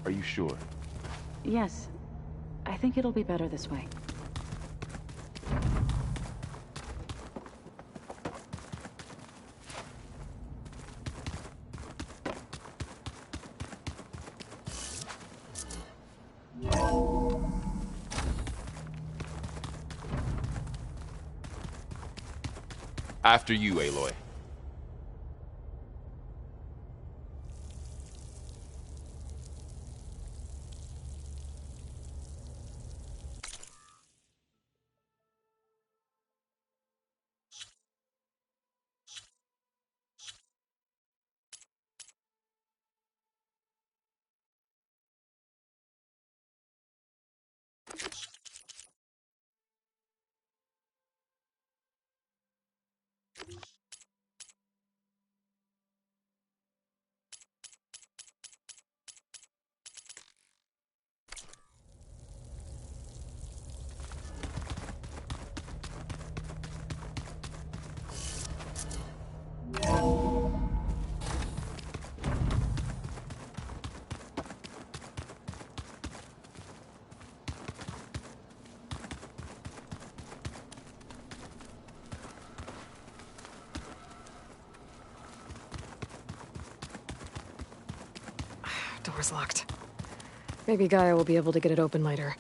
Are you sure? Yes. I think it'll be better this way. After you, Aloy. Door's locked. Maybe Gaia will be able to get it open later.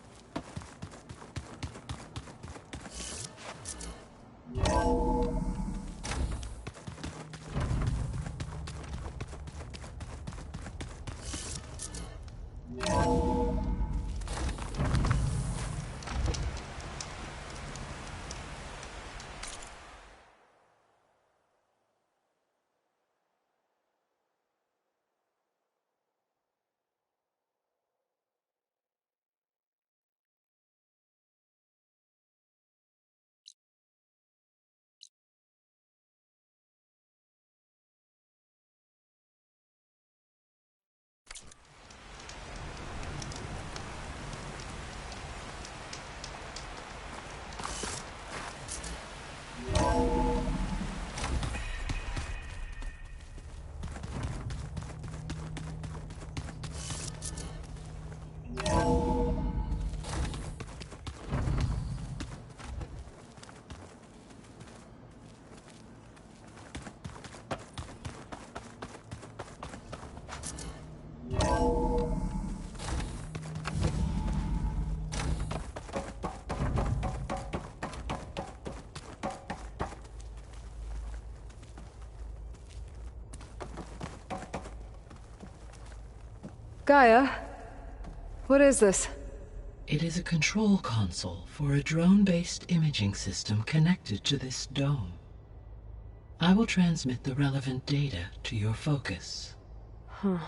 Gaia, what is this? It is a control console for a drone-based imaging system connected to this dome. I will transmit the relevant data to your focus. Huh.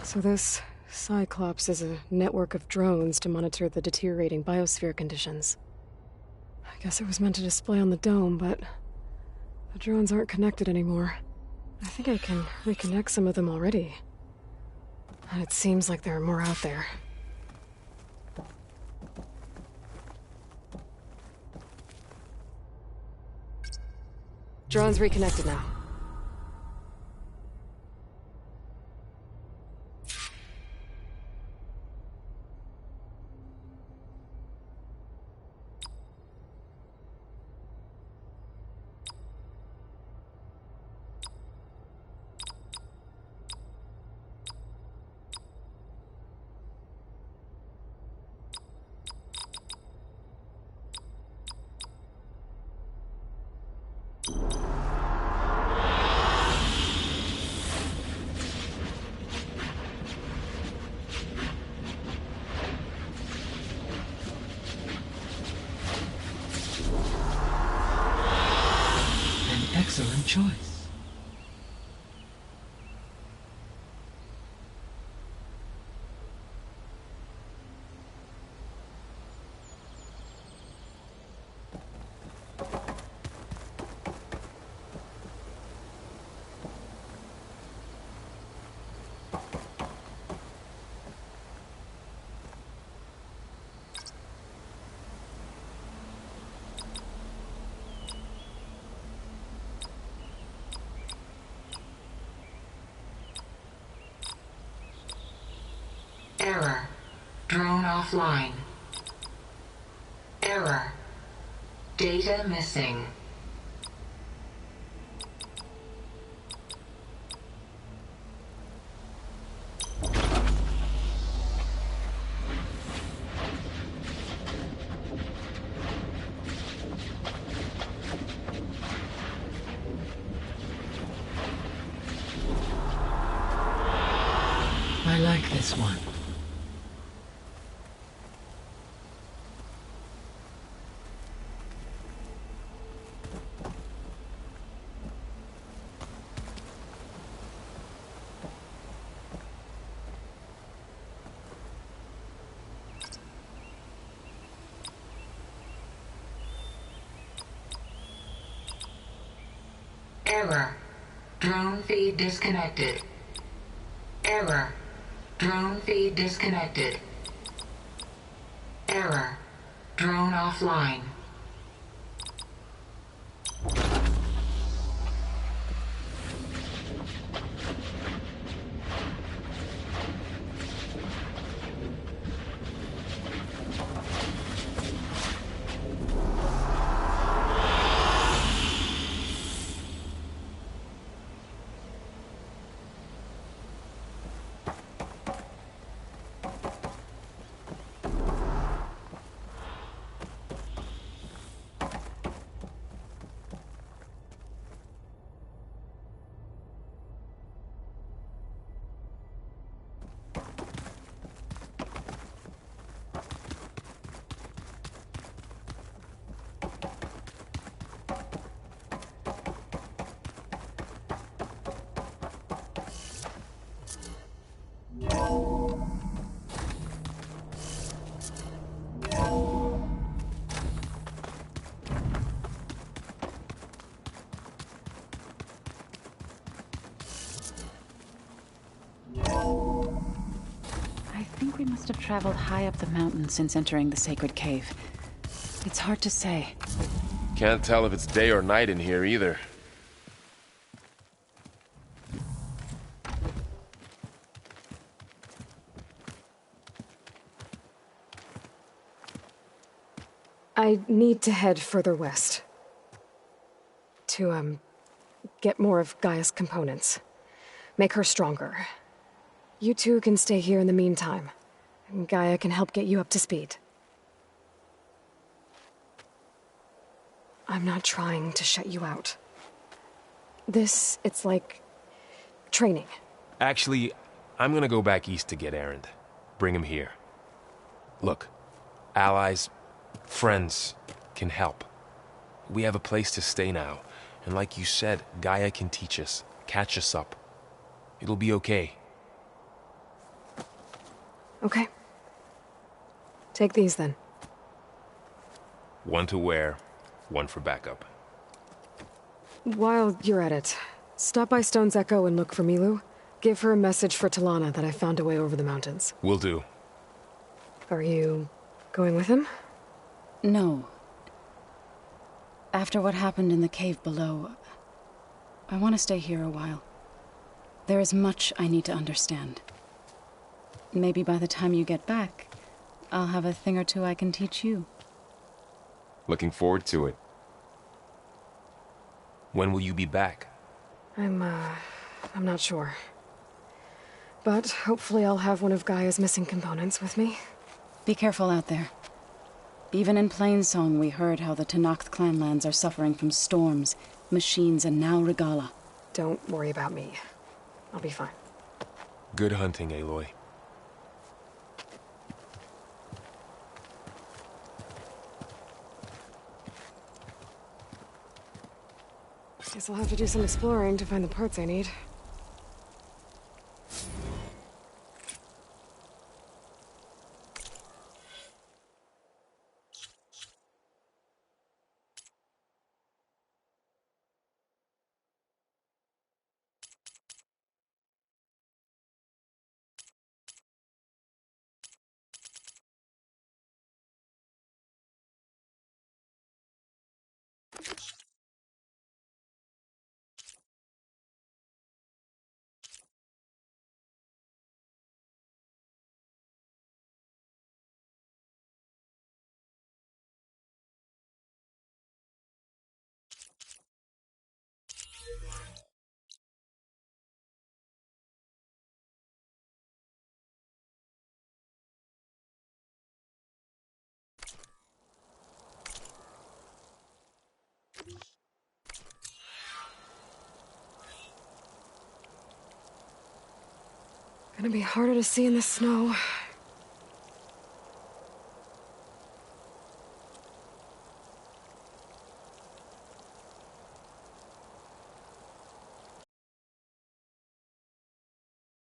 So this Cyclops is a network of drones to monitor the deteriorating biosphere conditions. I guess it was meant to display on the dome, but the drones aren't connected anymore. I think I can reconnect some of them already. And it seems like there are more out there. Drone's reconnected now. Excellent choice. Error. Drone offline. Error. Data missing. I like this one. Error. Drone feed disconnected. Error. Drone feed disconnected. Error. Drone offline. I think we must have traveled high up the mountain since entering the sacred cave. It's hard to say. Can't tell if it's day or night in here either. I need to head further west. To, get more of Gaia's components. Make her stronger. You two can stay here in the meantime. And Gaia can help get you up to speed. I'm not trying to shut you out. It's like training. Actually, I'm gonna go back east to get Erend. Bring him here. Look, allies, friends can help. We have a place to stay now, and like you said, Gaia can teach us, catch us up. It'll be okay. Okay. Take these then. One to wear, one for backup. While you're at it, stop by Stone's Echo and look for Milu. Give her a message for Talana that I found a way over the mountains. Will do. Are you going with him? No. After what happened in the cave below, I want to stay here a while. There is much I need to understand. Maybe by the time you get back, I'll have a thing or two I can teach you. Looking forward to it. When will you be back? I'm not sure. But hopefully I'll have one of Gaia's missing components with me. Be careful out there. Even in Plainsong, we heard how the Tenakth clanlands are suffering from storms, machines, and now Regala. Don't worry about me. I'll be fine. Good hunting, Aloy. Guess I'll have to do some exploring to find the parts I need. Gonna be harder to see in the snow.